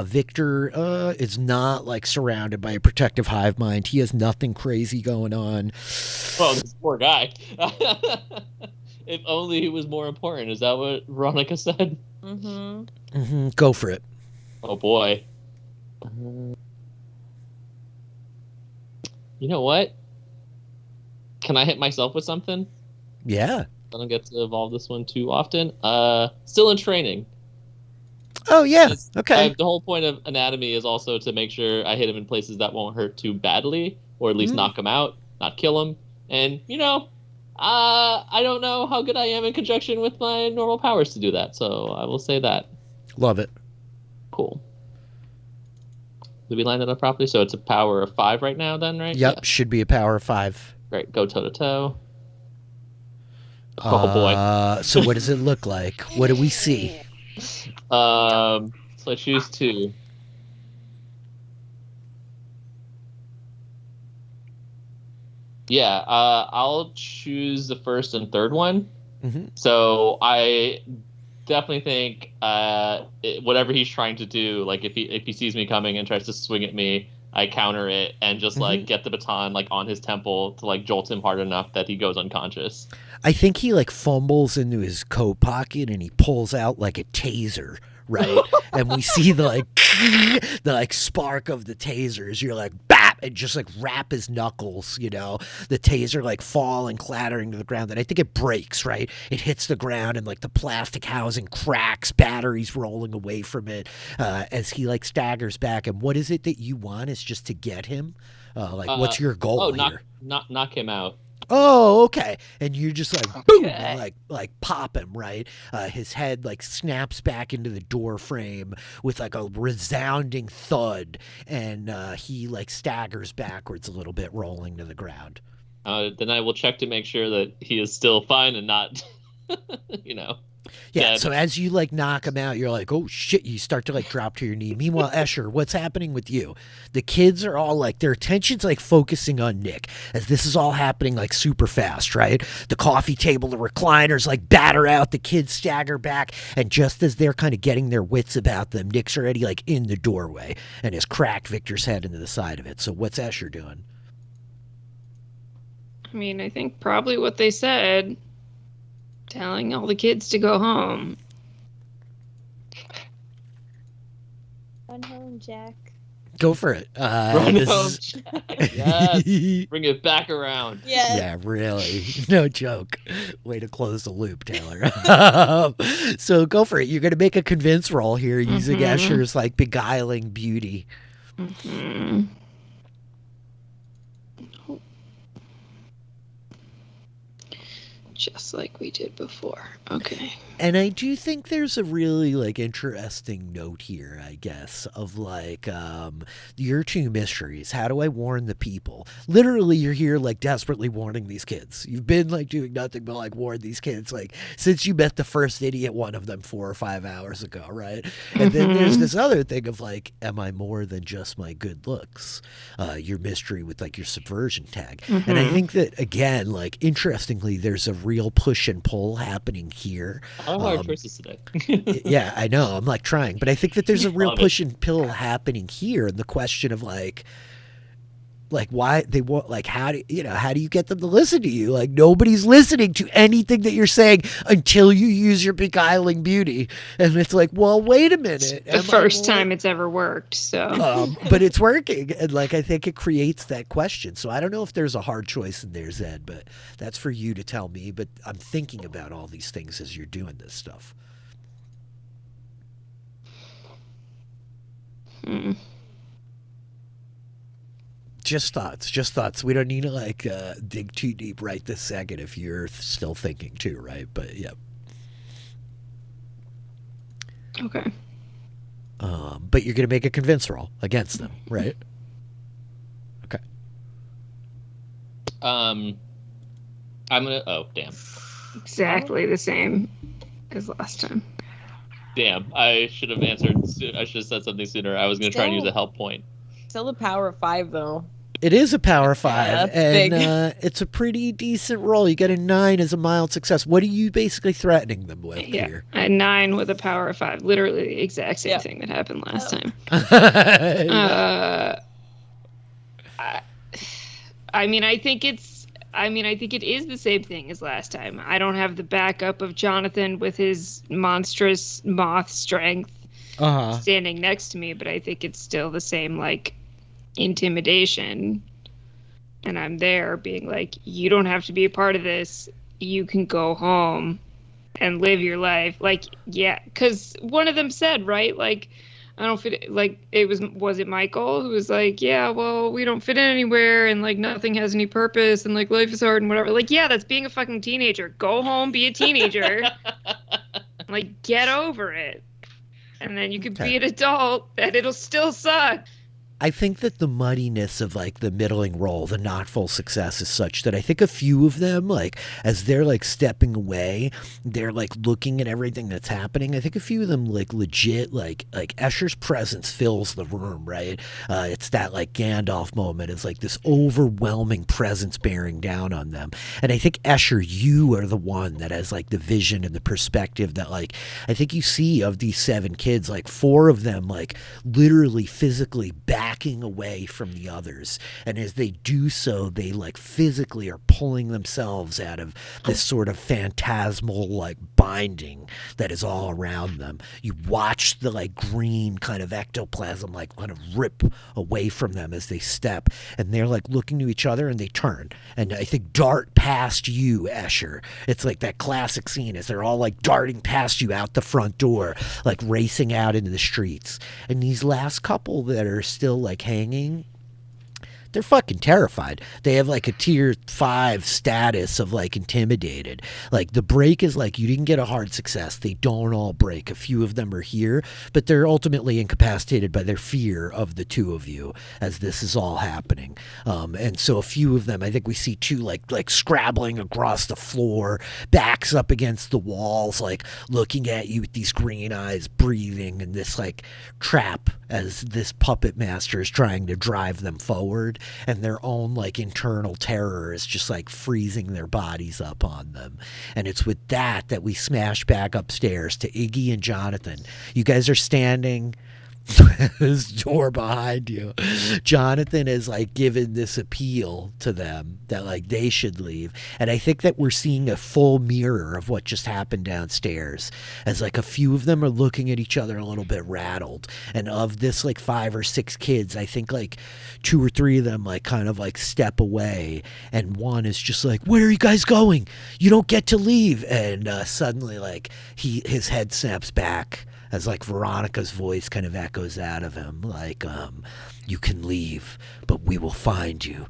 Victor is not like surrounded by a protective hive mind. He has nothing crazy going on. Well, this poor guy. If only he was more important. Is that what Veronica said? Go for it. Oh boy. You know what? Can I hit myself with something? Yeah. I don't get to evolve this one too often. Still in training. Oh, yeah. Okay. The whole point of anatomy is also to make sure I hit him in places that won't hurt too badly, or at least knock him out, not kill him. And, I don't know how good I am in conjunction with my normal powers to do that, so I will say that. Love it. Cool. Did we line that up properly? So it's a power of 5 right now then, right? Yep, Yeah. should be a power of 5. Great, go toe-to-toe. Oh, boy. So what does it look like? What do we see? So I choose 2. Yeah, I'll choose the first and third one. So I definitely think whatever he's trying to do, like if he sees me coming and tries to swing at me, I counter it and just like get the baton like on his temple to like jolt him hard enough that he goes unconscious. I think he like fumbles into his coat pocket and he pulls out like a taser, right? And we see the spark of the tasers. You're like bap and just like rap his knuckles, the taser like fall and clattering to the ground. And I think it breaks, right? It hits the ground and like the plastic housing cracks, batteries rolling away from it as he like staggers back. And what is it that you want is just to get him? What's your goal here? Knock him out. oh, okay. And you just like boom, Okay. and like pop him, right? His head like snaps back into the door frame with like a resounding thud, and he like staggers backwards a little bit, rolling to the ground. Then I will check to make sure that he is still fine and not, you know. Yeah, dead. so as you like knock him out, you're like, oh shit, you start to like drop to your knee. Meanwhile, Escher, what's happening with you? The kids are all like, their attention's like focusing on Nick as this is all happening like super fast, right? The coffee table, the recliners like batter out, the kids stagger back, and just as they're kind of getting their wits about them, Nick's already like in the doorway and has cracked Victor's head into the side of it. So what's Escher doing? I mean, I think probably what they said, telling all the kids to go home. Run home, Jack. Go for it. Run this home. is- Yes. Bring it back around. Yeah. Yeah, really. No joke. Way to close the loop, Taylor. So go for it. You're going to make a convince roll here using Escher's like beguiling beauty. Mm-hmm. Just like we did before. Okay. And I do think there's a really like interesting note here, I guess, of like your two mysteries. How do I warn the people? Literally, you're here like desperately warning these kids. You've been like doing nothing but like warn these kids like since you met the first idiot one of them 4 or 5 hours ago, right? And then there's this other thing of like, am I more than just my good looks? Your mystery with like your subversion tag. And I think that again, like interestingly, there's a real push and pull happening here. All hard choices today. Yeah, I know. I'm like trying, but I think that there's a real Love push and pull happening here, and the question of like why they want, like how do you get them to listen to you? Like nobody's listening to anything that you're saying until you use your beguiling beauty, and it's like, well, wait a minute. The first time it's ever worked, so. But it's working, and like I think it creates that question. So I don't know if there's a hard choice in there, Zed, but that's for you to tell me. But I'm thinking about all these things as you're doing this stuff. Just thoughts. We don't need to like dig too deep right this second if you're still thinking too, right? But yeah. Okay. But you're gonna make a convince roll against them, right? Okay. I'm gonna. Oh, damn. Exactly the same as last time. Damn. I should have answered. I should have said something sooner. I was gonna try and use a help point. Still a power of 5 though. It is a power 5, that's and big. it's a pretty decent roll. You get a 9 as a mild success. What are you basically threatening them with Yeah, here? a 9 with a power of 5. Literally the exact same thing that happened last time. I mean, I think it is the same thing as last time. I don't have the backup of Jonathan with his monstrous moth strength standing next to me, but I think it's still the same, like, intimidation. And I'm there being like, you don't have to be a part of this. You can go home and live your life. Like, yeah, because one of them said, right, like, I don't fit, like, was it Michael who was like, yeah, well, we don't fit in anywhere, and like nothing has any purpose, and like life is hard and whatever. Like, yeah, that's being a fucking teenager. Go home, be a teenager. Like, get over it. And then you could be an adult, and it'll still suck. I think that the muddiness of like the middling roll, the not full success is such that I think a few of them, like as they're like stepping away, they're like looking at everything that's happening. I think a few of them like legit, like Escher's presence fills the room, right? It's that like Gandalf moment. It's like this overwhelming presence bearing down on them. And I think Escher, you are the one that has like the vision and the perspective that like, I think you see of these 7 kids, like 4 of them, like literally physically backing away from the others, and as they do so, they like physically are pulling themselves out of this sort of phantasmal like binding that is all around them. You watch the like green kind of ectoplasm like kind of rip away from them as they step, and they're like looking to each other, and they turn and I think dart past you, Escher. It's like that classic scene as they're all like darting past you out the front door, like racing out into the streets. And these last couple that are still like hanging, they're fucking terrified. They have like a tier 5 status of like intimidated. Like the break is like you didn't get a hard success. They don't all break. A few of them are here, but they're ultimately incapacitated by their fear of the two of you as this is all happening. And so a few of them, I think we see two like scrabbling across the floor, backs up against the walls, like looking at you with these green eyes, breathing in this like trap as this puppet master is trying to drive them forward, and their own like internal terror is just like freezing their bodies up on them. And it's with that we smash back upstairs to Iggy and Jonathan. You guys are standing his door behind you. Jonathan has like given this appeal to them that like they should leave, and I think that we're seeing a full mirror of what just happened downstairs, as like a few of them are looking at each other a little bit rattled, and of this like 5 or 6 kids, I think like 2 or 3 of them like kind of like step away, and one is just like, where are you guys going? You don't get to leave. And suddenly like his head snaps back as like Veronica's voice kind of echoes out of him, like, you can leave, but we will find you.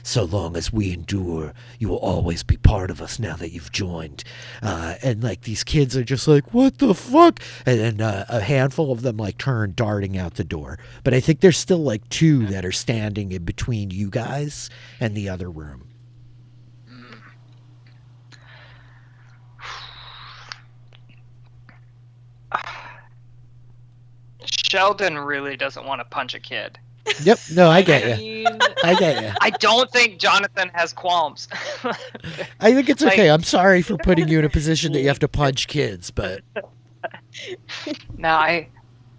So long as we endure, you will always be part of us now that you've joined. And like these kids are just like, what the fuck? And then a handful of them like turn darting out the door. But I think there's still like 2 that are standing in between you guys and the other room. Sheldon really doesn't want to punch a kid. Yep. No, I get you. I get you. I don't think Jonathan has qualms. I think it's okay. I'm sorry for putting you in a position that you have to punch kids, but no, I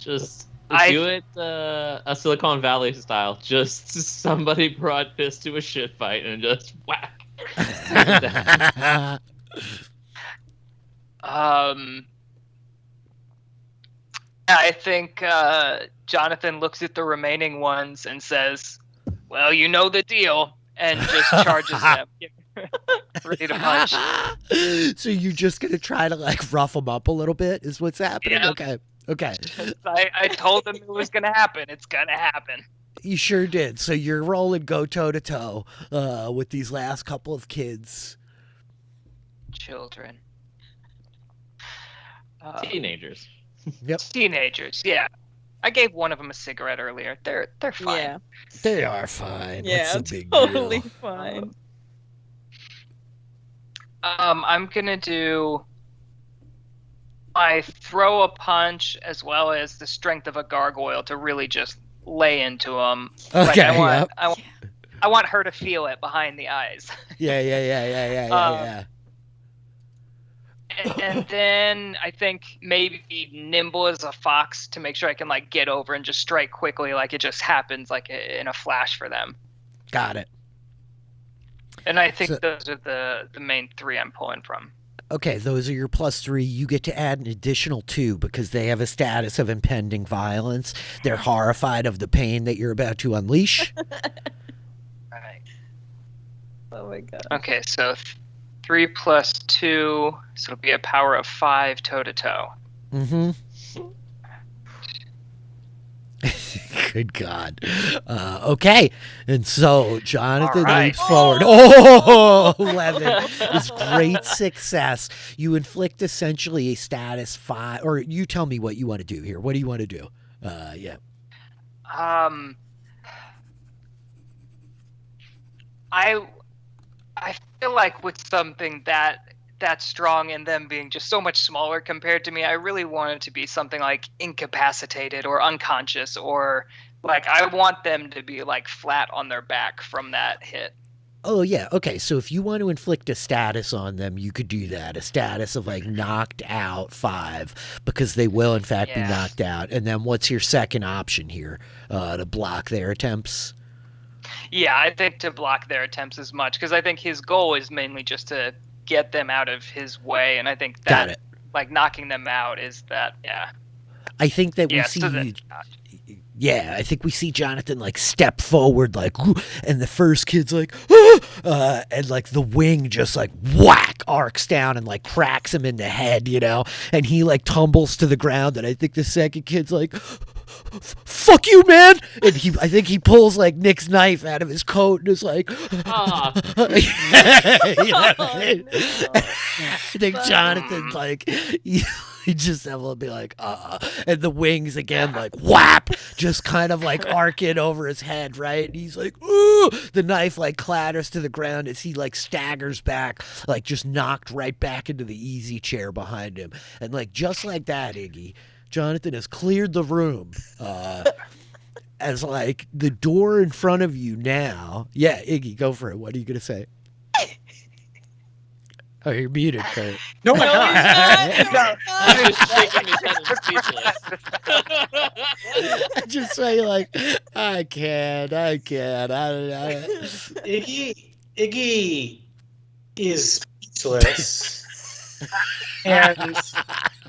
do it a Silicon Valley style. Just somebody brought fist to a shit fight and just whack. I think Jonathan looks at the remaining ones and says, well, you know the deal, and just charges them. Ready to punch. So you're just going to try to like rough them up a little bit is what's happening? Yeah. Okay. I told them it was going to happen. It's going to happen. You sure did. So you're rolling go toe-to-toe with these last couple of kids. Children. Teenagers. Yep. Teenagers, yeah. I gave one of them a cigarette earlier. They're fine. Yeah. They are fine. Yeah, What's the big totally deal? fine. I'm gonna do. I throw a punch as well as the strength of a gargoyle to really just lay into them. Okay. I want her to feel it behind the eyes. Yeah. And then I think maybe nimble as a fox to make sure I can like get over and just strike quickly, like it just happens like in a flash for them. Got it. And I think those are the main 3 I'm pulling from. Okay, those are your +3. You get to add an additional 2 because they have a status of impending violence. They're horrified of the pain that you're about to unleash. Right. Oh my god. Okay, so 3 plus 2, so it'll be a power of 5 toe-to-toe. Mm-hmm. Good God. Okay. And so Jonathan leaps forward. Oh, 11 is great success. You inflict essentially a status 5, or you tell me what you want to do here. What do you want to do? Yeah. I feel like with something that strong and them being just so much smaller compared to me, I really want it to be something like incapacitated or unconscious, or like I want them to be like flat on their back from that hit. Oh, yeah. Okay. So if you want to inflict a status on them, you could do that. A status of like knocked out 5, because they will in fact be knocked out. And then what's your second option here? To block their attempts? Yeah, I think to block their attempts as much, because I think his goal is mainly just to get them out of his way, and I think that like knocking them out is that. I think that we see I think we see Jonathan like step forward like, and the first kid's like, and like the wing just like whack arcs down and like cracks him in the head, and he like tumbles to the ground, and I think the second kid's like, fuck you, man. And I think he pulls like Nick's knife out of his coat and is like, Ah. You know what I mean? Oh, no. I think Jonathan, like, he just will be like, and the wings again, like, whap, just kind of like arcing over his head, right? And he's like, ooh, the knife like clatters to the ground as he like staggers back, like just knocked right back into the easy chair behind him. And like, just like that, Iggy, Jonathan has cleared the room. As like the door in front of you now. Yeah, Iggy, go for it. What are you going to say? Oh, you're muted, Kurt. No, I'm No, not. he's not. He's just shaking his head and speechless. Just say like, I can't. I Iggy is speechless, and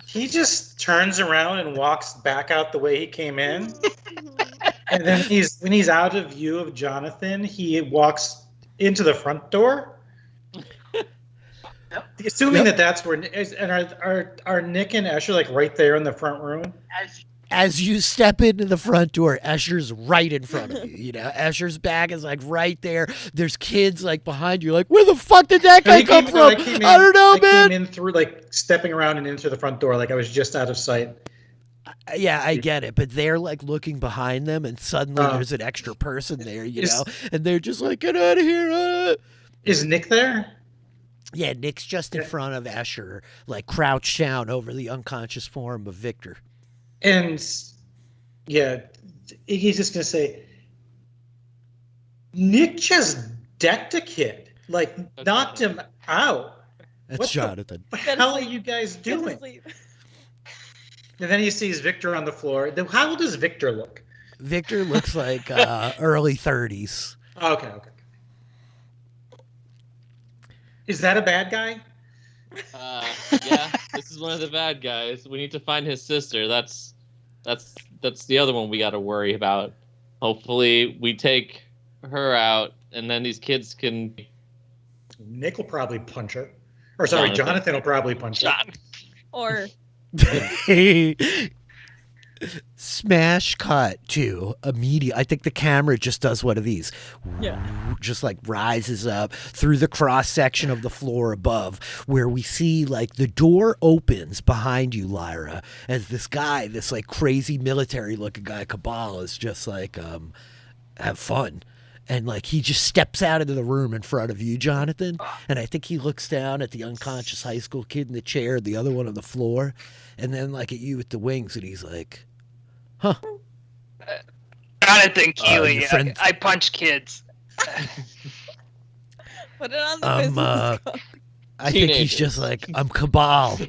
he just turns around and walks back out the way he came in. And then when he's out of view of Jonathan, he walks into the front door. Assuming that's where, and are Nick and Escher like right there in the front room? As you step into the front door, Escher's right in front of you. You know, Escher's back is like right there. There's kids like behind you. Like, where the fuck did that guy come from? I don't know, man. I came in through like stepping around and into the front door, like I was just out of sight. Yeah, I get it, but they're like looking behind them, and suddenly there's an extra person there, you know, and they're just like, get out of here. Is Nick there? Yeah, Nick's just in front of Escher, like crouched down over the unconscious form of Victor. And yeah, Iggy's just gonna say, Nick just decked a kid, like knocked him out. That's Jonathan. What the hell are you guys doing? And then he sees Victor on the floor. How old does Victor look? Victor looks like early 30s. Okay. Is that a bad guy? Yeah, this is one of the bad guys. We need to find his sister. That's the other one we got to worry about. Hopefully, we take her out, and then these kids can. Nick will probably punch her, or sorry, Jonathan will probably punch her. Or smash cut to immediate. I think the camera just does one of these. Yeah. Just like rises up through the cross section of the floor above, where we see like the door opens behind you, Lyra, as this guy, this like crazy military looking guy, Cabal, is just like have fun. And like he just steps out into the room in front of you, Jonathan. And I think he looks down at the unconscious high school kid in the chair, the other one on the floor, and then like at you with the wings, and he's like, huh. Jonathan Keeley, friend- I punch kids. put it on the business card. I think he's just like, I'm Cabal.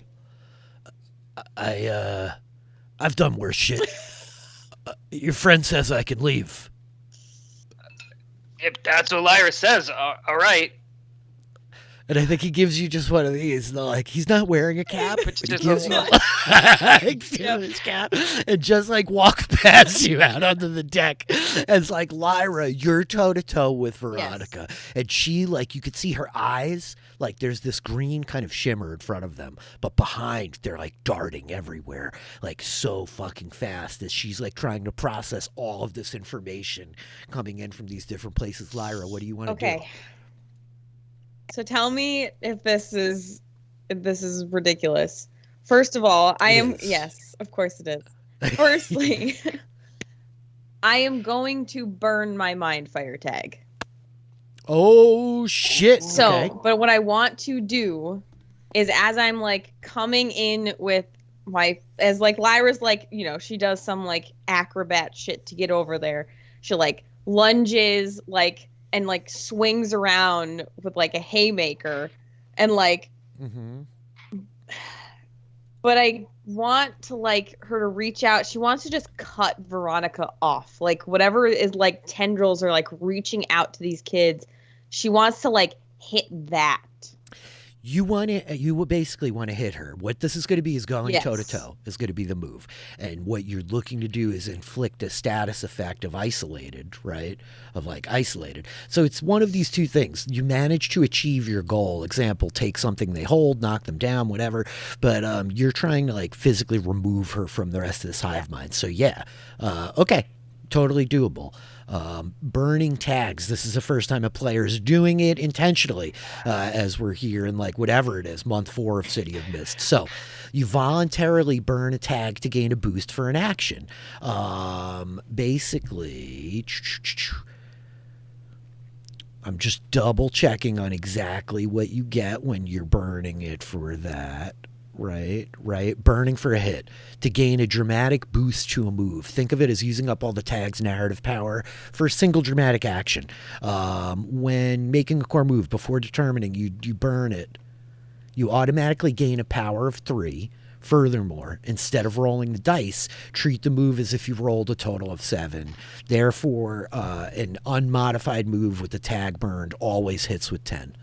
I've done worse shit. Your friend says I can leave. If that's what Lyra says, all right. And I think he gives you just one of these. Like, he's not wearing a cap, but he Just gives a- you his cap and just like walks past you out onto the deck. And it's like, Lyra, you're toe to toe with Veronica. Yes. And she, like, you could see her eyes, like there's this green kind of shimmer in front of them, but behind they're like darting everywhere, like so fucking fast as she's like trying to process all of this information coming in from these different places. Lyra, what do you want to do? Okay. So tell me if this is ridiculous. First of all, yes, of course it is. Firstly, I am going to burn my mind fire tag. Oh shit. So, okay. But what I want to do is as I'm like coming in with as like Lyra's like, you know, she does some like acrobat shit to get over there. She like lunges like and like swings around with like a haymaker and like but I want to like her to reach out. She wants to just cut Veronica off. Like whatever is like tendrils are like reaching out to these kids. She wants to like hit that. You would basically want to hit her. What this is going to be is going Yes. toe to toe is going to be the move. And what you're looking to do is inflict a status effect of isolated, right? Of like isolated. So it's one of these two things. You manage to achieve your goal. Example, take something they hold, knock them down, whatever. But you're trying to like physically remove her from the rest of this hive mind. So yeah, okay, totally doable. Burning tags. This is the first time a player is doing it intentionally, as we're here in like whatever it is, month 4 of City of Mist. So you voluntarily burn a tag to gain a boost for an action. Basically, I'm just double checking on exactly what you get when you're burning it for that. Right. Burning for a hit to gain a dramatic boost to a move. Think of it as using up all the tag's narrative power for a single dramatic action. When making a core move, before determining you burn it, you automatically gain a power of 3. Furthermore, instead of rolling the dice, treat the move as if you rolled a total of 7. Therefore, an unmodified move with the tag burned always hits with 10.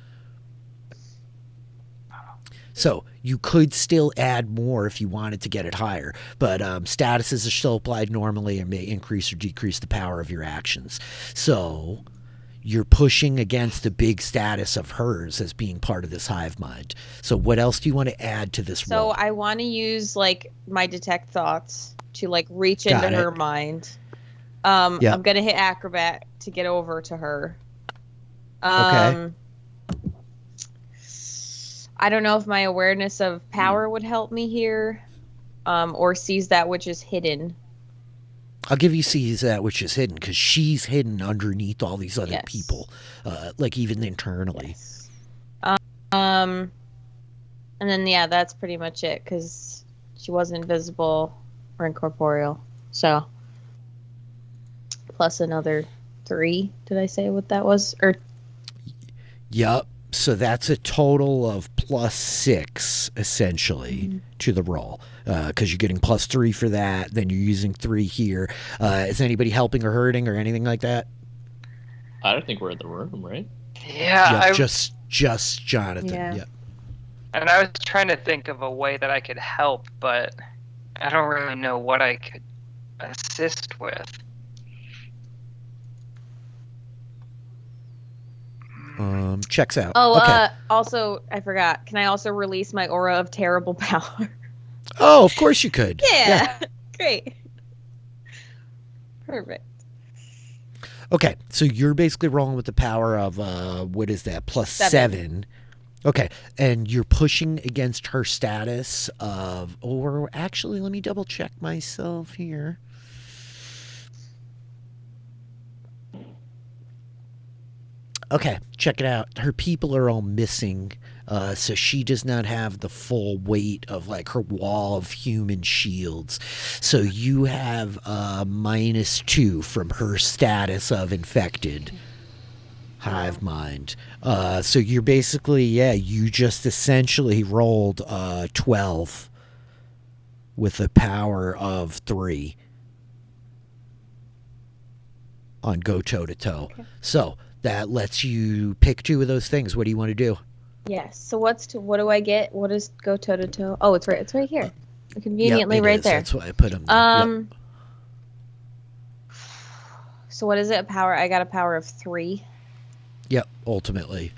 So you could still add more if you wanted to get it higher, but statuses are still applied normally and may increase or decrease the power of your actions. So you're pushing against a big status of hers as being part of this hive mind. So what else do you want to add to this So roll? I want to use like my detect thoughts to like reach Got into it. her mind. Yep. I'm gonna hit acrobat to get over to her. Okay. I don't know if my awareness of power would help me here, or sees that which is hidden. I'll give you sees that which is hidden because she's hidden underneath all these other Yes. people, like even internally. Yes. And then yeah, that's pretty much it because she wasn't invisible or incorporeal. So plus another 3. Did I say what that was? Or Yep. So that's a total of +6 essentially to the roll, because you're getting +3 for that. Then you're using 3 here. Is anybody helping or hurting or anything like that? I don't think we're in the room, right? Yeah, Yep, just Jonathan. Yeah. Yep. and I was trying to think of a way that I could help, but I don't really know what I could assist with. Checks out. oh, Okay. also I forgot. Can I also release my aura of terrible power? Oh, of course you could. Yeah. Great. Perfect. Okay, so you're basically rolling with the power of what is that? +7. Okay, and you're pushing against her status of, or actually, let me double check myself here. Okay, check it out. Her people are all missing, so she does not have the full weight of like her wall of human shields. So you have -2 from her status of infected hive mind. So you're basically, you just essentially rolled 12 with a power of 3 on go toe to toe. So that lets you pick 2 of those things. What do you want to do? Yes. So what do I get? What is go toe to toe? Oh, it's right here. Conveniently Yep, it right is. there. That's why I put them there. Yep. So what is it? I got a power of 3. Yep, ultimately.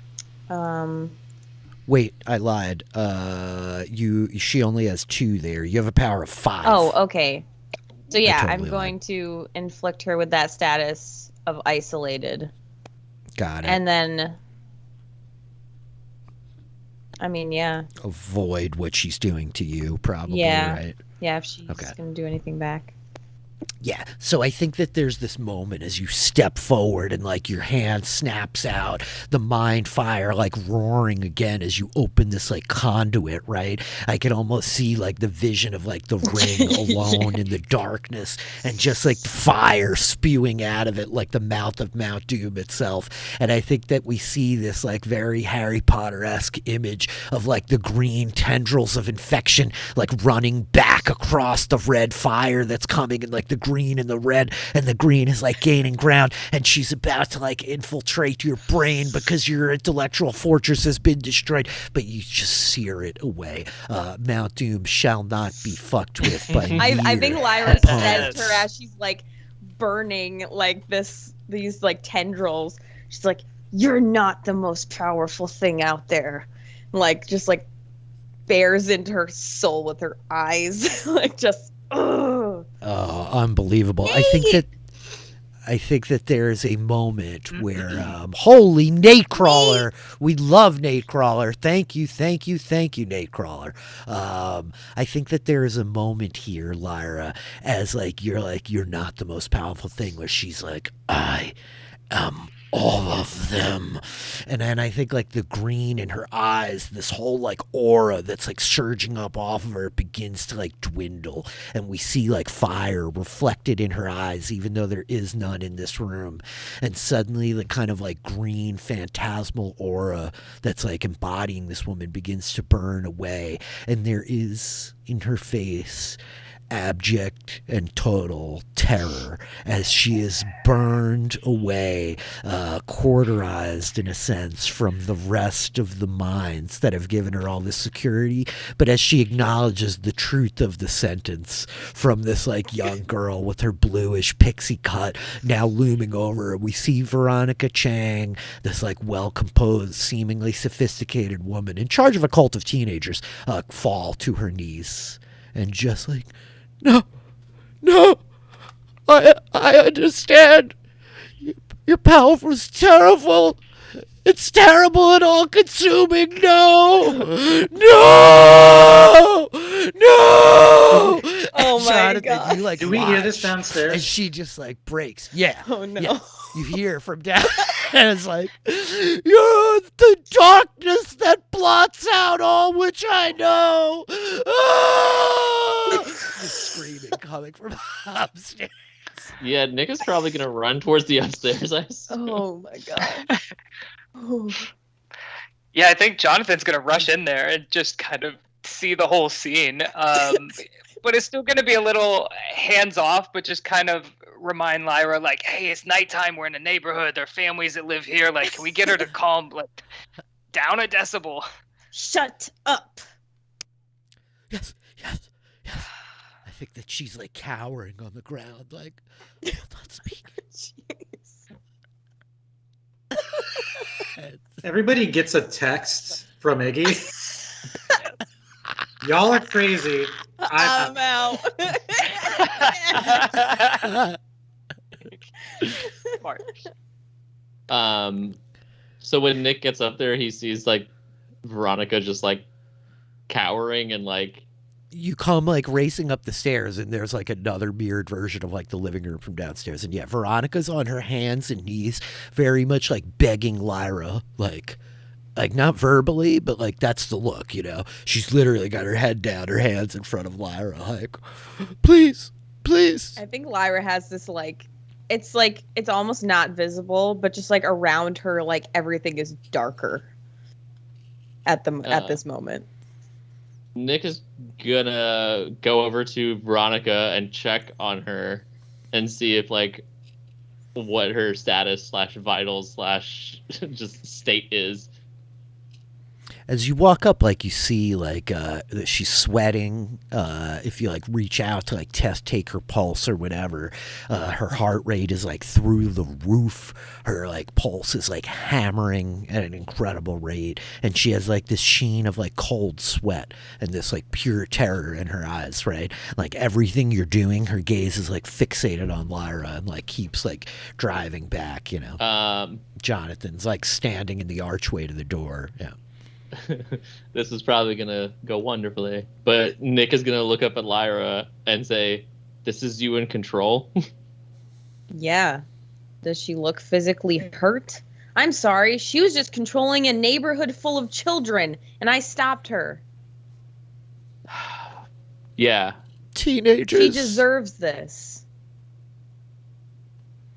Um Wait, I lied. She only has 2 there. You have a power of 5. Oh, okay. So yeah, totally I'm going to inflict her with that status of isolated. Got it. And then I mean, yeah. Avoid what she's doing to you, probably, Yeah. right? Yeah, if she's Okay. going to do anything back. Yeah, so I think that there's this moment as you step forward and like your hand snaps out, the mind fire like roaring again as you open this like conduit, right? I can almost see like the vision of like the ring alone in the darkness and just like fire spewing out of it like the mouth of Mount Doom itself. And I think that we see this like very Harry Potter-esque image of like the green tendrils of infection like running back across the red fire that's coming and like the green and the red, and the green is like gaining ground, and she's about to like infiltrate your brain because your intellectual fortress has been destroyed, but you just sear it away. Mount Doom shall not be fucked with by I think mere Lyra says opponents. to her as she's like burning like these like tendrils. She's like, "You're not the most powerful thing out there." Like just like bears into her soul with her eyes, like just. Ugh. Oh, unbelievable! I think that there is a moment where, holy Natecrawler, we love Natecrawler. Thank you, Natecrawler. I think that there is a moment here, Lyra, as like you're not the most powerful thing, where she's like, I am all of them. And then I think like the green in her eyes, this whole like aura that's like surging up off of her begins to like dwindle, and we see like fire reflected in her eyes even though there is none in this room. And suddenly the kind of like green phantasmal aura that's like embodying this woman begins to burn away, and there is in her face abject and total terror as she is burned away, quarterized in a sense from the rest of the minds that have given her all this security. But as she acknowledges the truth of the sentence from this like young girl with her bluish pixie cut now looming over her, we see Veronica Chang, this like well-composed, seemingly sophisticated woman in charge of a cult of teenagers, fall to her knees and just like, No, I understand. Your power was terrible. It's terrible and all-consuming. No. Oh my Jonathan, God. you, like, Do we hear watch, this downstairs? and she just like breaks. Yeah. Oh no. Yeah. You hear from down, and it's like, you're the darkness that blots out all which I know. Ah! Just screaming coming from upstairs. Yeah, Nick is probably gonna run towards the upstairs. I assume. Oh my God. Oh. Yeah, I think Jonathan's gonna rush in there and just kind of see the whole scene. But it's still gonna be a little hands off, but just kind of remind Lyra, like, hey, it's nighttime, we're in a neighborhood, there are families that live here, like, can we get her to calm, like, down a decibel? Shut up. Yes. I think that she's like cowering on the ground, like, will not speak. Jeez. Everybody gets a text from Iggy. Y'all are crazy. I'm out. Smart. So when Nick gets up there, he sees like Veronica just like cowering and like. You come like racing up the stairs, and there's like another mirrored version of like the living room from downstairs. And yeah, Veronica's on her hands and knees, very much like begging Lyra, like not verbally, but like that's the look, you know. She's literally got her head down, her hands in front of Lyra, like, please. I think Lyra has this like it's almost not visible, but just like around her, like everything is darker at this moment. Nick is gonna go over to Veronica and check on her and see if like what her status / vitals / just state is. As you walk up, like you see, like that she's sweating. If you like reach out to like take her pulse or whatever, her heart rate is like through the roof. Her like pulse is like hammering at an incredible rate, and she has like this sheen of like cold sweat and this like pure terror in her eyes. Right, like everything you're doing, her gaze is like fixated on Lyra and like keeps like driving back. You know, Jonathan's like standing in the archway to the door. Yeah. This is probably gonna go wonderfully, but Nick is gonna look up at Lyra and say, "This is you in control." Yeah. Does she look physically hurt? I'm sorry. She was just controlling a neighborhood full of children, and I stopped her. Yeah. Teenagers. She deserves this.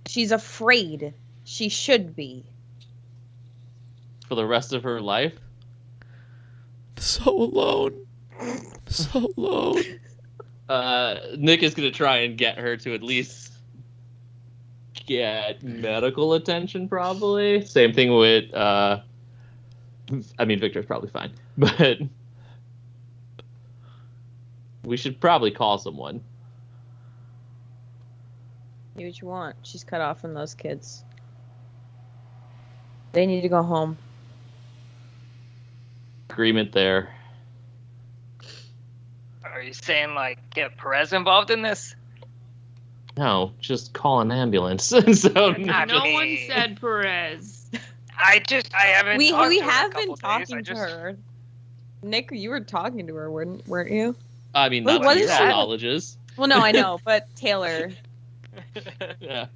She's afraid. She should be. For the rest of her life. So alone. Nick is gonna try and get her to at least get medical attention, probably. Same thing with Victor's probably fine, but we should probably call someone. Do what you want. She's cut off from those kids. They need to go home. Agreement there. Are you saying, like, get Perez involved in this? No, just call an ambulance. So Not No me. one said Perez. I haven't We talked to her in a have been couple days. talking to her. Nick, you were talking to her, weren't you? I mean, Wait, not what to is your that? knowledges. Well, no, I know, but Taylor. Yeah.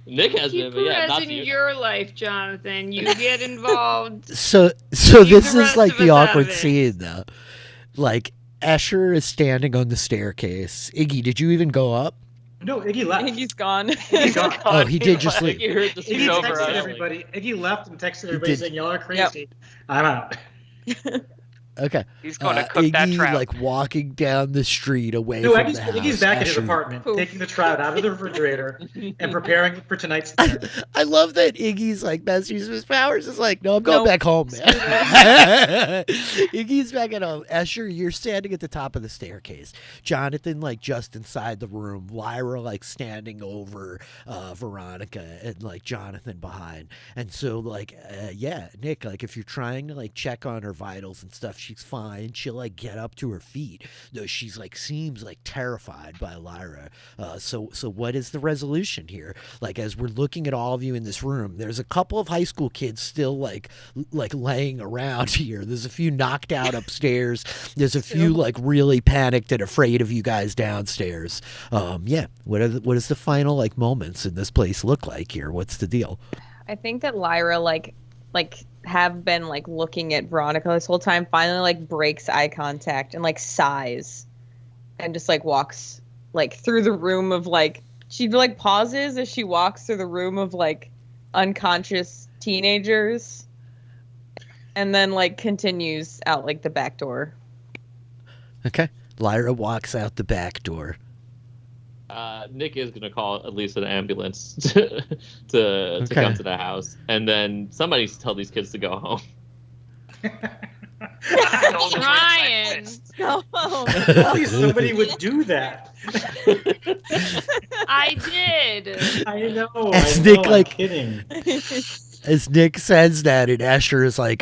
Nick has Keep been, but yeah, Perez not in to you. your life, Jonathan. You get involved. So Leave this the is rest like of the us out awkward of it. scene though. Like Escher is standing on the staircase. Iggy, did you even go up? No, Iggy left. Iggy's gone. Iggy's gone. Oh, he did just leave. You heard the Iggy He's over texted us. everybody. Iggy left and texted everybody did. saying, "Y'all are crazy. I'm out." Okay. He's going to cook Iggy, that trout. like walking down the street away No, from Iggy's, the house. Iggy's back in his Escher- apartment, Poof. taking the trout out of the refrigerator and preparing for tonight's dinner. I love that Iggy's like best use of his powers is like, no, I'm going Nope. back home, man. Iggy's back at home. Escher, you're standing at the top of the staircase. Jonathan like just inside the room. Lyra like standing over Veronica and like Jonathan behind. And so like yeah, Nick, like if you're trying to like check on her vitals and stuff, she's fine. She'll like get up to her feet. Though she's like seems like terrified by Lyra. So what is the resolution here? Like as we're looking at all of you in this room, there's a couple of high school kids still like laying around here. There's a few knocked out upstairs. There's a few like really panicked and afraid of you guys downstairs. Yeah. What is the final like moments in this place look like here? What's the deal? I think that Lyra like have been like looking at Veronica this whole time, finally like breaks eye contact and like sighs and just like walks like through the room of like she like pauses as she walks through the room of like unconscious teenagers and then like continues out like the back door. Okay. Lyra walks out the back door. Nick is gonna call at least an ambulance to Okay. come to the house, and then somebody tell these kids to go home. Ryan. Go home. Only somebody would do that. I did. I know. As I Nick, know, I'm like- kidding. As Nick says that, and Escher is like,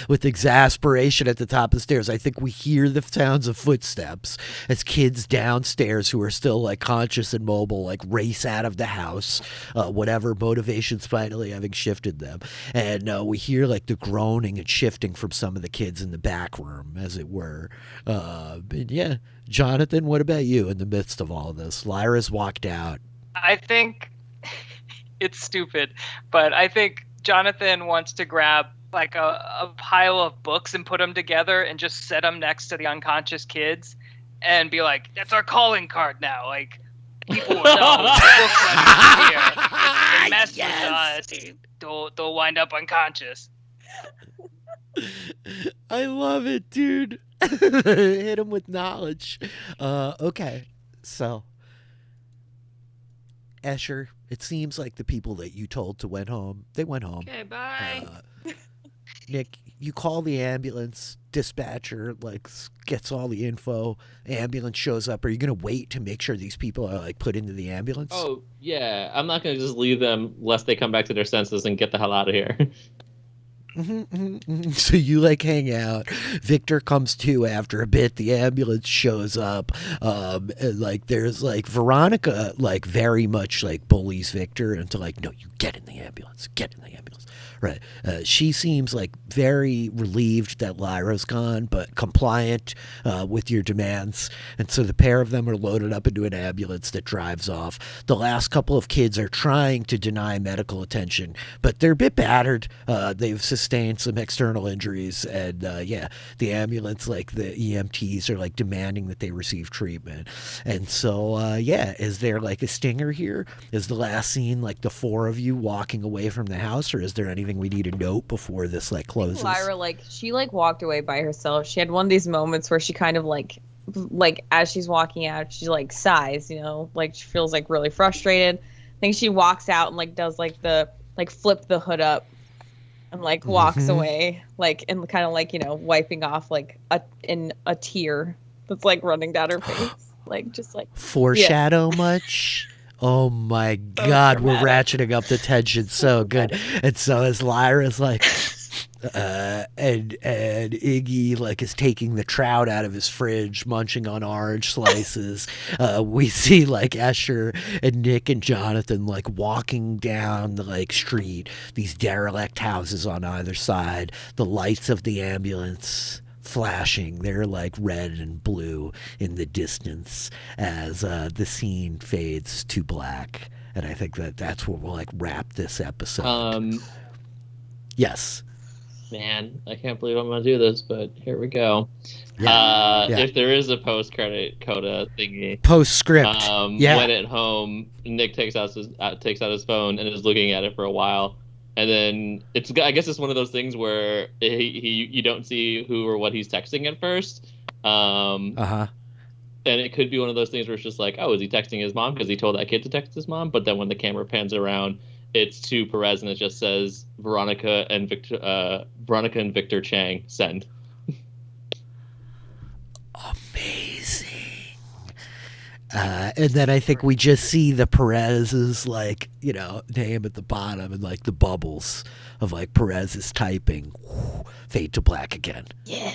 with exasperation at the top of the stairs. I think we hear the sounds of footsteps as kids downstairs who are still like conscious and mobile, like race out of the house, whatever motivations finally having shifted them. And we hear like the groaning and shifting from some of the kids in the back room, as it were. And yeah, Jonathan, what about you in the midst of all this? Lyra's walked out. I think it's stupid, but I think Jonathan wants to grab like a pile of books and put them together and just set them next to the unconscious kids and be like, that's our calling card now. Like, people will know books are here. If they mess with us, they'll wind up unconscious. I love it, dude. Hit him with knowledge. Okay, so Escher, it seems like the people that you told to went home. They went home. Okay, bye. Nick, you call the ambulance. Dispatcher like gets all the info. Ambulance shows up. Are you gonna wait to make sure these people are like put into the ambulance? Oh yeah, I'm not gonna just leave them lest they come back to their senses and get the hell out of here. So you like hang out. Victor comes to after a bit. The ambulance shows up. And, like there's like Veronica like very much like bullies Victor into like, no, you get in the ambulance. Get in the ambulance. Right. She seems like very relieved that Lyra's gone, but compliant with your demands. And so the pair of them are loaded up into an ambulance that drives off. The last couple of kids are trying to deny medical attention, but they're a bit battered. They've sustained some external injuries. And yeah, the ambulance, like the EMTs are like demanding that they receive treatment. And so, yeah, is there like a stinger here? Is the last scene like the four of you walking away from the house, or is there anything we need to note before this like closes? Lyra, like, she, like, walked away by herself. She had one of these moments where she kind of, like, like as she's walking out, she like sighs, you know, like she feels like really frustrated. I think she walks out and like does like the like flip the hood up and like walks away, like and kind of like, you know, wiping off like a tear that's like running down her face, like just like foreshadow much. Oh my God, we're ratcheting up the tension so good. And so as Lyra's like, and Iggy like is taking the trout out of his fridge, munching on orange slices. We see like Escher and Nick and Jonathan like walking down the like street, these derelict houses on either side, the lights of the ambulance flashing. They're like red and blue in the distance as the scene fades to black. And I think that's where we'll like wrap this episode. Yes. Man, I can't believe I'm gonna do this, but here we go. Yeah. If there is a post-credit coda thingy, postscript, when at home, Nick takes out his phone and is looking at it for a while, and then I guess it's one of those things where you don't see who or what he's texting at first. And it could be one of those things where it's just like, oh, is he texting his mom because he told that kid to text his mom? But then when the camera pans around, it's to Perez and it just says Veronica and Victor Chang send. Amazing. And then I think we just see the Perez's like, you know, name at the bottom and like the bubbles of like Perez's typing. Fade to black again. Yeah.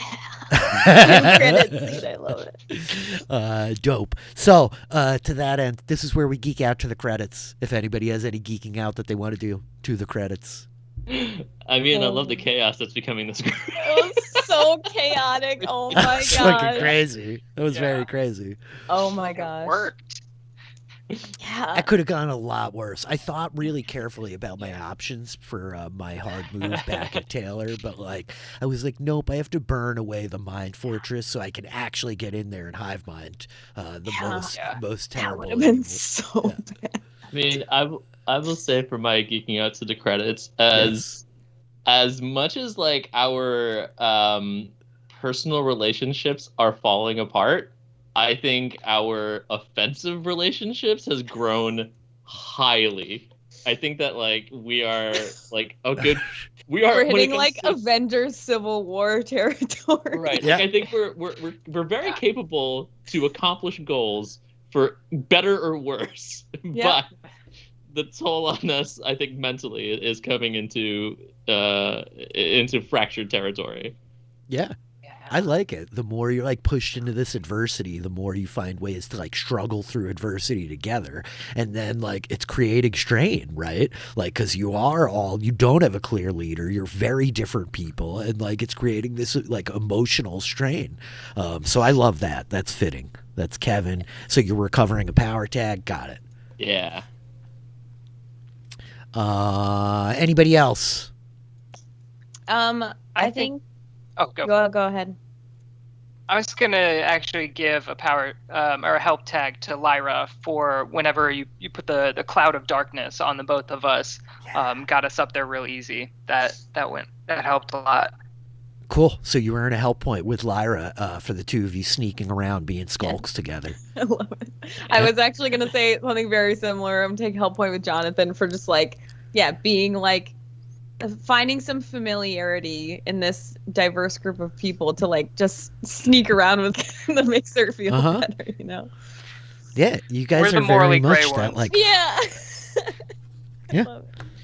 I love it. Dope. So to that end, this is where we geek out to the credits. If anybody has any geeking out that they want to do to the credits. I mean, I love the chaos that's becoming this group. It was so chaotic. Oh my god. It's fucking crazy. It was very crazy. Oh my gosh. It worked. Yeah. I could have gone a lot worse. I thought really carefully about my options for my hard move back at Taylor, but like I was like, nope, I have to burn away the mind fortress so I can actually get in there and hive mind most terrible. That would have been so bad. I mean, I will say for my geeking out to the credits, as much as like our personal relationships are falling apart, I think our offensive relationships has grown highly. I think that like we are like a good. We're hitting like Avengers Civil War territory. Right. Yeah. Like, I think we're very capable to accomplish goals for better or worse. But the toll on us, I think mentally, is coming into fractured territory. Yeah. I like it. The more you're like pushed into this adversity, the more you find ways to like struggle through adversity together. And then like it's creating strain, right? Like, cause you don't have a clear leader. You're very different people. And like, it's creating this like emotional strain. So I love that. That's fitting. That's Kevin. So you're recovering a power tag. Got it. Yeah. Anybody else? I think. Oh, go ahead. I was gonna actually give a power or a help tag to Lyra for whenever you put the cloud of darkness on the both of us. Got us up there real easy. That helped a lot. Cool. So you earn a help point with Lyra for the two of you sneaking around being skulks together. I love it. I was actually gonna say something very similar. I'm taking help point with Jonathan for just like being like finding some familiarity in this diverse group of people to like just sneak around with that makes her feel better, you know. Yeah, you guys We're are the morally very much gray that ones. like. Yeah.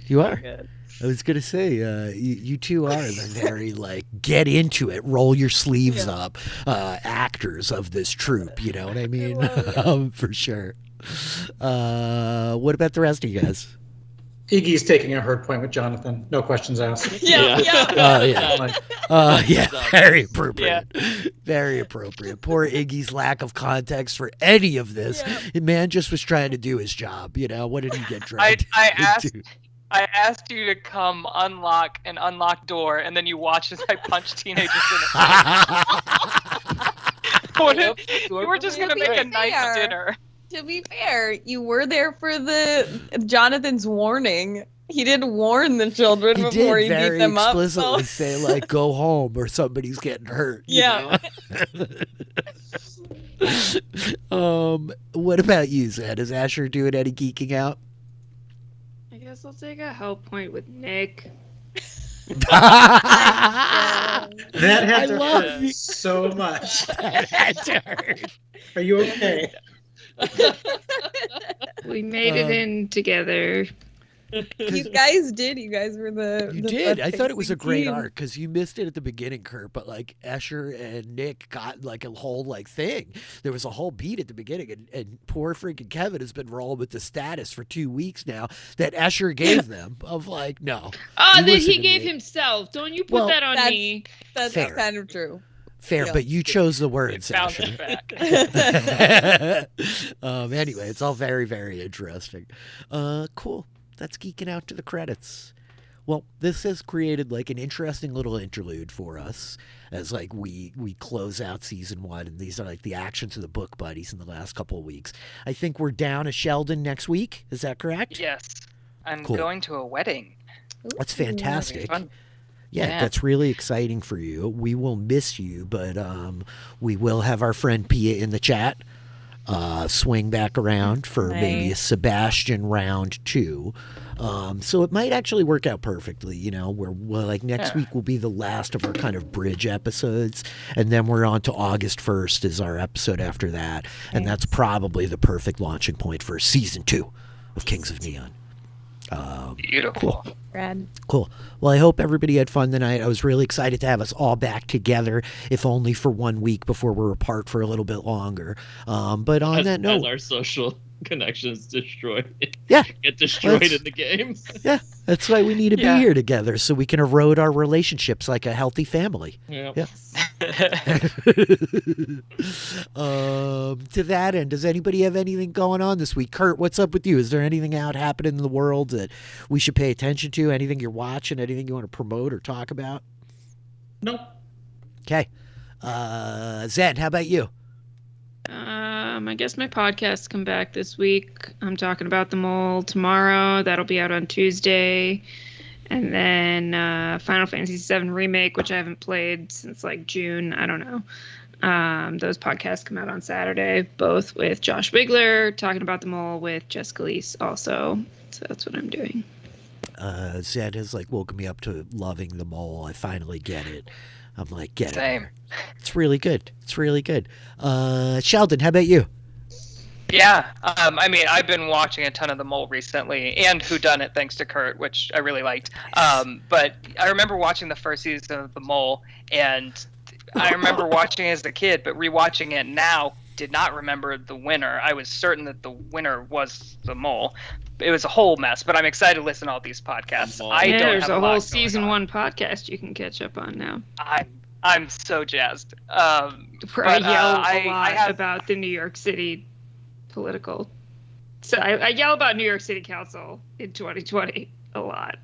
You are. Good. I was gonna say, you two are the very like get into it, roll your sleeves up, actors of this troupe. You know what I mean? For sure. What about the rest of you guys? Iggy's taking a hurt point with Jonathan. No questions asked. Very appropriate. Very appropriate. Poor Iggy's lack of context for any of this. The man just was trying to do his job. You know, what did he get dragged into? I asked you to come unlock an unlocked door, and then you watch as I punch teenagers in the face. You were just going to make a nice dinner. To be fair, you were there for Jonathan's warning. He did warn the children before he beat them up. He did very explicitly say, like, go home or somebody's getting hurt. You know? What about you, Zed? Is Asher doing any geeking out? I guess I'll take a help point with Nick. I That had to love hurt you. so much. That had to hurt. Are you okay? We made it in together. You guys did. You guys were the. You the did. I thought it was a butt-facing great team. arc because you missed it at the beginning, Kurt. But like Escher and Nick got like a whole like thing. There was a whole beat at the beginning, and poor freaking Kevin has been rolling with the status for 2 weeks now that Escher gave them of like no. Oh, You that listen he to gave me. himself. Don't you put Well, that on that's- me. That's Fair. kind of true. Fair, Yeah. but you chose the It words, bounced Escher. back. Anyway, it's all very, very interesting. Cool. That's geeking out to the credits. Well, this has created like an interesting little interlude for us as like we close out season 1, and these are like the actions of the book buddies in the last couple of weeks. I think we're down a Sheldon next week. Is that correct? Yes. I'm Cool. going to a wedding. That's It'll be fantastic. fun. Yeah, Yeah. that's really exciting for you. We will miss you, but we will have our friend Pia in the chat swing back around for maybe a Nice. Sebastian round 2. So it might actually work out perfectly, you know, where like next Yeah. week will be the last of our kind of bridge episodes, and then we're on to August 1st is our episode after that, and that's probably the perfect launching point for season 2 of Kings of Neon. Beautiful. Brad. Cool. Well, I hope everybody had fun tonight. I was really excited to have us all back together, if only for 1 week before we're apart for a little bit longer. But on that As note, our social connections destroyed. Yeah. Get destroyed Let's- in the games. yeah, that's why we need to Yeah. be here together so we can erode our relationships like a healthy family. Yeah. Yeah. To that end, does anybody have anything going on this week? Kurt, what's up with you? Is there anything out happening in the world that we should pay attention to? Anything you're watching? Anything you want to promote or talk about? Nope. Okay. Zen, how about you? I guess my podcasts come back this week. I'm talking about them all tomorrow. That'll be out on Tuesday. And then Final Fantasy VII Remake, which I haven't played since like June. I don't know. Those podcasts come out on Saturday, both with Josh Bigler, talking about them all with Jessica Leese also. So that's what I'm doing. Zed has like woken me up to loving the mole. I finally get it. I'm like, get Same. it. It's really good. It's really good. Sheldon, how about you? Yeah, I mean, I've been watching a ton of The Mole recently, and Whodunit, thanks to Kurt, which I really liked. But I remember watching the first season of The Mole, and I remember watching it as a kid, but rewatching it now, did not remember the winner. I was certain that the winner was The Mole. It was a whole mess, but I'm excited to listen to all these podcasts. Mole. I Yeah, don't there's have a a lot whole going season on. 1 podcast you can catch up on now. I'm so jazzed. Where I But, yell a I lot have- about the New York City political. So I yell about New York City Council in 2020 a lot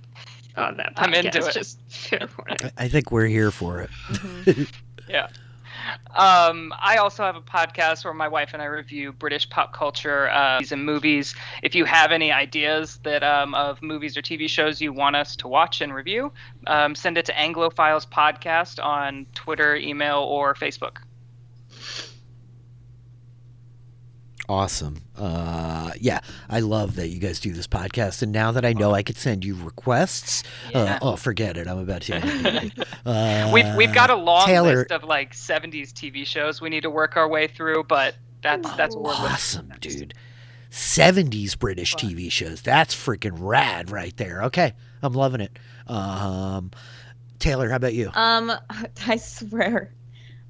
on that podcast. I'm into it. Just fair warning. I think we're here for it. Yeah. I also have a podcast where my wife and I review British pop culture and movies. If you have any ideas that of movies or TV shows you want us to watch and review, send it to Anglophiles Podcast on Twitter, email, or Facebook. Awesome. Yeah, I love that you guys do this podcast. And now that I know I could send you requests, Yeah. forget it. I'm about to. We've got a long Taylor, list of like 70s TV shows we need to work our way through, but that's what we're looking awesome, at. dude. 70s British TV shows. That's freaking rad right there. Okay, I'm loving it. Taylor, how about you? I swear,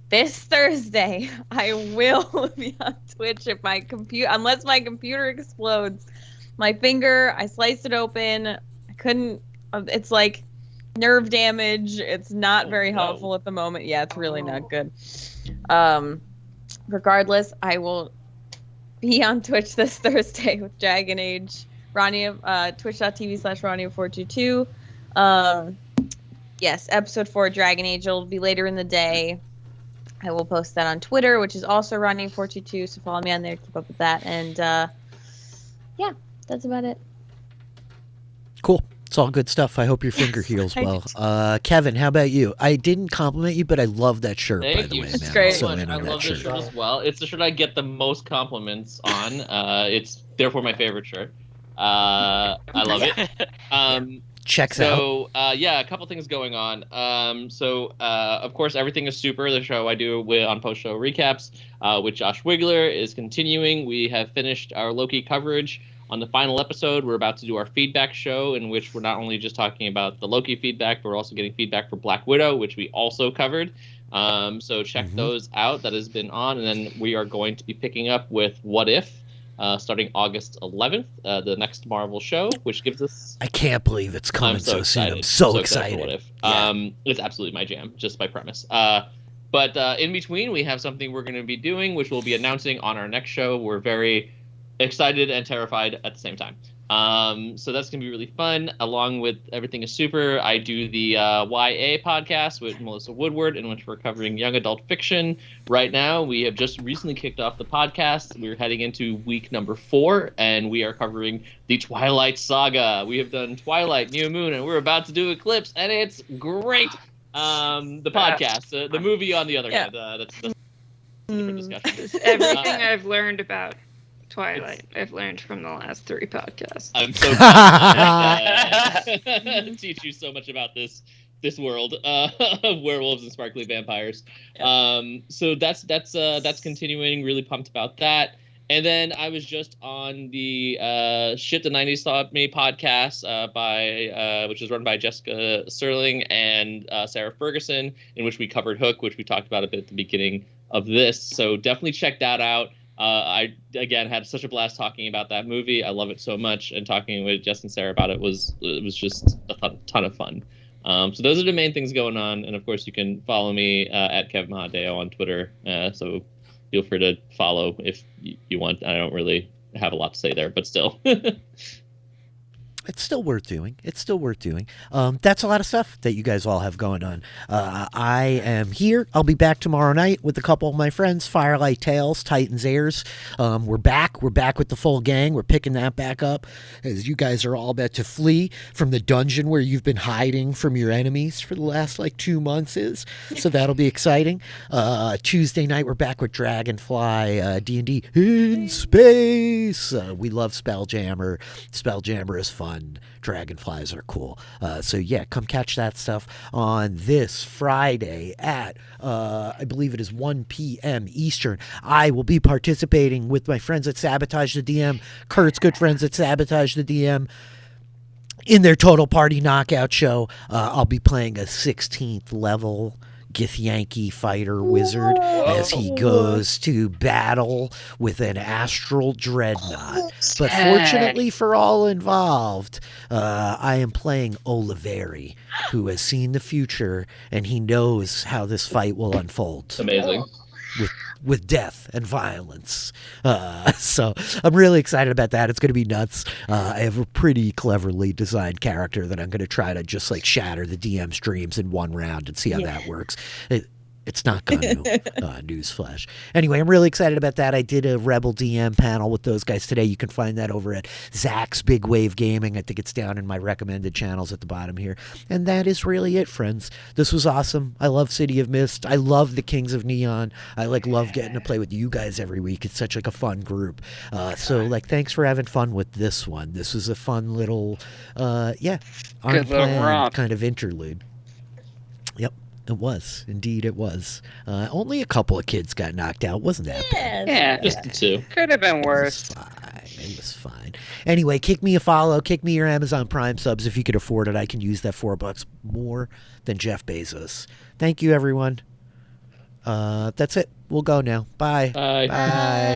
this Thursday I will be on Twitch if my unless my computer explodes. My finger, I sliced it open. I couldn't. It's like nerve damage. It's not very no. helpful at the moment. Yeah, it's really not good. Regardless, I will be on Twitch this Thursday with Dragon Age. Twitch.tv/Ronnie422. Yes, episode 4 Dragon Age will be later in the day. I will post that on Twitter, which is also Ronnie422, so follow me on there, keep up with that. And yeah, that's about it. Cool. It's all good stuff. I hope your finger heals well. Kevin, how about you? I didn't compliment you, but I love that shirt, by Thank the you way, It's man. great. I'm so so much. in I on that love this shirt. shirt as well. It's the shirt I get the most compliments on. It's therefore my favorite shirt. I love it. Checks out. Yeah, a couple things going on. Of course, Everything is Super, the show I do on post-show recaps with Josh Wigler, is continuing. We have finished our Loki coverage. On the final episode, we're about to do our feedback show, in which we're not only just talking about the Loki feedback, but we're also getting feedback for Black Widow, which we also covered. So check those out. That has been on. And then we are going to be picking up with What If, starting August 11th, the next Marvel show, which gives us... I can't believe it's coming so soon. I'm so excited. For What If. Yeah. It's absolutely my jam, just by premise. But in between, we have something we're going to be doing, which we'll be announcing on our next show. We're very excited and terrified at the same time. So that's going to be really fun. Along with Everything is Super, I do the YA podcast with Melissa Woodward, in which we're covering young adult fiction. Right now, we have just recently kicked off the podcast. We're heading into week number 4, and we are covering the Twilight Saga. We have done Twilight, New Moon, and we're about to do Eclipse, and it's great. The podcast, the movie, on the other hand, that's a different discussion. Everything I've learned about Twilight, I've learned from the last 3 podcasts. I'm so glad to teach you so much about this world of werewolves and sparkly vampires. So that's continuing. Really pumped about that. And then I was just on the Shit the 90s Taught Me podcast which is run by Jessica Serling and Sarah Ferguson, in which we covered Hook, which we talked about a bit at the beginning of this. So definitely check that out. I, again, had such a blast talking about that movie. I love it so much, and talking with Jess and Sarah about it was just a ton of fun. So those are the main things going on. And, of course, you can follow me at Kev Mahadeo on Twitter. So feel free to follow if you want. I don't really have a lot to say there, but still. It's still worth doing. That's a lot of stuff that you guys all have going on. I am here. I'll be back tomorrow night with a couple of my friends, Firelight Tales, Titans Airs. We're back. We're back with the full gang. We're picking that back up as you guys are all about to flee from the dungeon where you've been hiding from your enemies for the last 2 months. So that'll be exciting. Tuesday night, we're back with Dragonfly, D&D in space. We love Spelljammer. Spelljammer is fun. Dragonflies are cool. So yeah, come catch that stuff on this Friday at I believe it is 1 p.m. Eastern. I will be participating with my friends at Sabotage the DM, Kurt's good friends at Sabotage the DM, in their Total Party Knockout show. I'll be playing a 16th level Githyanki fighter wizard as he goes to battle with an astral dreadnought. But fortunately for all involved, I am playing Oliveri, who has seen the future, and he knows how this fight will unfold. Amazing. With death and violence. So I'm really excited about that. It's going to be nuts. I have a pretty cleverly designed character that I'm going to try to just shatter the DM's dreams in one round and see how that works. It's not going to. Newsflash. Anyway, I'm really excited about that. I did a Rebel DM panel with those guys today. You can find that over at Zach's Big Wave Gaming. I think it's down in my recommended channels at the bottom here. And that is really it, friends. This was awesome. I love City of Mist. I love the Kings of Neon. I love getting to play with you guys every week. It's such a fun group. So thanks for having fun with this one. This was a fun little, unplanned kind of interlude. Yep. It was. Indeed, it was. Only a couple of kids got knocked out. Wasn't that bad? Yeah, Just the 2. could have been worse. It was fine. Anyway, kick me a follow. Kick me your Amazon Prime subs if you could afford it. I can use that $4 more than Jeff Bezos. Thank you, everyone. That's it. We'll go now. Bye. Bye. Bye.